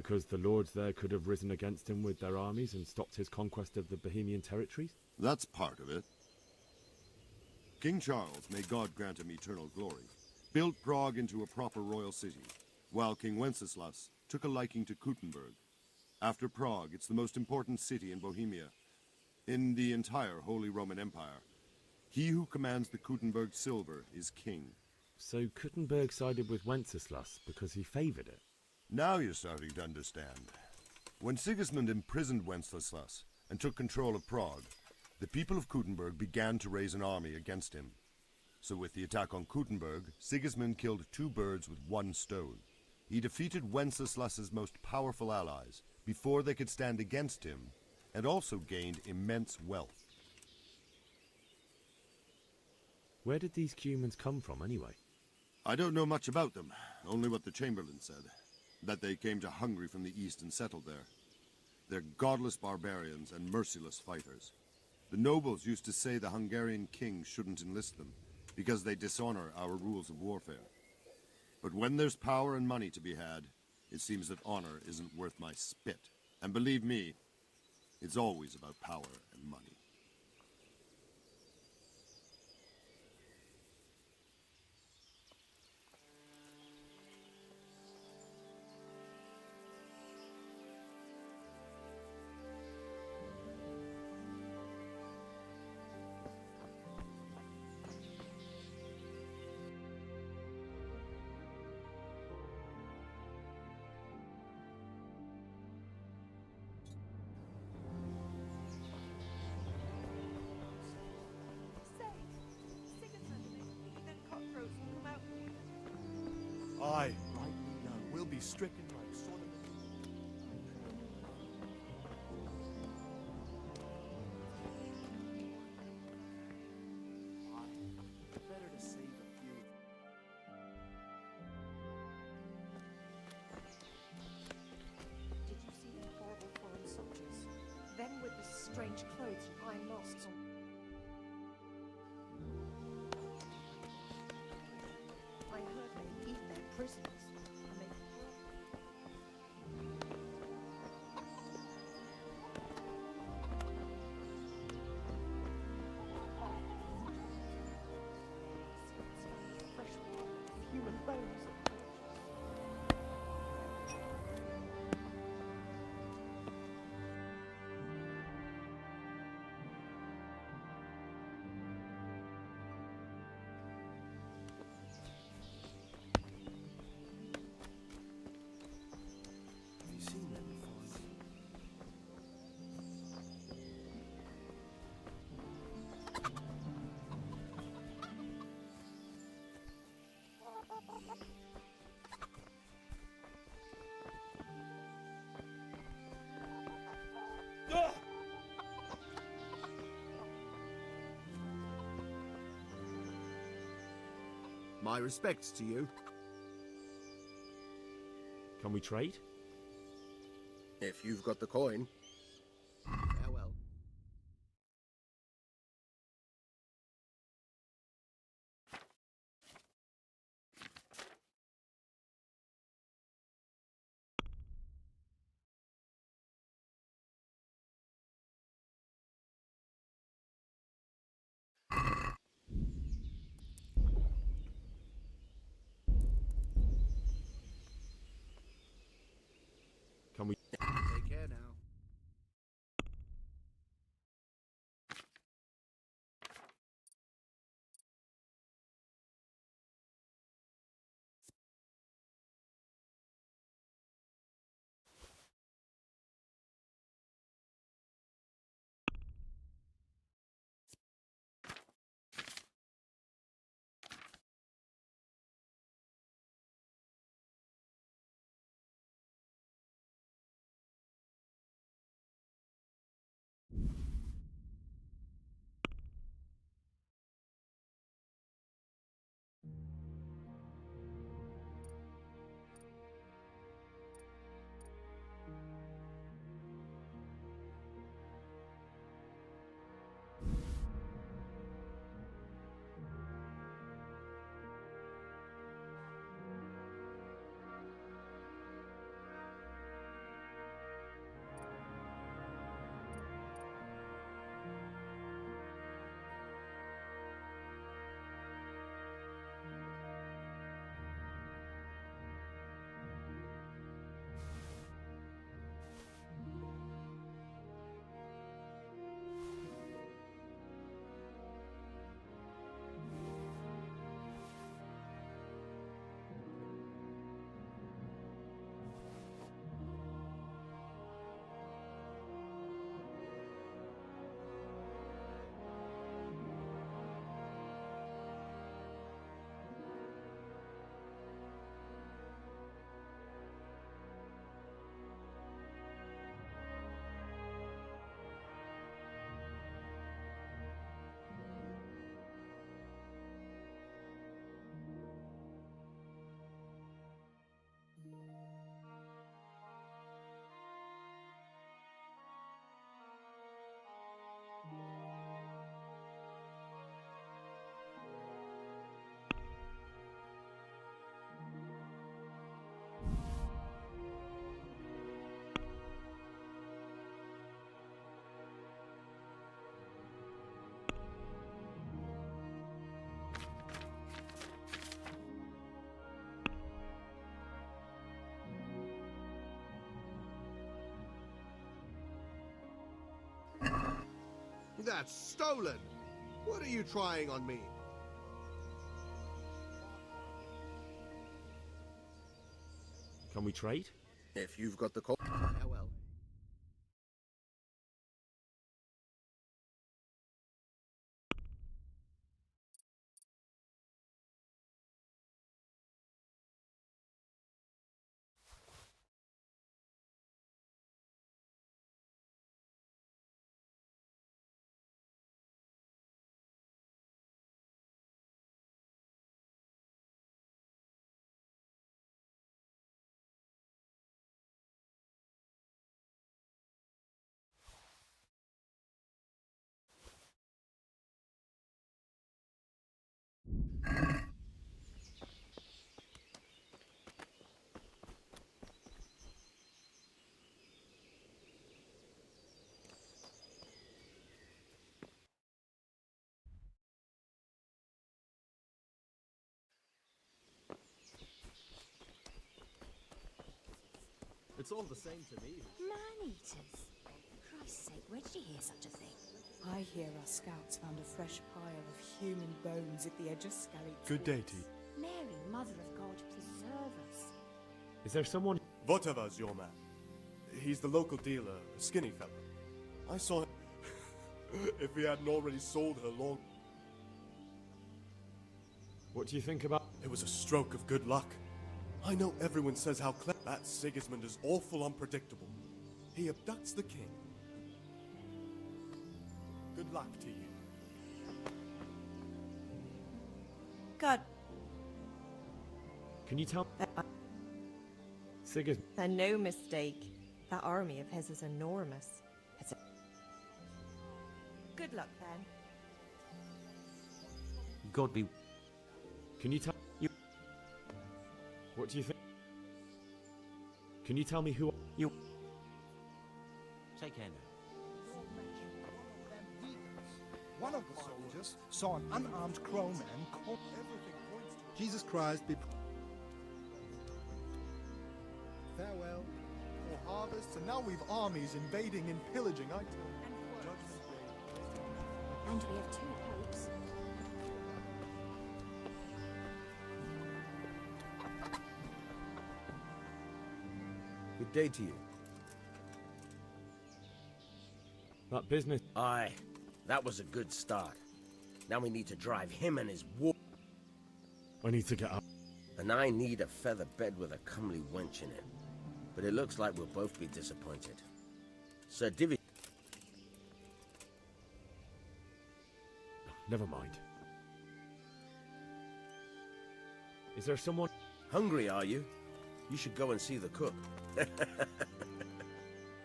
Because the lords there could have risen against him with their armies and stopped his conquest of the Bohemian territories? That's part of it. King Charles, may God grant him eternal glory, built Prague into a proper royal city, while King Wenceslas took a liking to Kuttenberg. After Prague, it's the most important city in Bohemia, in the entire Holy Roman Empire. He who commands the Kuttenberg silver is king. So Kuttenberg sided with Wenceslas because he favoured it? Now you're starting to understand. When Sigismund imprisoned Wenceslas and took control of Prague, the people of Kuttenberg began to raise an army against him. So with the attack on Kuttenberg, Sigismund killed 2 birds with 1 stone. He defeated Wenceslas's most powerful allies before they could stand against him, and also gained immense wealth. Where did these humans come from, anyway? I don't know much about them, only what the Chamberlain said. That they came to Hungary from the east and settled there. They're godless barbarians and merciless fighters. The nobles used to say the Hungarian king shouldn't enlist them, because they dishonor our rules of warfare. But when there's power and money to be had, it seems that honor isn't worth my spit. And believe me, it's always about power and money. Aye, rightly know. We'll be stricken like Sodom. Better to save a few. Did you see the horrible foreign soldiers? Them with the strange clothes and iron masks on. I heard they eat their prisoners. And they... Fresh water, human bones. Have you seen them before? My respects to you. Can we trade? If you've got the coin. Can we... Take care now. That's stolen! What are you trying on me? Can we trade? If you've got the call. Farewell. It's all the same to me. Man-eaters? Christ's sake, where did you hear such a thing? I hear our scouts found a fresh pile of human bones at the edge of Scarlet's Good day Woods. to you. Mary, Mother of God, preserve us. Is there someone? Votava's your man. He's the local dealer, a skinny fella. I saw him. If he hadn't already sold her long. What do you think about? It was a stroke of good luck. I know everyone says how clever. That Sigismund is awful unpredictable. He abducts the king. Good luck to you. God. Can you tell? Sigismund. And no mistake. That army of his is enormous. Good luck, then. God be. Can you tell? What do you think? Can you tell me who you? Take care now. One of the soldiers saw an unarmed crowman caught. Everything points to Jesus Christ be. Farewell. For harvest, and now we've armies invading and pillaging. I tell you. Judgment Day. And we have 2 popes. Good day to you. That business. Aye, that was a good start. Now we need to drive him and his war. I need to get up. And I need a feather bed with a comely wench in it. But it looks like we'll both be disappointed. Sir Divi. Never mind. Is there someone? Hungry, are you? You should go and see the cook.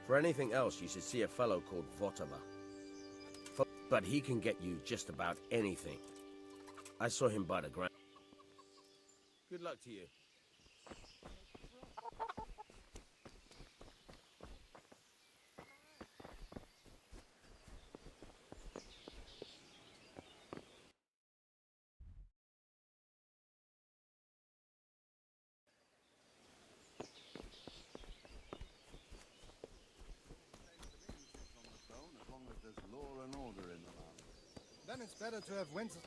For anything else, you should see a fellow called Votava. But he can get you just about anything. I saw him by the ground. Good luck to you. Then it's better to have Wenceslas.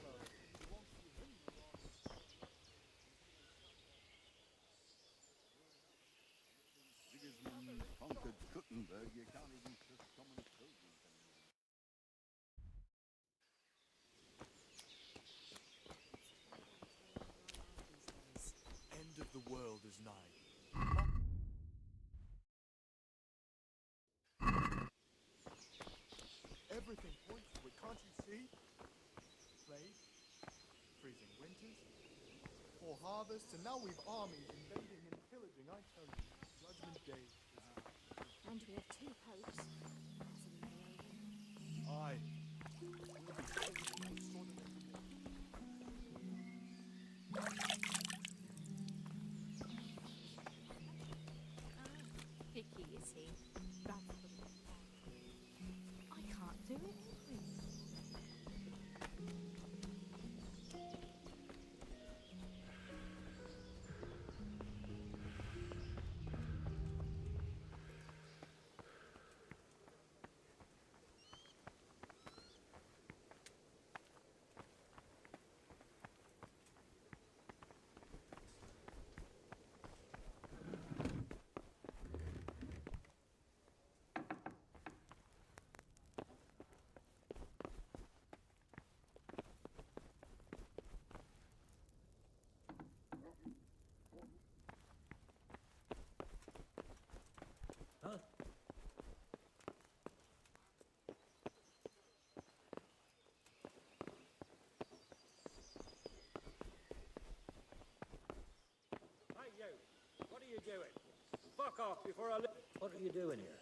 Sigismund conquered Kuttenberg, you can't even trust common soldiers anymore. End of the world is nigh. Everything points to it, can't you see? Plague, freezing winters, poor harvests, and now we've armies invading and pillaging. I tell you, Judgment Day is here. And we have 2 popes. Aye. We'll be facing an extraordinary war. Picky, is he? I can't do it. you doing? Fuck off before I... What are you doing here?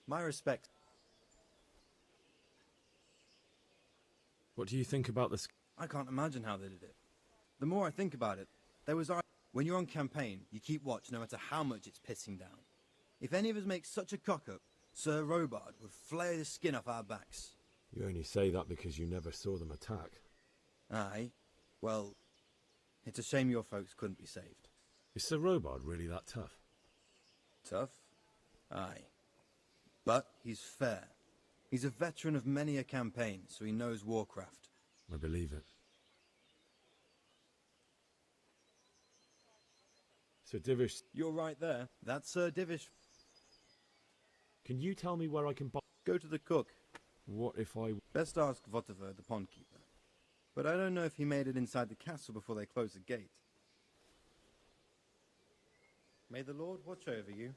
My respects. What do you think about this? I can't imagine how they did it. The more I think about it, there was... When you're on campaign, you keep watch no matter how much it's pissing down. If any of us make such a cock-up, Sir Robard would flay the skin off our backs. You only say that because you never saw them attack. Aye. Well, it's a shame your folks couldn't be saved. Is Sir Robard really that tough? Tough? Aye. But he's fair. He's a veteran of many a campaign, so he knows warcraft. I believe it. Sir Divish... You're right there. That's Sir Divish. Can you tell me where I can buy... Go to the cook. What if I... Best ask Votiver, the pond keeper. But I don't know if he made it inside the castle before they closed the gate. May the Lord watch over you.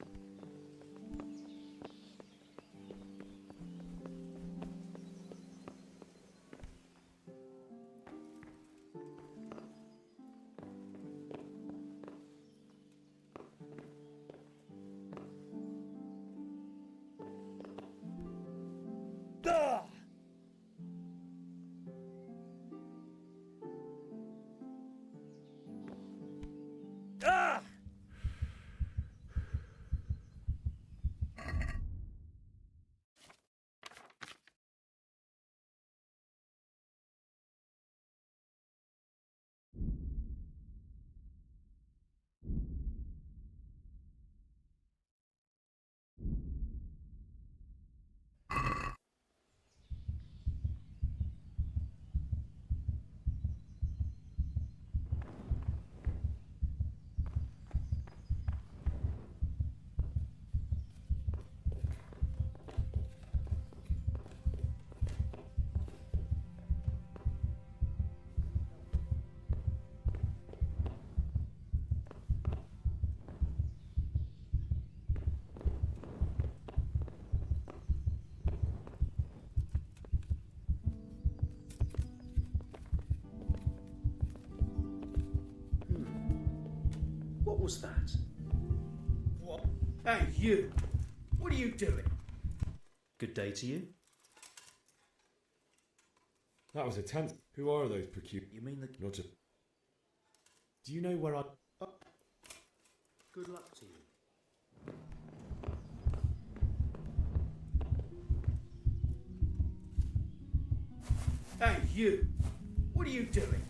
What was that? What? Hey, you! What are you doing? Good day to you. That was a tent. Who are those peculiar... You mean the... Not a... Do you know where I... Good luck to you. Hey, you! What are you doing?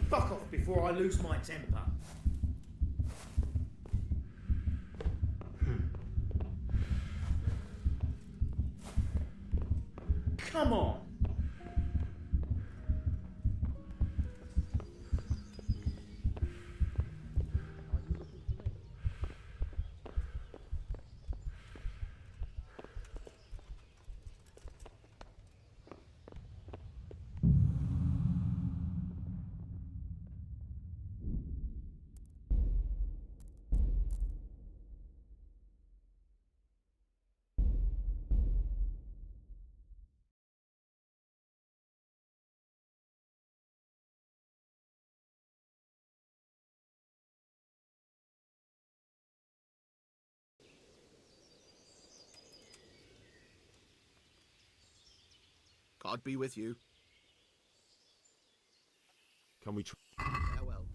Fuck off before I lose my temper. Come on! God be with you. Can we try? Farewell.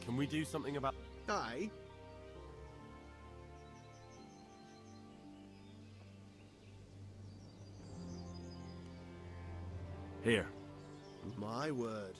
Can we do something about... Aye. Here. My word.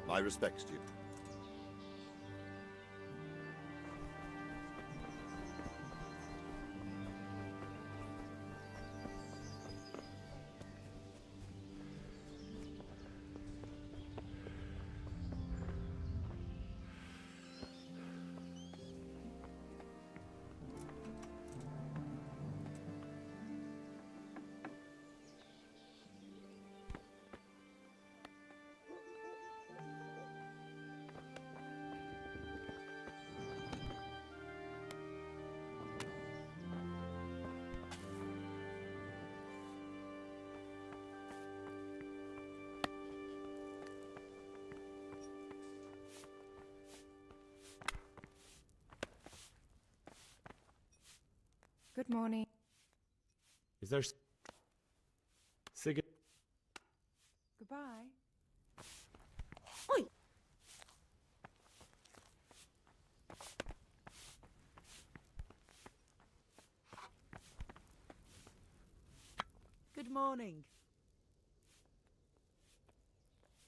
My respects to you. Good morning. Is there... Sig... Goodbye. Good morning.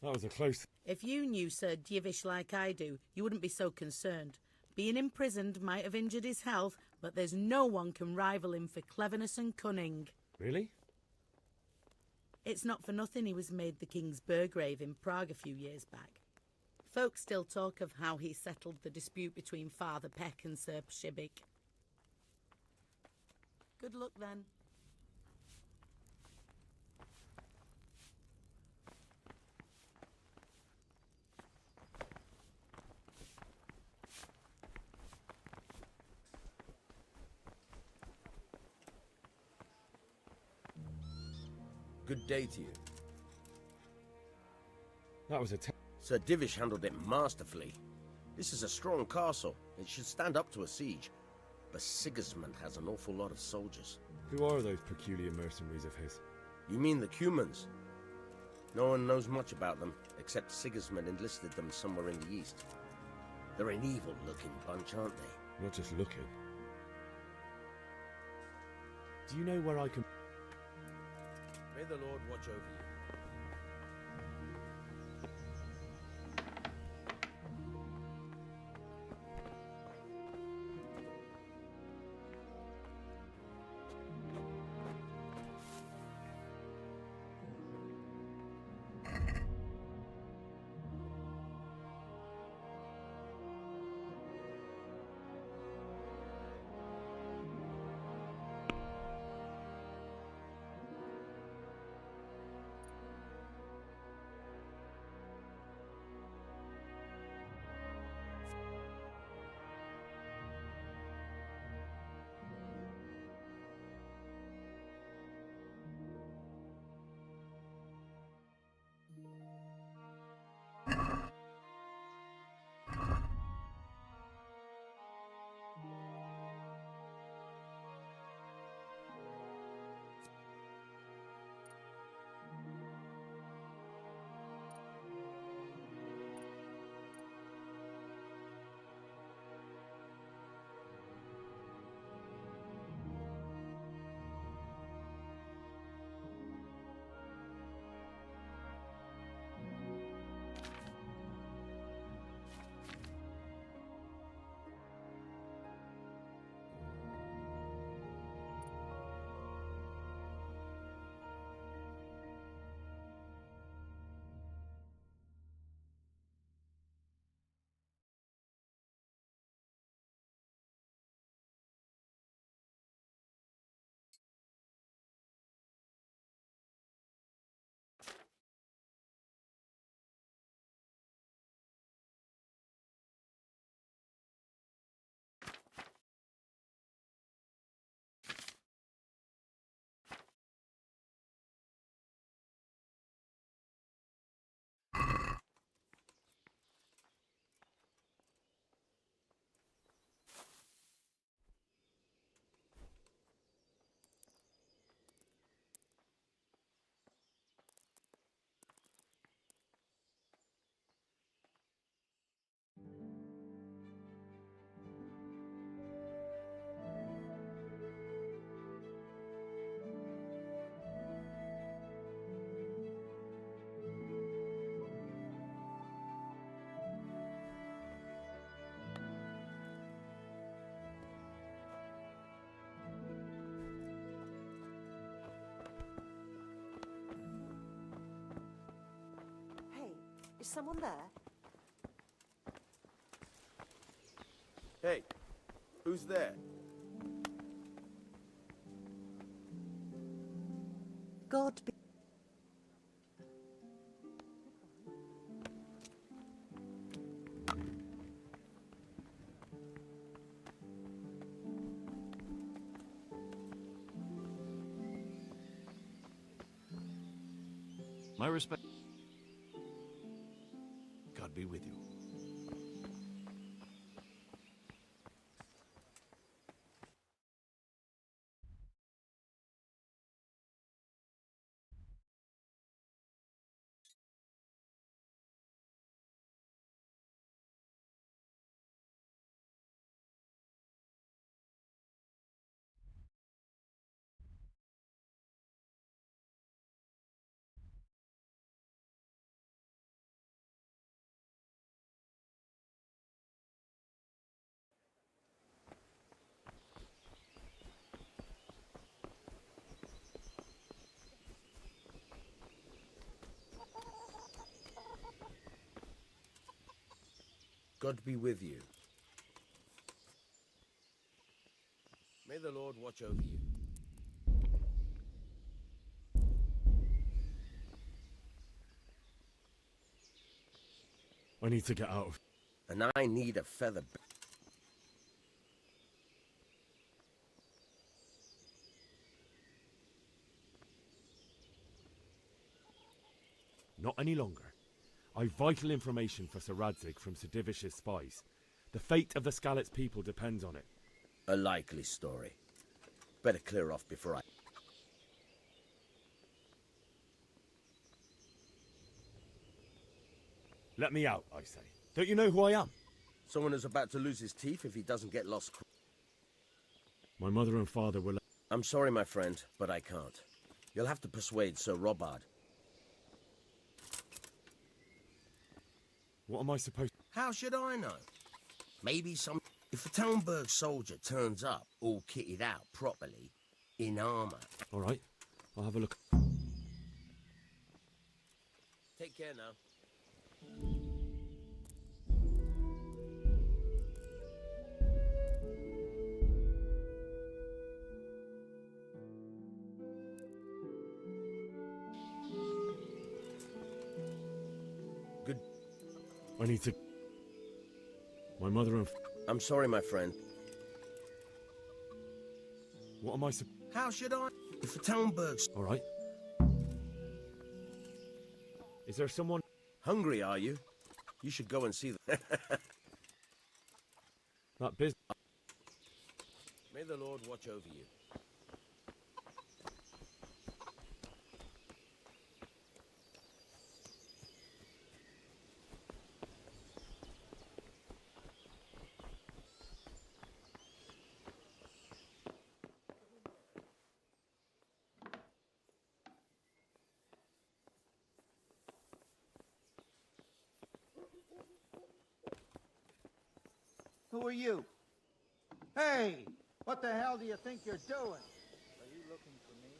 That was a close... If you knew Sir Divish like I do, you wouldn't be so concerned. Being imprisoned might have injured his health, but there's no one can rival him for cleverness and cunning. Really? It's not for nothing he was made the King's Burgrave in Prague a few years back. Folk still talk of how he settled the dispute between Father Peck and Sir Pshibik. Good luck then. Good day to you. That was a... Sir Divish handled it masterfully. This is a strong castle. It should stand up to a siege. But Sigismund has an awful lot of soldiers. Who are those peculiar mercenaries of his? You mean the Cumans? No one knows much about them, except Sigismund enlisted them somewhere in the east. They're an evil-looking bunch, aren't they? Not just looking. Do you know where I can... May the Lord watch over you. Is someone there? Hey, who's there? God be... My respect. God be with you. God be with you. May the Lord watch over you. I need to get out of... And I need a feather... Not any longer. I've vital information for Sir Radzig from Sir Divish's spies. The fate of the Skalitz people depends on it. A likely story. Better clear off before I... Let me out, I say. Don't you know who I am? Someone who's about to lose his teeth if he doesn't get lost. My mother and father were... I'm sorry, my friend, but I can't. You'll have to persuade Sir Robard. What am I supposed... How should I know? Maybe some... If a Talmberg soldier turns up, all kitted out properly, in armor... All right, I'll have a look. Take care now. Good. I need to... My mother and... I'm sorry, my friend. What am I How should I... If a Talmberg's... All right. Is there someone... Hungry, are you? You should go and see them. That business... May the Lord watch over you. Who are you? Hey! What the hell do you think you're doing? Are you looking for me?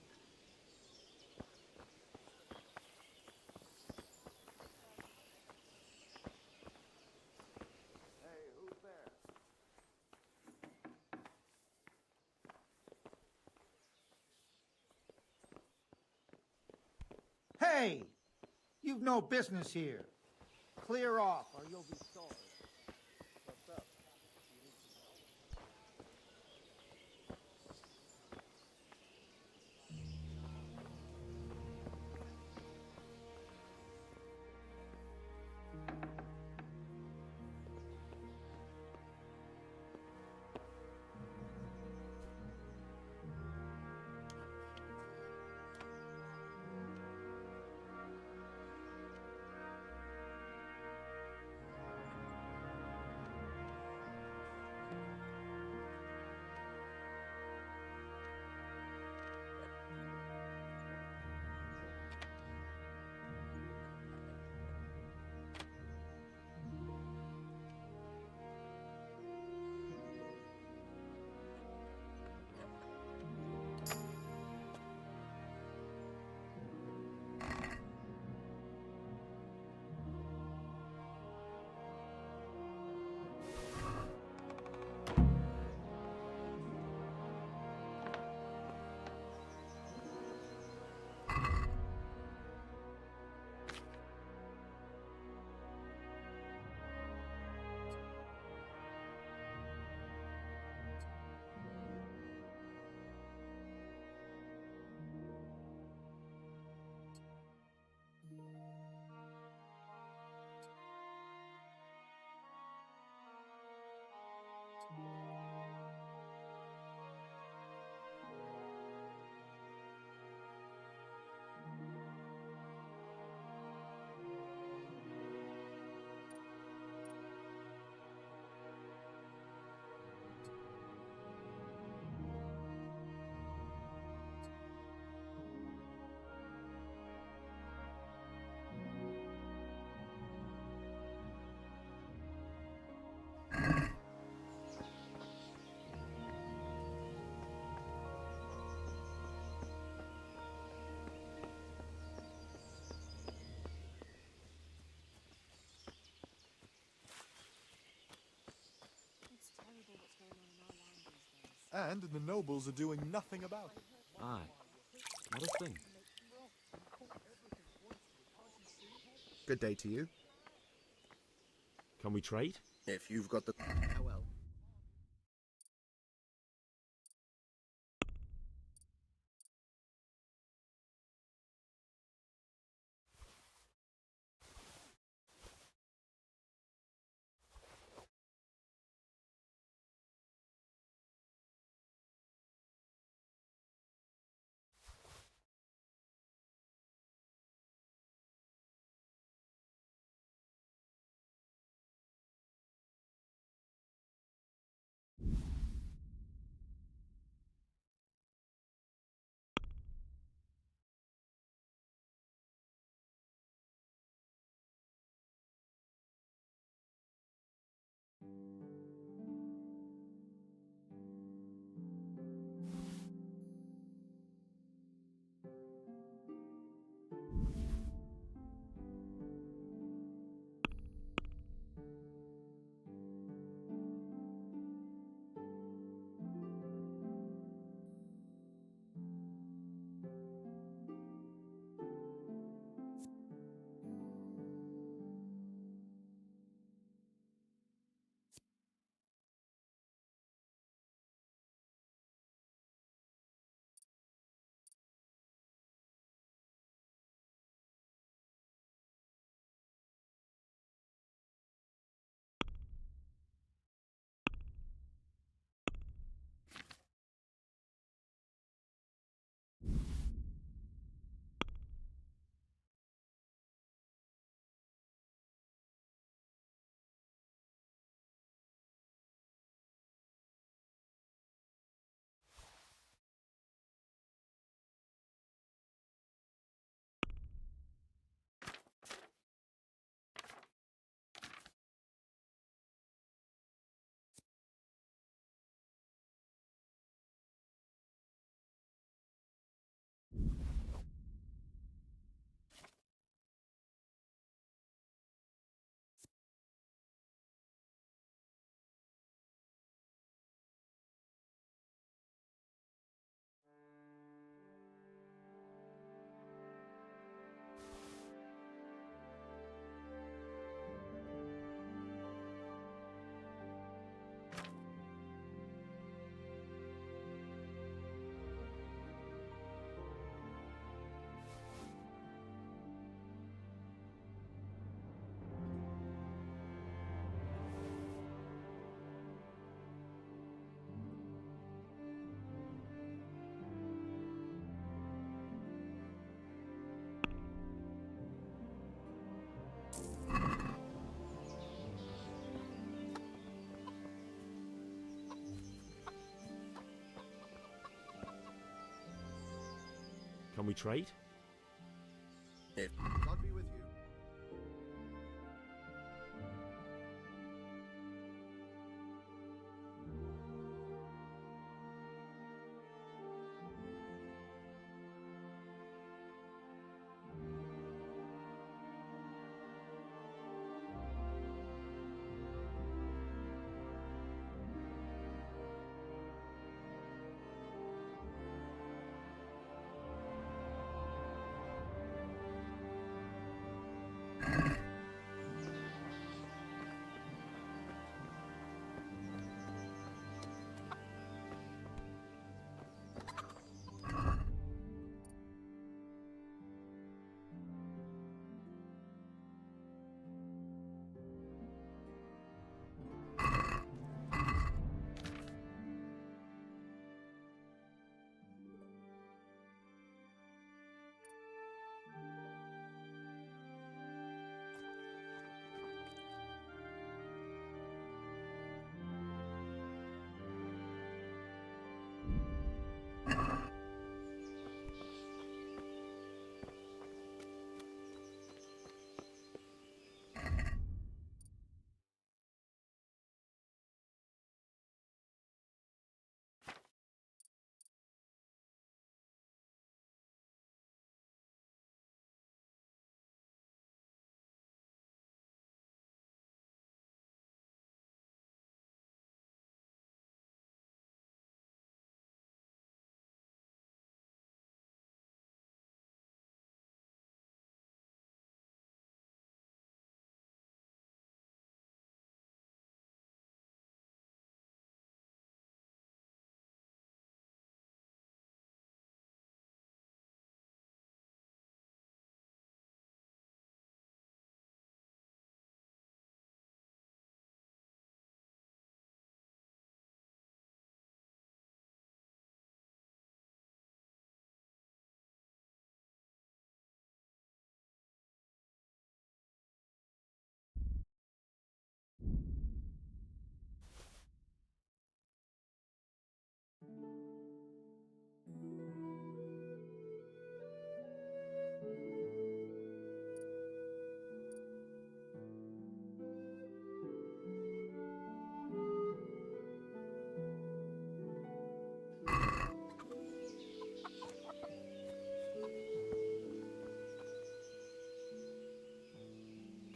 Hey, who's there? Hey! You've no business here. Clear off or you'll be sorry. What's up? And the nobles are doing nothing about it. Aye. Not a thing. Good day to you. Can we trade? If you've got the... How well? Can we trade? If God be with you.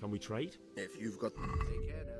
Can we trade? If you've got... Take care now.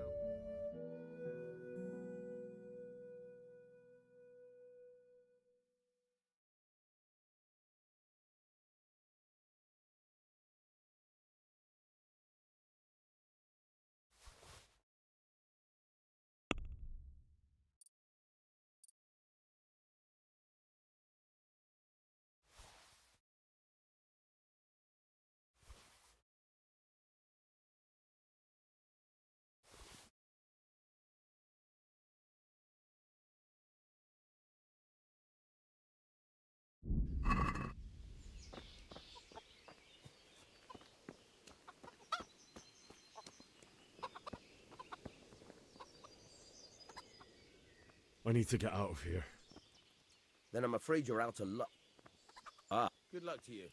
I need to get out of here. Then I'm afraid you're out of luck. Ah, good luck to you.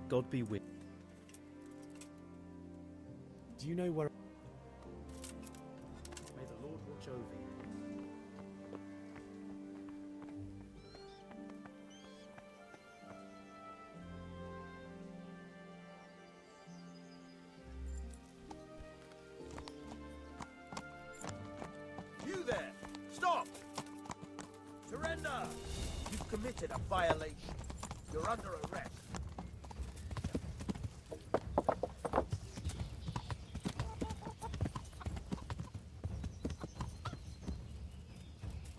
God be with. Do you know where... May the Lord watch over you. You there! Stop! Surrender! You've committed a violation. You're under arrest.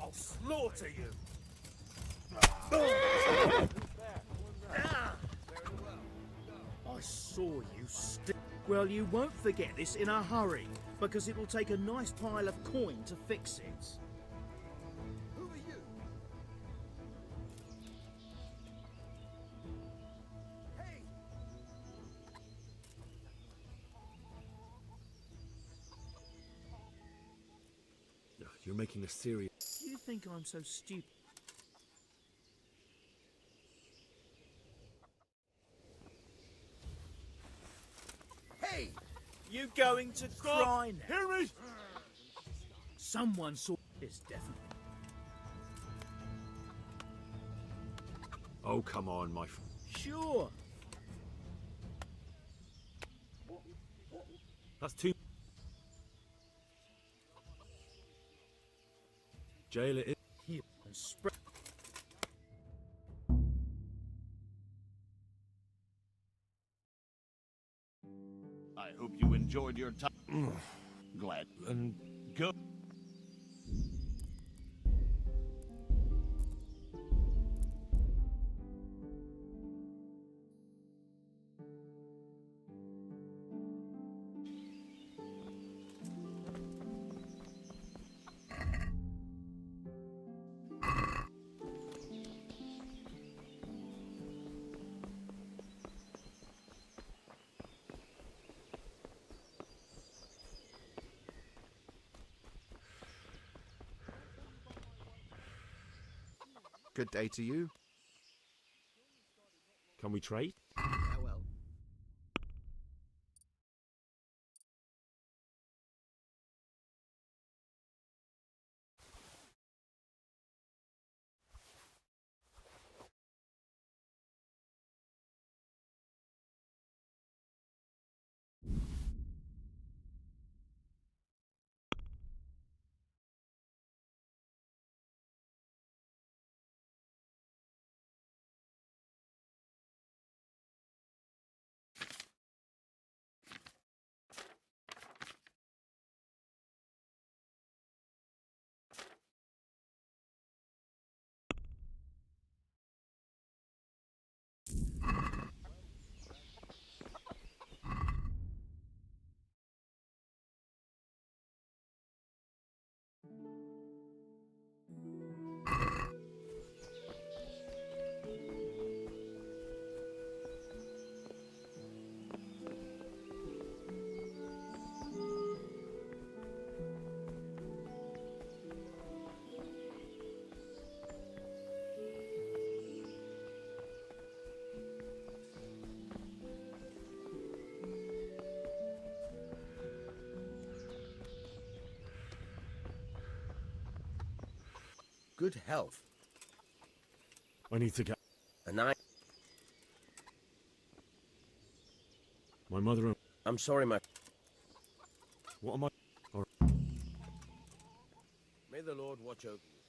I'll slaughter you! I saw you Well, you won't forget this in a hurry, because it will take a nice pile of coin to fix it. Who are you? Hey! You're making a serious... You think I'm so stupid? Hey! You going to cry now? Hear me! Someone saw this, definitely. Oh, come on, my... Sure. That's too... Jail it is. Heal and spread. I hope you enjoyed your time. Glad. And go. Good day to you. Can we trade? Farewell. Good health. I need to get. And I. My mother. I'm sorry, my. What am I? Or... May the Lord watch over you.